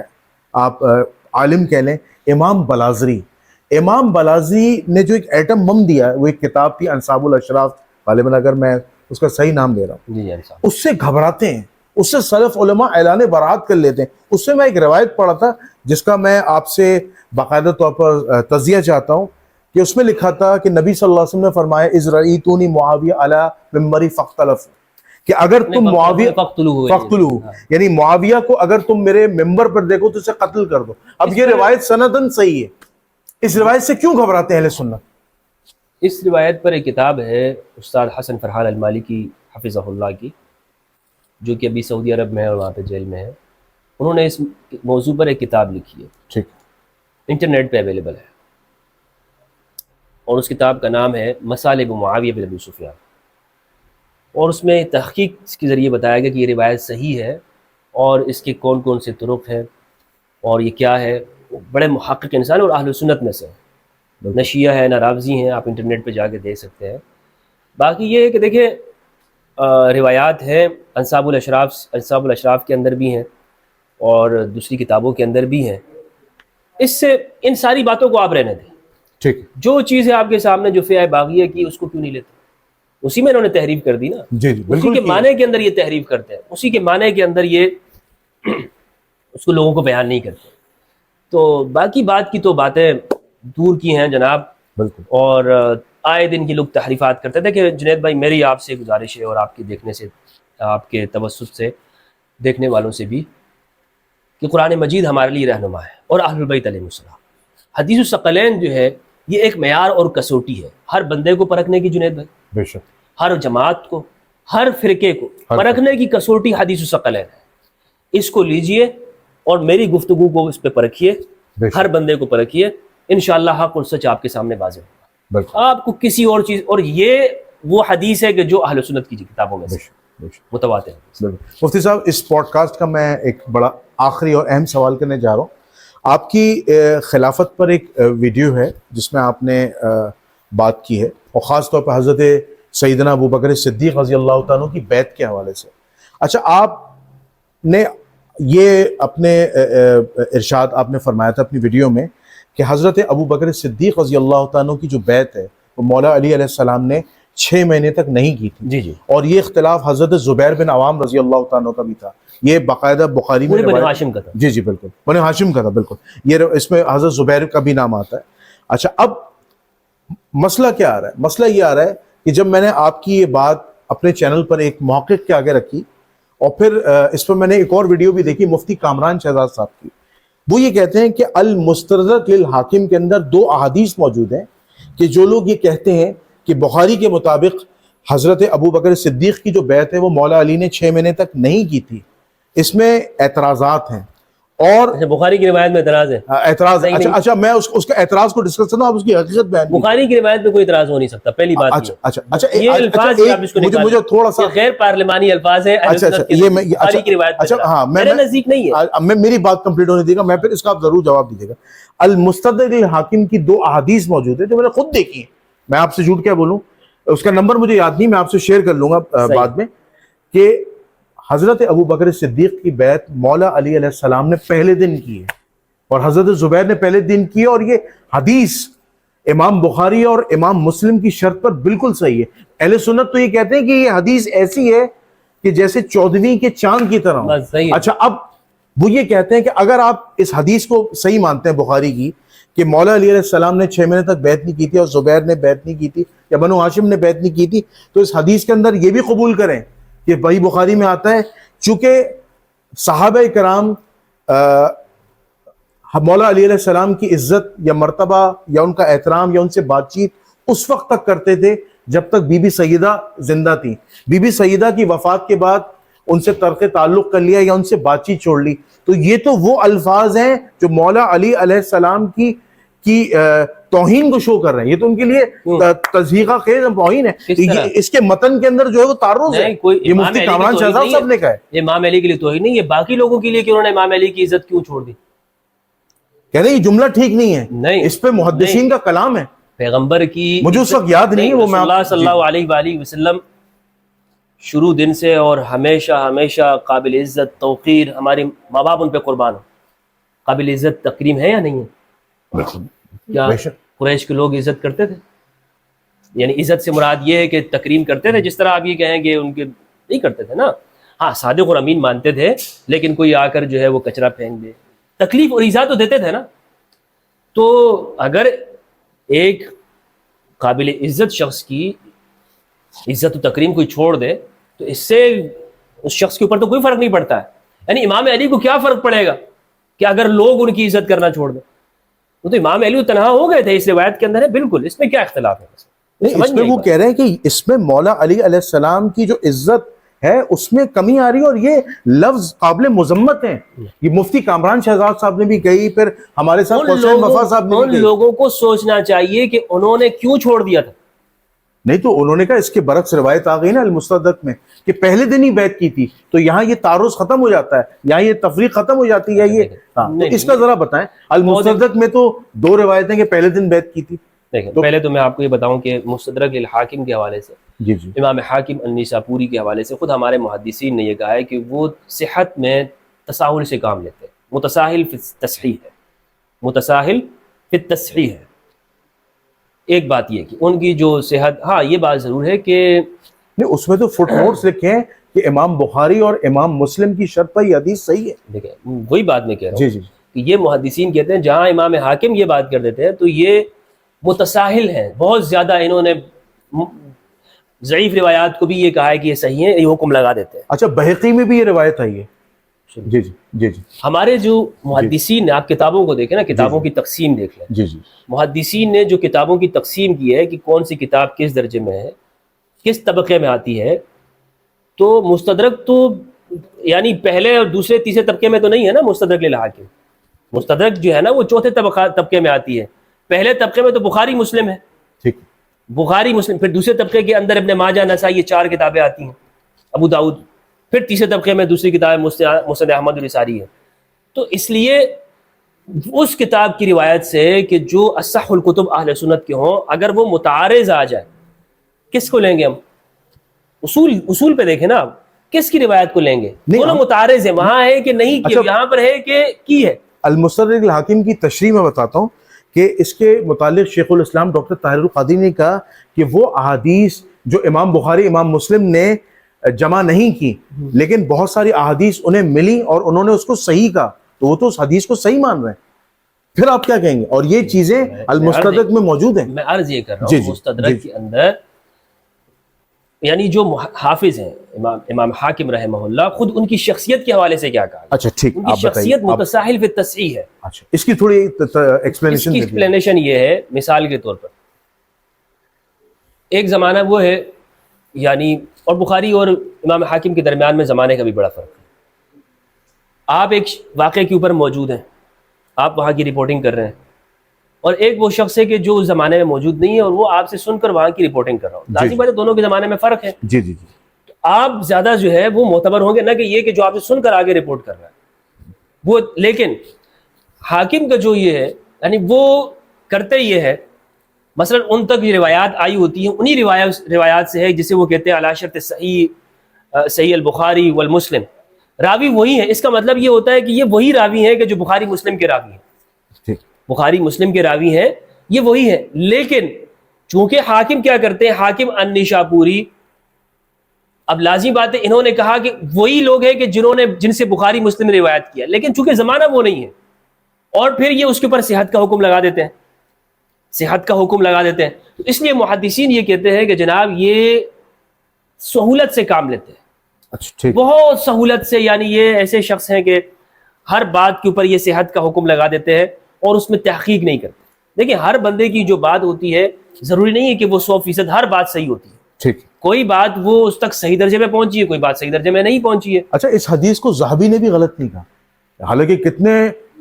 آپ عالم کہہ لیں، امام بلازری. امام بلازری نے جو ایک ایٹم بم دیا، وہ ایک کتاب تھی انصاب الاشراف، غالباً اگر میں اس کا صحیح نام لے رہا ہوں، جی اس سے گھبراتے ہیں، اس سے سلف علماء اعلان برات کر لیتے ہیں. اس سے میں ایک روایت پڑھا تھا جس کا میں آپ سے باقاعدہ طور پر تجزیہ چاہتا ہوں، کہ اس میں لکھا تھا کہ نبی صلی اللہ علیہ وسلم نے فرمایا اذ رأیتونی معاویہ علی ممبری فاختلف، کہ اگر تم معاویہ فاقتلوہ، یعنی معاویہ کو اگر تم میرے ممبر پر دیکھو تو اسے قتل کر دو. اب یہ روایت سندن صحیح ہے، اس روایت سے کیوں گھبراتے ہیں اہل سنت؟ اس روایت پر ایک کتاب ہے استاد حسن فرحان المالکی حفظہ اللہ کی، جو کہ ابھی سعودی عرب میں ہے اور وہاں پہ جیل میں ہے. انہوں نے اس موضوع پر ایک کتاب لکھی ہے، ٹھیک، انٹرنیٹ پہ اویلیبل ہے، اور اس کتاب کا نام ہے مصالب معاویہ بن ابی سفیان. اور اس میں تحقیق کے ذریعے بتایا گیا کہ یہ روایت صحیح ہے اور اس کے کون کون سے طرق ہیں اور یہ کیا ہے. بڑے محقق انسان اور اہل سنت میں سے ہیں، نہ شیعہ ہے نہ رافضی ہیں، آپ انٹرنیٹ پہ جا کے دیکھ سکتے ہیں. باقی یہ ہے کہ دیکھیں روایات ہیں انصاب الاشراف کے اندر بھی ہیں اور دوسری کتابوں کے اندر بھی ہیں. اس سے ان ساری باتوں کو آپ رہنے دیں. ٹھیک، جو چیز ہے آپ کے سامنے جو فیہ باغیہ کی، اس کو کیوں نہیں لیتے؟ اسی میں انہوں نے تحریف کر دی نا. جی جی اسی کے معنی کے اندر یہ تحریف کرتے ہیں، اسی کے معنی کے اندر یہ اس کو لوگوں کو بیان نہیں کرتے. تو باقی بات کی تو باتیں دور کی ہیں جناب. بالکل. اور آئے دن کی لوگ تحریفات کرتے تھے کہ جنید بھائی میری آپ سے گزارش ہے اور آپ کے دیکھنے سے، آپ کے توسط سے دیکھنے والوں سے بھی، کہ قرآن مجید ہمارے لیے رہنما ہے اور اہل البیت علیہ السلام. حدیث الثقلین جو ہے یہ ایک معیار اور کسوٹی ہے ہر بندے کو پرکھنے کی. جنید بھائی بے شک، ہر جماعت کو، ہر فرقے کو پرکھنے کی کسوٹی حدیث الثقلین ہے. اس کو لیجئے اور میری گفتگو کو اس پہ پرکھیے، ہر بندے کو پرکھیے، انشاءاللہ حق اور سچ آپ کے سامنے واضح ہوگا. آپ کو کسی اور چیز، اور یہ وہ حدیث ہے کہ جو اہل سنت کی کتابوں میں سے متواتر ہے. مفتی صاحب، اس پوڈ کاسٹ کا میں ایک بڑا آخری اور اہم سوال کرنے جا رہا ہوں. آپ کی خلافت پر ایک ویڈیو ہے جس میں آپ نے بات کی ہے، اور خاص طور پر حضرت سیدنا ابو بکر صدیق رضی اللہ تعالیٰ عنہ کی بیعت کے حوالے سے. اچھا، آپ نے یہ اپنے ارشاد آپ نے فرمایا تھا اپنی ویڈیو میں کہ حضرت ابو بکر صدیق رضی اللہ تعالیٰ عنہ کی جو بیعت ہے وہ مولا علی علیہ السلام نے 6 مہینے تک نہیں کی تھی. جی جی اور یہ اختلاف حضرت زبیر بن عوام رضی اللہ تعالیٰ کا بھی تھا. یہ باقاعدہ بخاری میں بنو ہاشم کا تھا. جی جی بالکل بنو ہاشم کا تھا بالکل. یہ اس میں حضرت زبیر کا بھی نام آتا ہے. اچھا اب مسئلہ کیا آ رہا ہے؟ مسئلہ یہ آ رہا ہے کہ جب میں نے آپ کی یہ بات اپنے چینل پر ایک محقق کے آگے رکھی اور پھر اس پر میں نے ایک اور ویڈیو بھی دیکھی مفتی کامران شہزاد صاحب کی. وہ یہ کہتے ہیں کہ المستدرک للحاکم کے اندر 2 احادیث موجود ہیں کہ جو لوگ یہ کہتے ہیں کہ بخاری کے مطابق حضرت ابو بکر صدیق کی جو بیعت ہے وہ مولا علی نے 6 مہینے تک نہیں کی تھی. اس میں اعتراضات ہیں اور بخاری کی روایت میں اعتراض ہے. اعتراض اچھا میں اس کا اعتراض کو ڈسکس کرنا. آپ اس کی حقیقت بیان. بخاری کی روایت میں کوئی اعتراض ہو نہیں سکتا پہلی بات. اچھا یہ الفاظ آپ اس کو نکالیں، مجھے تھوڑا سا غیر پارلیمانی الفاظ ہیں. بخاری کی روایت میرے نزدیک نہیں ہے. میری بات کمپلیٹ ہونے دیجیے گا میں پھر اس کا آپ ضرور جواب دیجیے گا. المستدرک للحاکم کی 2 احادیث موجود ہیں جو میں نے خود دیکھی ہیں. میں آپ سے جھوٹ کیا بولوں، اس کا نمبر مجھے یاد نہیں، میں آپ سے شیئر کر لوں گا بعد میں، کہ حضرت ابو بکر صدیق کی بیعت مولا علی علیہ السلام نے پہلے دن کی ہے اور حضرت زبیر نے پہلے دن کی ہے. اور یہ حدیث امام بخاری اور امام مسلم کی شرط پر بالکل صحیح ہے. اہل سنت تو یہ کہتے ہیں کہ یہ حدیث ایسی ہے کہ جیسے 14ویں کے چاند کی طرح ہو. اچھا اب وہ یہ کہتے ہیں کہ اگر آپ اس حدیث کو صحیح مانتے ہیں بخاری کی کہ مولا علی علیہ السلام نے 6 مہینے تک بیعت نہیں کی تھی اور زبیر نے بیعت نہیں کی تھی یا بنو ہاشم نے بیعت نہیں کی تھی، تو اس حدیث کے اندر یہ بھی قبول کریں کہ وہی بخاری میں آتا ہے چونکہ صحابہ کرام مولا علی علیہ السلام کی عزت یا مرتبہ یا ان کا احترام یا ان سے بات چیت اس وقت تک کرتے تھے جب تک بی بی سیدہ زندہ تھی. بی بی سیدہ کی وفات کے بعد ان سے ترک تعلق کر لیا یا ان سے بات چیت چھوڑ لی. تو یہ تو وہ الفاظ ہیں جو مولا علی علیہ السلام کی توہین کو شو کر رہے ہیں. یہ تو ان کے لیے تضحیقہ خیز توہین ہے. اس کے متن کے اندر جو ہے وہ تعرض ہے. یہ مفتی کامران شہزاد صاحب نے کہا ہے. امام علی کے لیے توہین نہیں، یہ باقی لوگوں کے لیے کہ انہوں نے امام علی کی عزت کیوں چھوڑ دی. کہہ رہے یہ جملہ ٹھیک نہیں ہے، اس پہ محدثین کا کلام ہے. پیغمبر کی مجھے اس وقت یاد نہیں ہے وہ. اللہ صلی اللہ علیہ وآلہ وسلم شروع دن سے اور ہمیشہ ہمیشہ قابل عزت توقیر، ہمارے ماں باپ ان پہ قربان ہو. قابل عزت تکریم ہے یا نہیں ہے؟ کیا قریش کے لوگ عزت کرتے تھے؟ یعنی عزت سے مراد یہ ہے کہ تکریم کرتے تھے جس طرح آپ یہ کہیں کہ ان کے نہیں کرتے تھے نا. ہاں صادق اور امین مانتے تھے، لیکن کوئی آ کر جو ہے وہ کچرا پھینک دے، تکلیف اور ایذا تو دیتے تھے نا. تو اگر ایک قابل عزت شخص کی عزت و تکریم کوئی چھوڑ دے تو اس سے اس شخص کے اوپر تو کوئی فرق نہیں پڑتا ہے. یعنی امام علی کو کیا فرق پڑے گا کہ اگر لوگ ان کی عزت کرنا چھوڑ دیں؟ وہ تو امام علی تنہا ہو گئے تھے، اس روایت کے اندر ہے. بالکل اس میں کیا اختلاف ہے؟ اس میں وہ کہہ رہے ہیں کہ اس میں مولا علی علیہ السلام کی جو عزت ہے اس میں کمی آ رہی ہے اور یہ لفظ قابل مذمت ہیں. یہ مفتی کامران شہزاد صاحب نے بھی کہی، پھر ہمارے ساتھ حسین وفا صاحب نے بھی کہی. ان لوگوں کو سوچنا چاہیے کہ انہوں نے کیوں چھوڑ دیا تھا. نہیں تو انہوں نے کہا اس کے برعکس روایت آ گئی نا المستدرک میں کہ پہلے دن ہی بیعت کی تھی، تو یہاں یہ تعارض ختم ہو جاتا ہے، یہاں یہ تفریق ختم ہو جاتی ہے. یہ تو اس کا ذرا بتائیں. المستدرک میں تو 2 روایتیں کہ پہلے دن بیعت کی تھی. دیکھیں پہلے تو میں آپ کو یہ بتاؤں کہ مستدرک الحاکم کے حوالے سے جی امام حاکم النیسابوری کے حوالے سے خود ہمارے محدثین نے یہ کہا ہے کہ وہ صحت میں تساہل سے کام لیتے ہیں. متساہل فی التصحیح ہے، متساہل فی التصحیح ہے. ایک بات یہ کہ ان کی جو صحت، ہاں یہ بات ضرور ہے کہ نہیں اس میں تو فٹ نوٹس لکھے ہیں کہ امام بخاری اور امام مسلم کی شرط پر یہ حدیث صحیح ہے. دیکھیں وہی بات میں کہہ رہا ہوں جی کہ یہ محدثین کہتے ہیں جہاں امام حاکم یہ بات کر دیتے ہیں تو یہ متساہل ہیں بہت زیادہ. انہوں نے ضعیف روایات کو بھی یہ کہا ہے کہ یہ صحیح ہیں، یہ حکم لگا دیتے ہیں. اچھا بہقی میں بھی یہ روایت آئی ہے. جی جی جی جی ہمارے جو محدثین نے، آپ کتابوں کو دیکھیں نا، کتابوں کی تقسیم دیکھ لیں. جی جی محدثین نے جو کتابوں کی تقسیم کی ہے کہ کون سی کتاب کس درجے میں ہے، کس طبقے میں آتی ہے، تو مستدرک تو یعنی پہلے اور دوسرے تیسرے طبقے میں تو نہیں ہے نا. مستدرک للحاکم، مستدرک جو ہے نا وہ 4تھے طبقے میں آتی ہے. پہلے طبقے میں تو بخاری مسلم ہے، ٹھیک، بخاری مسلم. پھر دوسرے طبقے کے اندر ابن ماجہ نسائی، یہ 4 کتابیں آتی ہیں، ابو داؤد. پھر تیسرے طبقے میں دوسری کتاب مسند احمد الرساری ہے. تو اس لیے اس کتاب کی روایت سے کہ جو اصح الکتب اہل سنت کے ہوں، اگر وہ متعارض آ جائے کس کو لیں گے ہم؟ اصول پہ دیکھیں نا، کس کی روایت کو لیں گے؟ دونوں متعارض ہیں، وہاں ہے کہ نہیں کی، یہاں پر ہے کہ کی ہے. المستدرک الحاکم کی تشریح میں بتاتا ہوں کہ اس کے متعلق شیخ الاسلام ڈاکٹر طاہر القادری نے کہا کہ وہ احادیث جو امام بخاری امام مسلم نے جمع نہیں کی، لیکن بہت ساری احادیث انہیں ملی اور انہوں نے اس کو صحیح کہا، تو وہ تو اس حدیث کو صحیح مان رہے ہیں، پھر آپ کیا کہیں گے؟ اور یہ چیزیں المستدرک میں موجود ہیں۔ میں عرض یہ کر رہا ہوں مستدرک کے اندر یعنی جو حافظ ہیں امام حاکم رحمہ اللہ، خود ان کی شخصیت کے حوالے سے کیا کہا؟ اچھا ٹھیک، ان کی شخصیت متساہل فی التصحیح ہے۔ اچھا اس کی تھوڑی اس کی ایکسپلینیشن یہ ہے، مثال کے طور پر ایک زمانہ وہ ہے، یعنی اور بخاری اور امام حاکم کے درمیان میں زمانے کا بھی بڑا فرق ہے۔ آپ ایک واقعے کے اوپر موجود ہیں، آپ وہاں کی رپورٹنگ کر رہے ہیں، اور ایک وہ شخص ہے کہ جو اس زمانے میں موجود نہیں ہے اور وہ آپ سے سن کر وہاں کی رپورٹنگ کر رہا ہوں۔ لازم بات ہے دونوں کے زمانے میں فرق ہے۔ جی جی جی، آپ زیادہ جو ہے وہ معتبر ہوں گے، نہ کہ یہ کہ جو آپ سے سن کر آگے رپورٹ کر رہا ہے وہ۔ لیکن حاکم کا جو یہ ہے، یعنی وہ کرتے یہ ہے، مثلا ان تک یہ روایات آئی ہوتی ہیں، انہی روایات سے ہے جسے وہ کہتے ہیں علی شرط صحیح البخاری والمسلم، راوی وہی ہے۔ اس کا مطلب یہ ہوتا ہے کہ یہ وہی راوی ہیں کہ جو بخاری مسلم کے راوی ہیں، بخاری مسلم کے راوی ہیں، یہ وہی ہے۔ لیکن چونکہ حاکم کیا کرتے ہیں، حاکم النشاپوری، اب لازمی بات ہے انہوں نے کہا کہ وہی لوگ ہیں کہ جن سے بخاری مسلم نے روایت کیا، لیکن چونکہ زمانہ وہ نہیں ہے، اور پھر یہ اس کے اوپر صحت کا حکم لگا دیتے ہیں، صحت کا حکم لگا دیتے ہیں۔ تو اس لیے محدثین یہ کہتے ہیں کہ جناب یہ سہولت سے کام لیتے ہیں، اچھا بہت سہولت سے، یعنی یہ ایسے شخص ہیں کہ ہر بات کے اوپر یہ صحت کا حکم لگا دیتے ہیں اور اس میں تحقیق نہیں کرتے۔ دیکھیں ہر بندے کی جو بات ہوتی ہے ضروری نہیں ہے کہ وہ 100% ہر بات صحیح ہوتی ہے، ٹھیک، کوئی بات وہ اس تک صحیح درجے میں پہنچی ہے، کوئی بات صحیح درجے میں نہیں پہنچی ہے۔ اچھا اس حدیث کو ذہبی نے بھی غلط نہیں کہا، حالانکہ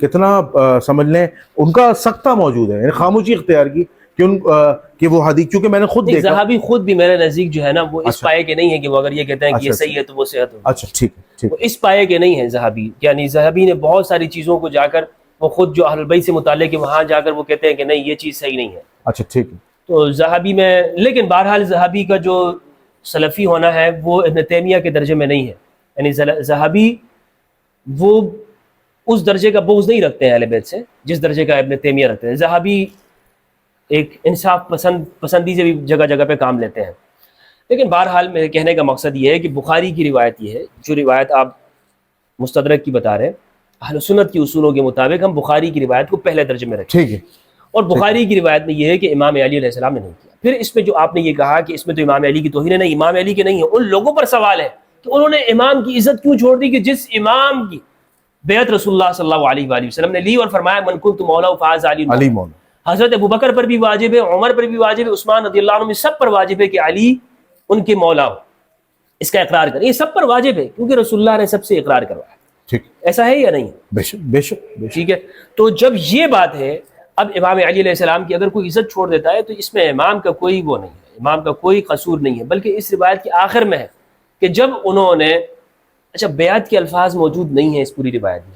کتنا سمجھ لیں ان کا سختہ موجود ہے، یعنی خاموشی اختیار کی کہ وہ حدیث، کیونکہ میں نے خود دیکھا، ذہبی خود بھی میرے نزدیک جو ہے نا وہ اس پائے کے نہیں ہے کہ وہ اگر یہ کہتے ہیں کہ یہ صحیح ہے تو وہ صحت ہوگی۔ اچھا ٹھیک، وہ اس پائے کے نہیں ہے ذہبی، یعنی ذہبی نے بہت ساری چیزوں کو جا کر وہ خود جو اہل بیت سے متعلق ہے وہاں جا کر وہ کہتے ہیں کہ نہیں یہ چیز صحیح نہیں ہے۔ اچھا ٹھیک، تو ذہبی میں، لیکن بہرحال ذہبی کا جو سلفی ہونا ہے وہ ابن تیمیہ کے درجے میں نہیں ہے، یعنی ذہبی وہ اس درجے کا بغض نہیں رکھتے ہیں اہل بیت سے جس درجے کا ابن تیمیہ رکھتے ہیں۔ ذہبی ایک انصاف پسندی سے بھی جگہ جگہ پہ کام لیتے ہیں۔ لیکن بہرحال میرے کہنے کا مقصد یہ ہے کہ بخاری کی روایت یہ ہے، جو روایت آپ مستدرک کی بتا رہے ہیں، اہل سنت کی اصولوں کے مطابق ہم بخاری کی روایت کو پہلے درجے میں رکھیں، ٹھیک ہے، اور بخاری کی روایت میں یہ ہے کہ امام علی علیہ السلام نے نہیں کیا۔ پھر اس میں جو آپ نے یہ کہا کہ اس میں تو امام علی کی توہین نہیں، امام علی کے نہیں ہے، ان لوگوں پر سوال ہے کہ انہوں نے امام کی عزت کیوں چھوڑ دی کہ جس امام کی بیعت رسول اللہ صلی اللہ علیہ وآلہ وسلم نے لی اور فرمایا من کنت مولا فاز علی مولا۔ حضرت ابوبکر پر بھی واجب ہے، عمر پر بھی واجب ہے، عثمان رضی اللہ عنہ میں سب پر واجب ہے کہ علی ان کے مولا ہو، اس کا اقرار کریں، یہ سب پر واجب ہے کیونکہ رسول اللہ نے سب سے اقرار کروایا۔ ٹھیک، ایسا ہے یا نہیں؟ بے شک، ٹھیک ہے۔ تو جب یہ بات ہے، اب امام علی علیہ السلام کی اگر کوئی عزت چھوڑ دیتا ہے تو اس میں امام کا کوئی وہ نہیں ہے، امام کا کوئی قصور نہیں ہے، بلکہ اس روایت کے آخر میں ہے کہ جب انہوں نے، اچھا بیعت کے الفاظ موجود نہیں ہیں اس پوری روایت میں،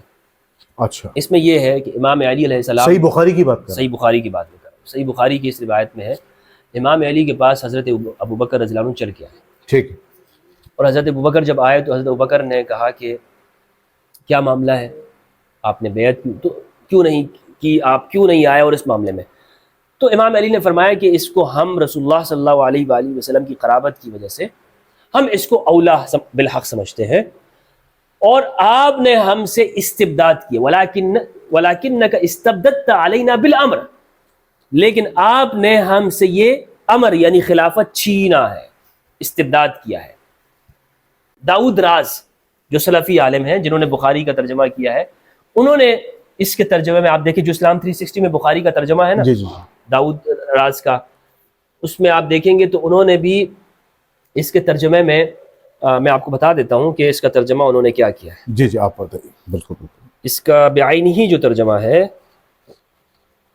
اچھا اس میں یہ ہے کہ امام علی علیہ السلام، صحیح بخاری کی بات کر، صحیح بخاری کی بات میں کر رہا ہوں، صحیح بخاری کی اس روایت میں ہے امام علی کے پاس حضرت ابوبکر رضی اللہ عنہ چل کے آئے، ٹھیک ہے، اور حضرت ابوبکر جب آئے تو حضرت ابوبکر نے کہا کہ کیا معاملہ ہے، آپ نے بیعت تو کیوں نہیں کی، آپ کیوں نہیں آئے اور اس معاملے میں؟ تو امام علی نے فرمایا کہ اس کو ہم رسول اللہ صلی اللہ علیہ وآلہ وسلم کی قرابت کی وجہ سے ہم اس کو اولا بالحق سمجھتے ہیں، اور آپ نے ہم سے استبداد کیا، ولیکنک استبددت علینا بالامر، لیکن آپ نے ہم سے یہ امر یعنی خلافت چھینا ہے، استبداد کیا ہے۔ داؤد راز جو سلفی عالم ہیں جنہوں نے بخاری کا ترجمہ کیا ہے، انہوں نے اس کے ترجمے میں آپ دیکھیں جو اسلام 360 میں بخاری کا ترجمہ ہے نا، جی جی، داؤد راز کا، اس میں آپ دیکھیں گے تو انہوں نے بھی اس کے ترجمے میں میں آپ کو بتا دیتا ہوں کہ اس کا ترجمہ انہوں نے کیا کیا ہے۔ جی آپ بتائیے، بالکل اس کا بعینی ہی جو ترجمہ ہے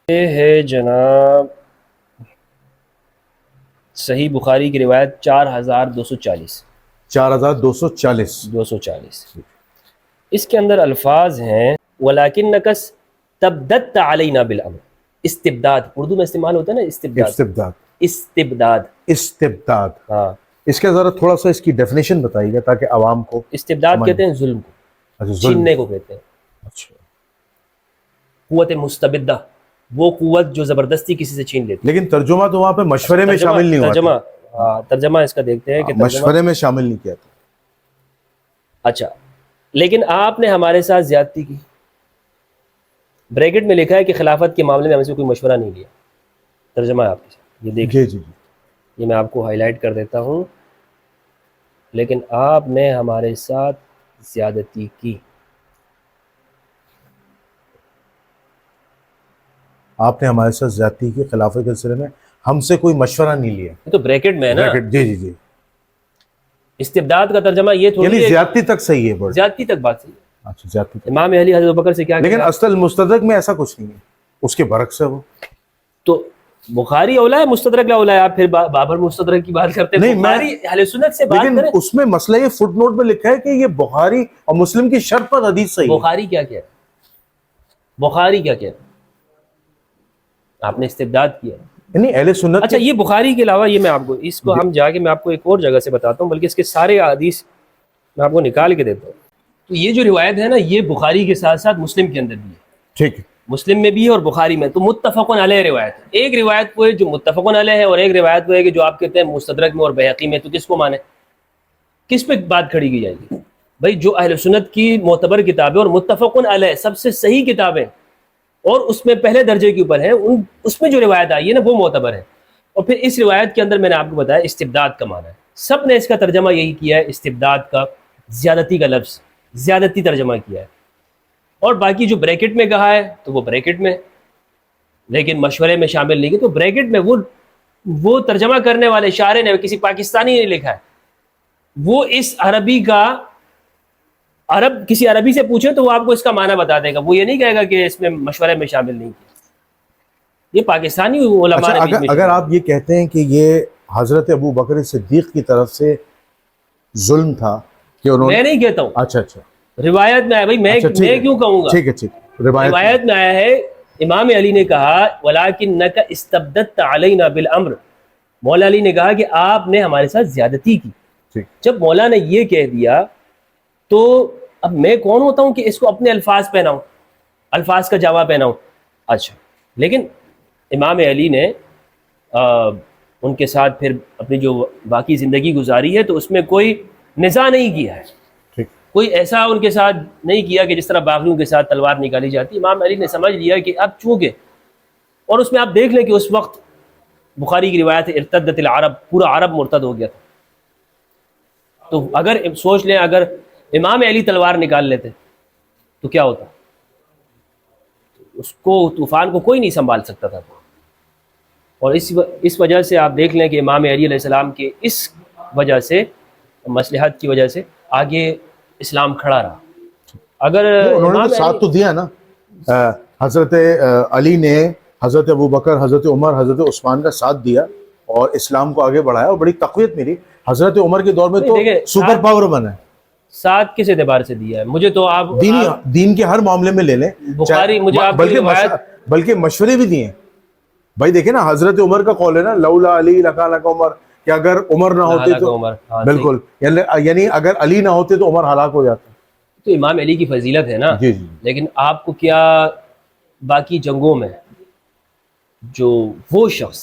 یہ ہے جناب صحیح بخاری کی روایت 4240 240 اس کے اندر الفاظ ہیں وَلَكِنَّكَ اسْتَبْدَدْتَ عَلَيْنَا بِالْأَمْرِ، استبداد اردو میں استعمال ہوتا ہے نا، استبداد، ہاں، اس کا ذرا تھوڑا سا اس کی ڈیفینیشن بتائیے گا تاکہ عوام کو۔ استبداد کہتے ہیں ظلم کو، چھیننے کو کہتے ہیں۔ اچھا، قوت مستبدہ وہ قوت جو زبردستی کسی سے چھین لیتی، لیکن ترجمہ تو وہاں پہ مشورے میں شامل نہیں ہوا، ترجمہ ترجمہ اس کا دیکھتے ہیں کہ مشورے میں شامل نہیں کیا تھا. اچھا لیکن آپ نے ہمارے ساتھ زیادتی کی. بریکٹ میں لکھا ہے کہ خلافت کے معاملے میں ہم سے کوئی مشورہ نہیں لیا. ترجمہ ہے آپ کے ساتھ، یہ دیکھیں. جی یہ میں آپ کو ہائی لائٹ کر دیتا ہوں. لیکن آپ نے ہمارے ساتھ زیادتی کی. آپ نے ہمارے ساتھ زیادتی کی خلافت کے سلسلے میں، ہم سے کوئی مشورہ نہیں لیا. یہ تو بریکٹ میں ہے نا. جی. استبداد کا ترجمہ یہ تھوڑی یعنی ہے. زیادتی تک صحیح ہے. زیادتی تک بات صحیح ہے. اچھا زیادتی تک. امام علی حضرت ابوبکر سے کیا لیکن کہا؟ اصل مستدرک میں ایسا کچھ نہیں ہے، اس کے برعکس ہے وہ. تو بخاری اولا ہے، مستدرک لا اولا ہے؟ آپ پھر بابر مستدرک کی بات کرتے ہیں. نہیں، بخاری اہل سنت سے بات لیکن کریں. اس میں مسئلہ یہ فٹ نوٹ میں لکھا ہے کہ یہ بخاری اور مسلم کی شرط پر حدیث صحیح ہے. بخاری کیا کہہ رہا ہے؟ بخاری کیا کہہ رہا ہے؟ آپ نے استبداد کیا. یعنی اہل سنت. اچھا یہ بخاری کے علاوہ یہ میں آپ کو اس کو ہم جا کے میں آپ کو ایک اور جگہ سے بتاتا ہوں، بلکہ اس کے سارے احادیث میں آپ کو نکال کے دیتا ہوں. تو یہ جو روایت ہے نا، یہ بخاری کے ساتھ ساتھ مسلم کے اندر بھی ہے. ٹھیک ہے. مسلم میں بھی ہے اور بخاری میں. تو متفق علیہ روایت ہے. ایک روایت وہ ہے جو متفق علیہ ہے، اور ایک روایت وہ ہے کہ جو آپ کہتے ہیں مستدرک میں اور بہقی میں. تو کس کو مانے؟ کس پہ بات کھڑی کی جائے گی؟ بھائی جو اہل سنت کی معتبر کتابیں اور متفق علیہ سب سے صحیح کتابیں اور اس میں پہلے درجے کے اوپر ہیں، اس میں جو روایت آئی ہے نا وہ معتبر ہے. اور پھر اس روایت کے اندر میں نے آپ کو بتایا استبداد کا معنی ہے. سب نے اس کا ترجمہ یہی کیا ہے، استبداد کا زیادتی کا لفظ زیادتی ترجمہ کیا ہے. اور باقی جو بریکٹ میں کہا ہے تو وہ بریکٹ میں، لیکن مشورے میں شامل نہیں کیا. تو بریکٹ میں وہ ترجمہ کرنے والے شاعر نے کسی پاکستانی نے لکھا ہے. وہ اس عربی کا کسی عربی سے پوچھے تو وہ آپ کو اس کا معنی بتا دے گا. وہ یہ نہیں کہے گا کہ اس میں مشورے میں شامل نہیں کیا. یہ پاکستانی علماء نے اچھا اگر آپ یہ کہتے ہیں کہ یہ حضرت ابو بکر صدیق کی طرف سے ظلم تھا کہ انہوں نے، میں نہیں کہتا ہوں. اچھا روایت میں آیا. بھائی میں کیوں کہوں گا؟ ٹھیک ہے. روایت میں آیا ہے امام علی نے کہا وَلَٰكِنَّكَ اسْتَبْدَدْتَ عَلَيْنَا بِالْأَمْرِ. مولا علی نے کہا کہ آپ نے ہمارے ساتھ زیادتی کی. جب مولا نے یہ کہہ دیا تو اب میں کون ہوتا ہوں کہ اس کو اپنے الفاظ پہناؤں، الفاظ کا جامع پہناؤں. اچھا لیکن امام علی نے ان کے ساتھ پھر اپنی جو باقی زندگی گزاری ہے تو اس میں کوئی نزاع نہیں کیا ہے، کوئی ایسا ان کے ساتھ نہیں کیا کہ جس طرح باغیوں کے ساتھ تلوار نکالی جاتی. امام علی نے سمجھ لیا کہ اب چونکہ، اور اس میں آپ دیکھ لیں کہ اس وقت بخاری کی روایت ہے ارتدت العرب، پورا عرب مرتد ہو گیا تھا. تو اگر سوچ لیں اگر امام علی تلوار نکال لیتے تو کیا ہوتا؟ اس کو طوفان کو کوئی نہیں سنبھال سکتا تھا. اور اس وجہ سے آپ دیکھ لیں کہ امام علی علیہ السلام کے اس وجہ سے، مصلحت کی وجہ سے آگے اسلام کھڑا رہا. اگر انہوں نے ساتھ تو دیا نا، حضرت علی نے حضرت ابو بکر، حضرت عمر، حضرت عثمان کا ساتھ دیا اور اسلام کو آگے بڑھایا اور بڑی تقویت ملی. حضرت عمر کے دور میں تو سپر پاور بنا ہے. ساتھ کس اعتبار سے دیا ہے؟ مجھے تو آپ دین کے ہر معاملے میں لے لیں. بخاری مجھے آپ کی روایت، بلکہ مشورے بھی دیے. بھائی دیکھیں نا حضرت عمر کا قول ہے نا، لولا علی لکان لک عمر، کہ اگر عمر نہ ہوتے تو بالکل، یعنی اگر علی نہ ہوتے تو عمر ہلاک ہو جاتا. تو امام علی کی فضیلت ہے نا. لیکن آپ کو کیا باقی جنگوں میں جو وہ شخص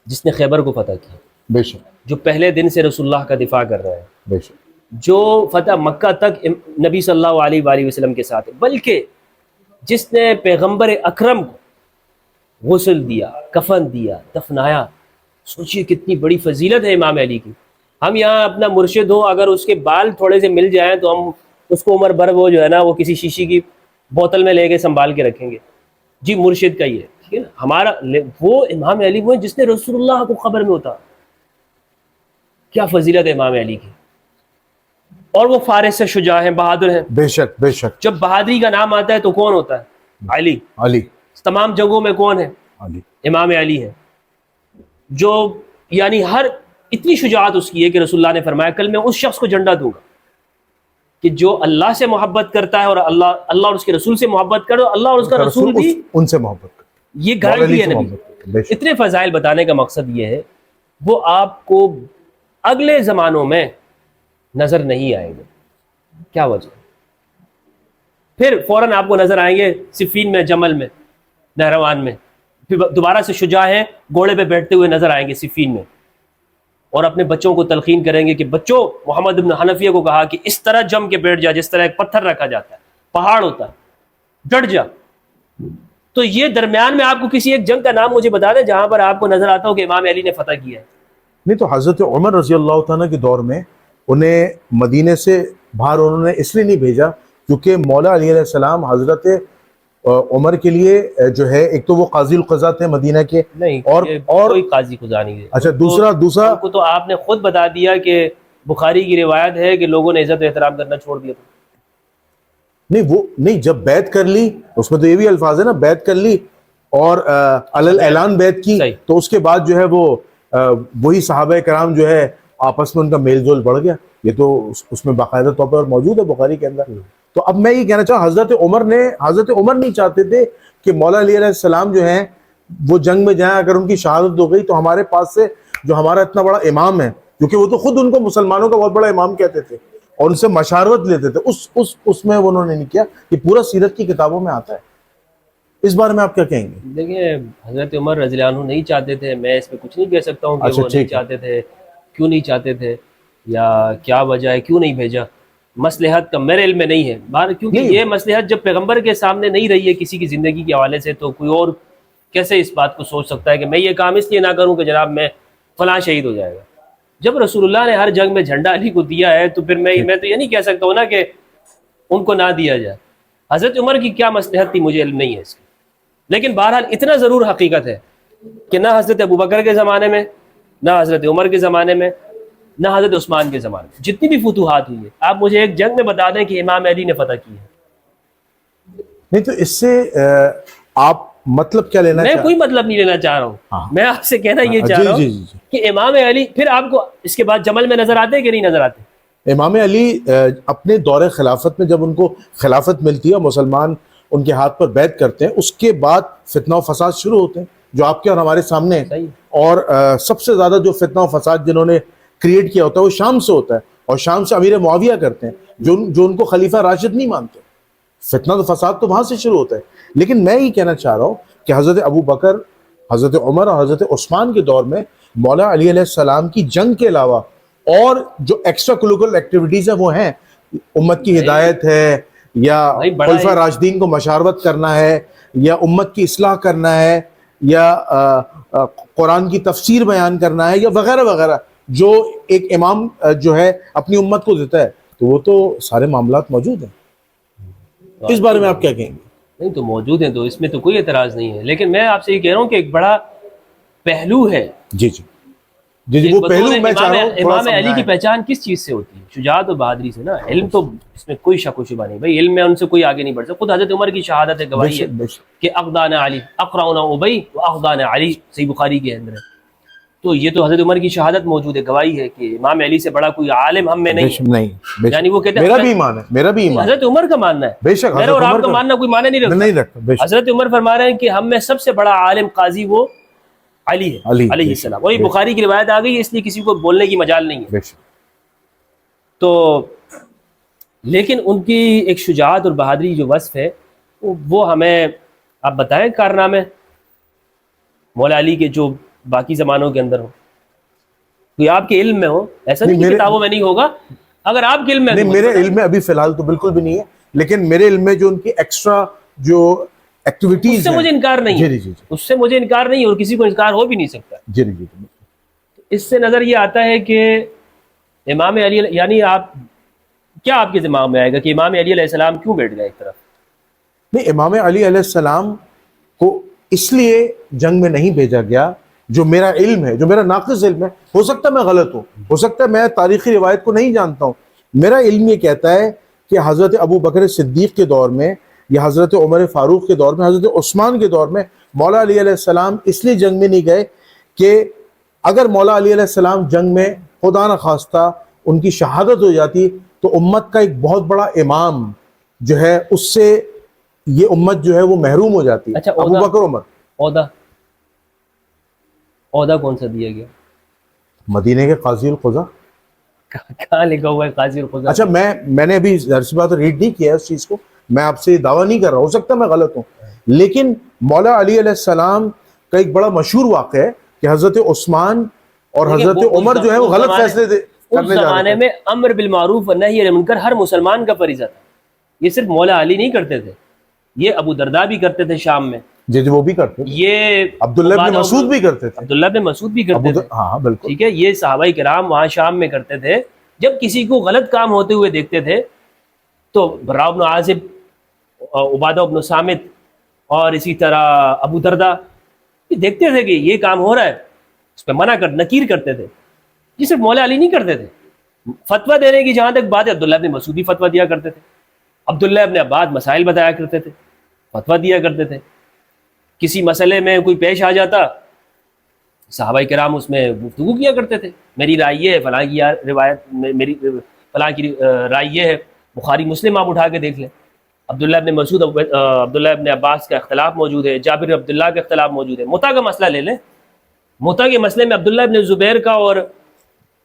جس نے خیبر کو فتح کیا، بے شک، جو پہلے دن سے رسول اللہ کا دفاع کر رہا ہے، بے شک، جو فتح مکہ تک نبی صلی اللہ علیہ وآلہ وسلم کے ساتھ ہے، بلکہ جس نے پیغمبر اکرم کو غسل دیا، کفن دیا، دفنایا. سوچئے کتنی بڑی فضیلت ہے امام علی کی. ہم یہاں اپنا مرشد ہو، اگر اس کے بال تھوڑے سے مل جائیں تو ہم اس کو عمر بھر وہ جو ہے نا وہ کسی شیشی کی بوتل میں لے کے سنبھال کے رکھیں گے. جی مرشد کا ہی ہے، ٹھیک ہے نا ہمارا. وہ امام علی وہ جس نے رسول اللہ کو خبر میں ہوتا. کیا فضیلت ہے امام علی کی. اور وہ فارس سے شجاع ہیں، بہادر ہیں. بے شک، بے شک. جب بہادری کا نام آتا ہے تو کون ہوتا ہے؟ علی. علی. تمام جنگوں میں کون ہے؟ علی. امام علی ہے. جو یعنی ہر اتنی شجاعت اس کی ہے کہ رسول اللہ نے فرمایا کل میں اس شخص کو جھنڈا دوں گا کہ جو اللہ سے محبت کرتا ہے اور اللہ اور اس کے رسول سے محبت کرے، اللہ اور اس کا رسول بھی ان سے محبت کرے. یہ گارنٹی ہے نبی. اتنے فضائل بتانے کا مقصد یہ ہے وہ آپ کو اگلے زمانوں میں نظر نہیں آئیں گے. کیا وجہ؟ پھر فوراً آپ کو نظر آئیں گے صفین میں، جمل میں، نہروان میں. پھر دوبارہ سے شجاع ہیں، گھوڑے پہ بیٹھتے ہوئے نظر آئیں گے صفین میں. اور اپنے بچوں کو تلقین کریں گے کہ بچوں محمد بن حنفیہ کو کہا کہ اس طرح جم کے بیٹھ جا جس طرح ایک پتھر رکھا جاتا ہے، پہاڑ ہوتا ہے، ڈٹ جا. تو یہ درمیان میں آپ کو کسی ایک جنگ کا نام مجھے بتا دیں جہاں پر آپ کو نظر آتا ہو کہ امام علی نے فتح کیا ہے. نہیں تو حضرت عمر رضی اللہ تعالیٰ کے دور میں انہیں مدینے سے باہر انہوں نے اس لیے نہیں بھیجا کیونکہ مولا علی علیہ السلام حضرت عمر کے لیے جو ہے ایک تو وہ قاضی القضاء تھے مدینہ کے، نہیں اور کوئی قاضی خدا نہیں ہے. اچھا دوسرا ان کو تو آپ نے خود بتا دیا کہ بخاری کی روایت ہے کہ لوگوں نے عزت و احترام کرنا چھوڑ دیا تھا. نہیں وہ نہیں، جب بیعت کر لی اس میں تو یہ بھی الفاظ ہے نا، بیعت کر لی اور علی اعلان بیعت کی، صحیح. تو اس کے بعد جو ہے وہ وہی صحابہ کرام جو ہے آپس میں ان کا میل جول بڑھ گیا. یہ تو اس میں باقاعدہ طور پر موجود ہے بخاری کے اندر. تو اب میں یہ کہنا چاہوں حضرت عمر نہیں چاہتے تھے کہ مولا علی علیہ السلام جو ہیں وہ جنگ میں جائیں. اگر ان کی شہادت ہو گئی تو ہمارے پاس سے جو ہمارا اتنا بڑا امام ہے، کیونکہ وہ تو خود ان کو مسلمانوں کا بہت بڑا امام کہتے تھے اور ان سے مشاورت لیتے تھے، اس میں انہوں نے نہیں کیا. یہ پورا سیرت کی کتابوں میں آتا ہے. اس بارے میں آپ کیا کہیں گے؟ دیکھیں حضرت عمر رضی اللہ عنہ نہیں چاہتے تھے، میں اس پہ کچھ نہیں کہہ سکتا ہوں کہ وہ نہیں چاہتے تھے، کیوں نہیں چاہتے تھے یا کیا وجہ ہے کیوں نہیں بھیجا. مصلحت کا میرے علم میں نہیں ہے بار، کیونکہ یہ مصلحت جب پیغمبر کے سامنے نہیں رہی ہے کسی کی زندگی کے حوالے سے، تو کوئی اور کیسے اس بات کو سوچ سکتا ہے کہ میں یہ کام اس لیے نہ کروں کہ جناب میں فلاں شہید ہو جائے گا. جب رسول اللہ نے ہر جنگ میں جھنڈا علی کو دیا ہے تو پھر میں تو یہ نہیں کہہ سکتا ہوں نا کہ ان کو نہ دیا جائے. حضرت عمر کی کیا مصلحت تھی مجھے علم نہیں ہے اس کی، لیکن بہرحال اتنا ضرور حقیقت ہے کہ نہ حضرت ابوبکر کے زمانے میں، نہ حضرت عمر کے زمانے میں، نہ حضرت عثمان کے زمانے میں جتنی بھی فتوحات ہوئی ہے، آپ مجھے ایک جنگ میں بتا دیں کہ امام علی نے فتح کی ہے. نہیں تو اس سے آپ مطلب کیا لینا میں کوئی مطلب نہیں لینا چاہ رہا ہوں، میں آپ سے کہنا یہ چاہ رہا ہوں کہ امام علی پھر آپ کو اس کے بعد جمل میں نظر آتے ہیں کہ نہیں نظر آتے؟ امام علی اپنے دور خلافت میں جب ان کو خلافت ملتی ہے، مسلمان ان کے ہاتھ پر بیعت کرتے ہیں، اس کے بعد فتنہ و فساد شروع ہوتے ہیں جو آپ کے اور ہمارے سامنے ہیں. اور سب سے زیادہ جو فتنہ و فساد جنہوں نے کریٹ کیا ہوتا ہے وہ شام سے ہوتا ہے، اور شام سے امیر معاویہ کرتے ہیں جو ان کو خلیفہ راشد نہیں مانتے. فتنہ و فساد تو وہاں سے شروع ہوتا ہے. لیکن میں یہ کہنا چاہ رہا ہوں کہ حضرت ابو بکر، حضرت عمر اور حضرت عثمان کے دور میں مولا علی علیہ السلام کی جنگ کے علاوہ اور جو ایکسٹرا کلوکل ایکٹیویٹیز ہیں وہ ہیں. امت کی ہدایت ہے، یا خلفاء راشدین کو مشاورت کرنا ہے، یا امت کی اصلاح کرنا ہے، یا قرآن کی تفسیر بیان کرنا ہے، یا وغیرہ وغیرہ جو ایک امام جو ہے اپنی امت کو دیتا ہے. تو وہ تو سارے معاملات موجود ہیں. اس بارے میں آپ کیا کہیں گے؟ نہیں تو موجود ہیں تو اس میں تو کوئی اعتراض نہیں ہے، لیکن میں آپ سے یہ کہہ رہا ہوں کہ ایک بڑا پہلو ہے. جی وہ پہلو میں چاہ رہا ہوں امام علی کی پہچان کس چیز سے ہوتی ہے؟ شجاعت و بہادری سے نا. علم تو اس میں کوئی شک و شبہ نہیں بھائی، علم میں ان سے کوئی آگے نہیں بڑھ سکتا. خود حضرت عمر کی شہادت ہے، گواہی ہے کہ اقدان علی اقرعنا ابی و اقدان علی، صحیح بخاری کے اندر ہے. تو یہ تو حضرت عمر کی شہادت موجود ہے، گواہی ہے کہ امام علی سے بڑا کوئی عالم ہم میں نہیں ہے. یعنی وہ کہتے ہیں میرا بھی ایمان ہے، میرا بھی ایمان حضرت عمر کا ماننا ہے، بے شک میرا اور آپ کا ماننا کوئی معنی نہیں رکھتا. حضرت عمر فرما رہے ہیں کہ ہم میں سب سے بڑا عالم قاضی وہ علی ہے علیہ السلام. اور یہ بخاری کی روایت آ گئی ہے، اس لیے کسی کو بولنے کی مجال نہیں ہے. تو لیکن ان کی ایک شجاعت اور بہادری جو وصف ہے وہ ہمیں آپ بتائیں کارنامے مولا علی کے جو باقی زمانوں کے اندر ہو، کوئی آپ کے علم میں ہو. ایسا نہیں کہ کتابوں میں نہیں ہوگا، اگر آپ کے علم میں نہیں. میرے علم میں ابھی فی الحال تو بالکل بھی نہیں ہے، لیکن میرے علم میں جو ان کی ایکسٹرا جو ایکٹیویٹیز اس سے مجھے انکار نہیں ہے. اس سے مجھے انکار نہیں اور کسی کو انکار ہو بھی نہیں سکتا. اس سے نظر یہ آتا ہے کہ امام علی، یعنی آپ کیا آپ کے دماغ میں آئے گا کہ امام علی علیہ السلام کیوں بیٹھ گئے ایک طرف؟ نہیں، امام علی علیہ السلام کو اس لیے جنگ میں نہیں بھیجا گیا، جو میرا علم ہے، جو میرا ناقص علم ہے، ہو سکتا ہے میں غلط ہوں، ہو سکتا ہے میں تاریخی روایت کو نہیں جانتا ہوں. میرا علم یہ کہتا ہے کہ حضرت ابو بکر صدیق کے دور میں، یا حضرت عمر فاروق کے دور میں، حضرت عثمان کے دور میں مولا علی علیہ السلام اس لیے جنگ میں نہیں گئے کہ اگر مولا علی علیہ السلام جنگ میں خدا نخواستہ ان کی شہادت ہو جاتی تو امت کا ایک بہت بڑا امام جو ہے اس سے یہ امت جو ہے وہ محروم ہو جاتی. اچھا، ابو بکر عمر عہدہ کون سا دیا گیا؟ مدینے کے قاضی القضاء. کہاں لکھا ہوا ہے قاضی القضاء؟ اچھا، میں نے ابھی ظاہر سی بات ریڈ نہیں کیا ہے اس چیز کو، میں آپ سے دعویٰ نہیں کر رہا، ہو سکتا ہے میں غلط ہوں. لیکن مولا علی علیہ السلام کا ایک بڑا مشہور واقعہ ہے کہ حضرت عثمان اور حضرت عمر جو ہے وہ غلط فیصلے اس زمانے میں امر بالمعروف و نہی عن المنکر ہر مسلمان کا فریضہ تھا. یہ صرف مولا علی نہیں کرتے تھے, یہ ابو درداء بھی کرتے تھے شام میں, جی وہ بھی کرتے تھے, یہ عبداللہ ابن مسعود بھی کرتے تھے, عبداللہ ابن مسعود بھی کرتے تھے. ہاں بالکل ٹھیک ہے, یہ صحابہ کرام وہاں شام میں کرتے تھے. جب کسی کو غلط کام ہوتے ہوئے دیکھتے تھے تو براء بن عازب, عبادہ بن صامت اور اسی طرح ابو درداء یہ دیکھتے تھے کہ یہ کام ہو رہا ہے, اس پہ منع نکیر کرتے تھے. یہ صرف مولا علی نہیں کرتے تھے. فتویٰ دینے کی جہاں تک بات ہے, عبداللہ ابن مسعود بھی فتویٰ دیا کرتے تھے, عبداللہ ابن عباس مسائل بتایا کرتے تھے, فتویٰ دیا کرتے تھے. کسی مسئلے میں کوئی پیش آ جاتا, صحابہ کرام اس میں گفتگو کیا کرتے تھے, میری رائے یہ ہے, فلاں کی روایت میری فلاں کی رائے یہ ہے, بخاری مسلم آپ اٹھا کے دیکھ لیں. عبداللہ ابن مسعود عبداللہ ابن عباس کا اختلاف موجود ہے, جابر عبداللہ کا اختلاف موجود ہے. متع کا مسئلہ لے لیں, متع کے مسئلے میں عبداللہ ابن زبیر کا اور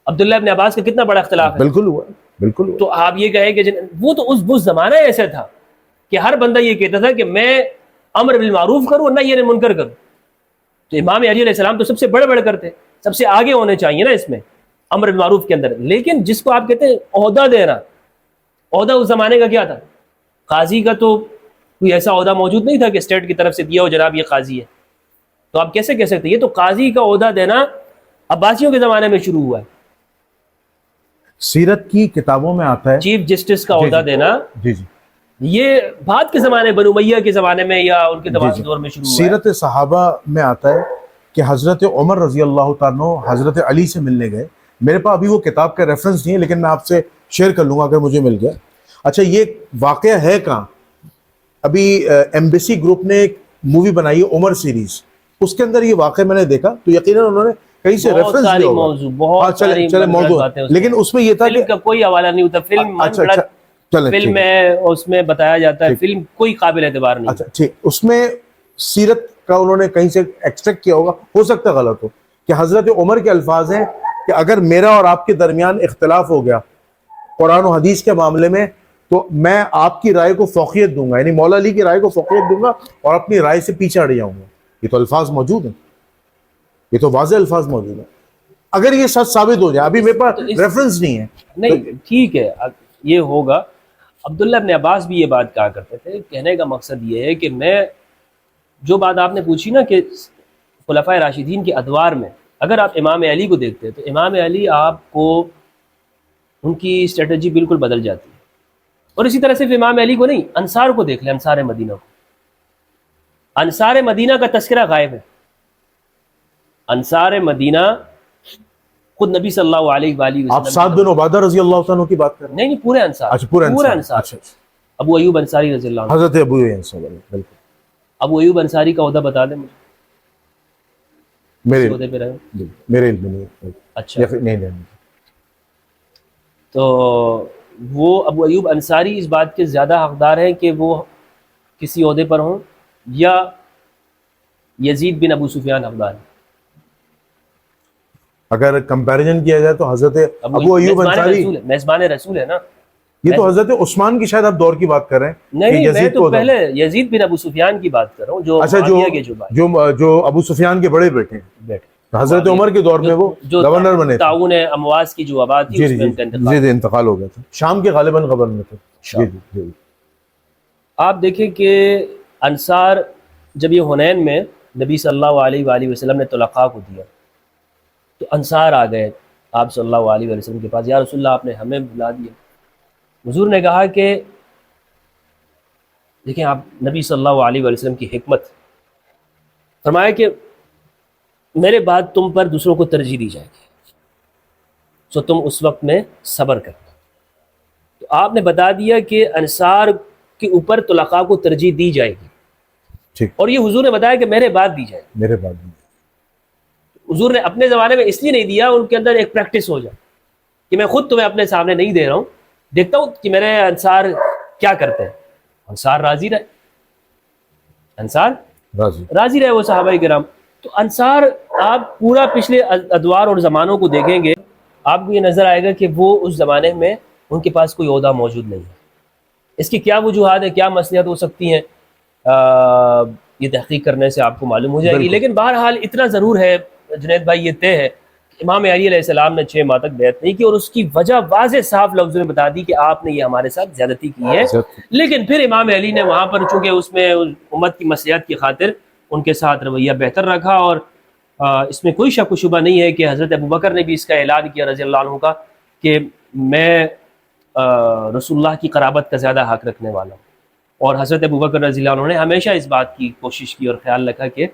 عبداللہ ابن عباس کا کتنا بڑا اختلاف ہے. بالکل ہوا, بالکل ہوا. تو آپ یہ کہیں کہ وہ تو اس زمانہ ایسا تھا کہ ہر بندہ یہ کہتا تھا کہ میں امر بالمعروف کروں اور نہی عن المنکر کروں. تو امام علی علیہ السلام تو سب سے بڑے کرتے, سب سے آگے ہونے چاہیے نا اس میں امر بالمعروف کے اندر. لیکن جس کو آپ کہتے ہیں عہدہ دینا, عہدہ اس زمانے کا کیا تھا؟ قاضی کا تو کوئی ایسا عہدہ موجود نہیں تھا کہ اسٹیٹ کی طرف سے دیا ہو جناب یہ قاضی ہے. تو آپ کیسے کہہ سکتے ہیں؟ یہ تو قاضی کا عہدہ دینا عباسیوں کے زمانے میں شروع ہوا ہے. سیرت کی کتابوں میں آتا ہے چیف جسٹس کا عہدہ دینا, جی جی, یہ بعد کے زمانے بنو امیہ کے زمانے میں یا ان کے دور میں شروع ہوا ہے. سیرت صحابہ میں آتا ہے کہ حضرت عمر رضی اللہ تعالیٰ عنہ حضرت علی سے ملنے گئے. میرے پاس ابھی وہ کتاب کا ریفرنس نہیں ہے, لیکن میں آپ سے شیئر کر لوں گا اگر مجھے مل گیا. اچھا, یہ واقعہ ہے کہاں؟ ابھی ایمبیسی گروپ نے ایک مووی بنائی ہے عمر سیریز, اس کے اندر یہ واقعہ میں نے دیکھا, تو یقیناً انہوں نے کہیں سے ریفرنس دیا ہوگا. بہت ساری موضوع, لیکن اس میں یہ تھا کہ کوئی حوالہ نہیں ہوتا. فلم ہے, اس میں بتایا جاتا ہے, فلم کوئی قابل اعتبار نہیں. اچھا ٹھیک, اس میں سیرت کا انہوں نے کہیں سے ایکسٹریکٹ کیا ہوگا, ہو سکتا ہے غلط ہو, کہ حضرت عمر کے الفاظ ہیں کہ اگر میرا اور آپ کے درمیان اختلاف ہو گیا قرآن و حدیث کے معاملے میں, تو میں آپ کی رائے کو فوقیت دوں گا, یعنی مولا علی کی رائے کو فوقیت دوں گا اور اپنی رائے سے پیچھے ہٹ جاؤں گا. یہ تو الفاظ موجود ہیں, یہ تو واضح الفاظ موجود ہیں. اگر یہ سچ ثابت ہو جائے, ابھی میرے پاس ریفرنس نہیں ہے. نہیں ٹھیک ہے, یہ ہوگا. عبداللہ ابن عباس بھی یہ بات کہا کرتے تھے. کہنے کا مقصد یہ ہے کہ میں جو بات آپ نے پوچھی نا کہ خلفائے راشدین کے ادوار میں اگر آپ امام علی کو دیکھتے تو امام علی آپ کو ان کی اسٹریٹجی بالکل بدل جاتی ہے. اور اسی طرح صرف امام علی کو نہیں, انصار کو دیکھ لیں, انصار مدینہ کو. انصار مدینہ کا تذکرہ غائب ہے. انصار مدینہ خود نبی صلی اللہ علیہ وآلہ وسلم, آپ سعد بن عبادہ رضی اللہ عنہ کی بات کر رہے ہیں؟ نہیں پورے انصار. اچھا پورے انصار. اچھا, ابو ایوب انصاری رضی اللہ عنہ. حضرت ابو ایوب انصاری, بالکل. ابو ایوب انصاری کا عہدہ بتا دیں مجھے. میرے علم نہیں ہے. اچھا نہیں. تو وہ ابو ایوب انصاری اس بات کے زیادہ حقدار ہیں کہ وہ کسی عہدے پر ہوں, یا یزید بن ابو سفیان حقدار ہیں؟ اگر کمپیریزن کیا جائے تو حضرت ابو ایوب انصاری میزبان رسول ہے نا. یہ تو حضرت عثمان کی شاید آپ دور کی بات کر رہے ہیں. نہیں, میں تو پہلے یزید بن ابو سفیان کی بات کر رہا ہوں, جو اچھا جو ابو سفیان کے بڑے بیٹے ہیں. حضرت عمر کے دور میں وہ گورنر بنے تھے. تعاون امواس کی جو آباد تھی, جی انتقال ہو گیا تھا, شام کے غالباً گورنر تھے. جی آپ دیکھیں کہ انصار جب یہ حنین میں نبی صلی اللہ علیہ وآلہ وسلم نے طلقاء کو دیا تو انصار آ گئے آپ صلی اللہ علیہ وسلم کے پاس, یا رسول اللہ آپ نے ہمیں بلا دیا. حضور نے کہا کہ دیکھیں آپ نبی صلی اللہ علیہ وسلم کی حکمت, فرمایا کہ میرے بعد تم پر دوسروں کو ترجیح دی جائے گی, سو تم اس وقت میں صبر کرنا. تو آپ نے بتا دیا کہ انصار کے اوپر طلقاء کو ترجیح دی جائے گی, اور یہ حضور نے بتایا کہ میرے بعد دی جائے. میرے بعد حضور نے اپنے زمانے میں اس لیے نہیں دیا, ان کے اندر ایک پریکٹس ہو جائے کہ میں خود تمہیں اپنے سامنے نہیں دے رہا ہوں, دیکھتا ہوں کہ میرے انصار کیا کرتے ہیں. انصار راضی رہے, انصار راضی رہے وہ صحابہ کرام. تو انصار آپ پورا پچھلے ادوار اور زمانوں کو دیکھیں گے, آپ کو یہ نظر آئے گا کہ وہ اس زمانے میں ان کے پاس کوئی عہدہ موجود نہیں ہے. اس کی کیا وجوہات ہے, کیا مصلحت ہو سکتی ہیں, یہ تحقیق کرنے سے آپ کو معلوم ہو جائے گی. لیکن بہرحال اتنا ضرور ہے جنید بھائی, یہ طے ہے امام علی علیہ السلام نے 6 ماہ تک بیعت نہیں کی، اور اس کی وجہ واضح صاف لفظوں میں بتا دی کہ آپ نے یہ ہمارے ساتھ زیادتی کی ہے. لیکن پھر امام علی نے وہاں پر چونکہ اس میں امت کی مصلحت کی خاطر ان کے ساتھ رویہ بہتر رکھا، اور اس میں کوئی شک و شبہ نہیں ہے کہ حضرت ابوبکر نے بھی اس کا اعلان کیا رضی اللہ عنہ کا کہ میں رسول اللہ کی قرابت کا زیادہ حق رکھنے والا ہوں. اور حضرت ابوبکر رضی اللہ عنہ نے ہمیشہ اس بات کی کوشش کی اور خیال رکھا کہ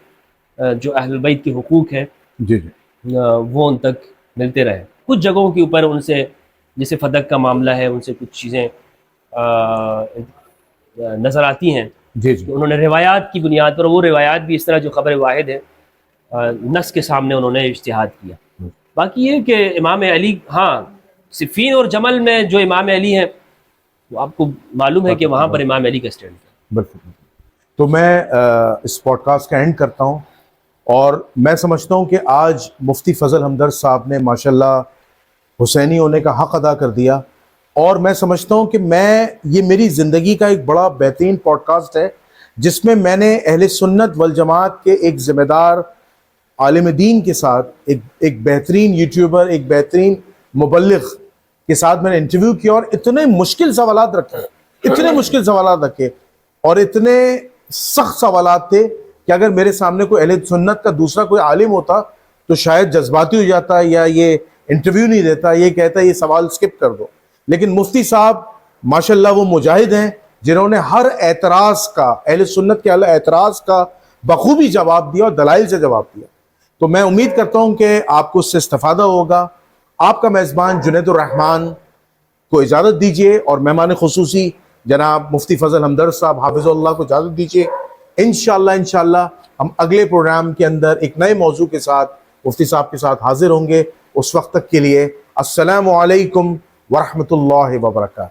جو اہل البیت کے حقوق ہیں وہ ان تک ملتے رہے. کچھ جگہوں کے اوپر ان سے جیسے فدق کا معاملہ ہے، ان سے کچھ چیزیں نظر آتی ہیں کہ انہوں نے روایات کی بنیاد پر، وہ روایات بھی اس طرح جو خبر واحد ہے نص کے سامنے انہوں نے اجتہاد کیا. باقی یہ کہ امام علی، ہاں صفین اور جمل میں جو امام علی ہیں وہ آپ کو معلوم ہے کہ وہاں پر امام علی کا اسٹینڈ ہے. بالکل. تو میں اس پوڈ کاسٹ کا اینڈ کرتا ہوں، اور میں سمجھتا ہوں کہ آج مفتی فضل ہمدرد صاحب نے ماشاءاللہ حسینی ہونے کا حق ادا کر دیا، اور میں سمجھتا ہوں کہ یہ میری زندگی کا ایک بڑا بہترین پوڈ کاسٹ ہے جس میں نے اہل سنت والجماعت کے ایک ذمہ دار عالم دین کے ساتھ، ایک بہترین یوٹیوبر، ایک بہترین مبلغ کے ساتھ میں نے انٹرویو کیا، اور اتنے مشکل سوالات رکھے اور اتنے سخت سوالات تھے کہ اگر میرے سامنے کوئی اہل سنت کا دوسرا کوئی عالم ہوتا تو شاید جذباتی ہو جاتا، یا یہ انٹرویو نہیں دیتا، یہ کہتا یہ سوال سکپ کر دو. لیکن مفتی صاحب ماشاءاللہ وہ مجاہد ہیں جنہوں نے ہر اعتراض کا، اہل سنت کے اعتراض کا بخوبی جواب دیا اور دلائل سے جواب دیا. تو میں امید کرتا ہوں کہ آپ کو اس سے استفادہ ہوگا. آپ کا میزبان جنید الرحمن کو اجازت دیجیے، اور مہمان خصوصی جناب مفتی فضل ہمدرد صاحب حافظ اللہ کو اجازت دیجیے. انشاءاللہ ہم اگلے پروگرام کے اندر ایک نئے موضوع کے ساتھ مفتی صاحب کے ساتھ حاضر ہوں گے. اس وقت تک کے لیے السلام علیکم ورحمۃ اللہ وبرکاتہ.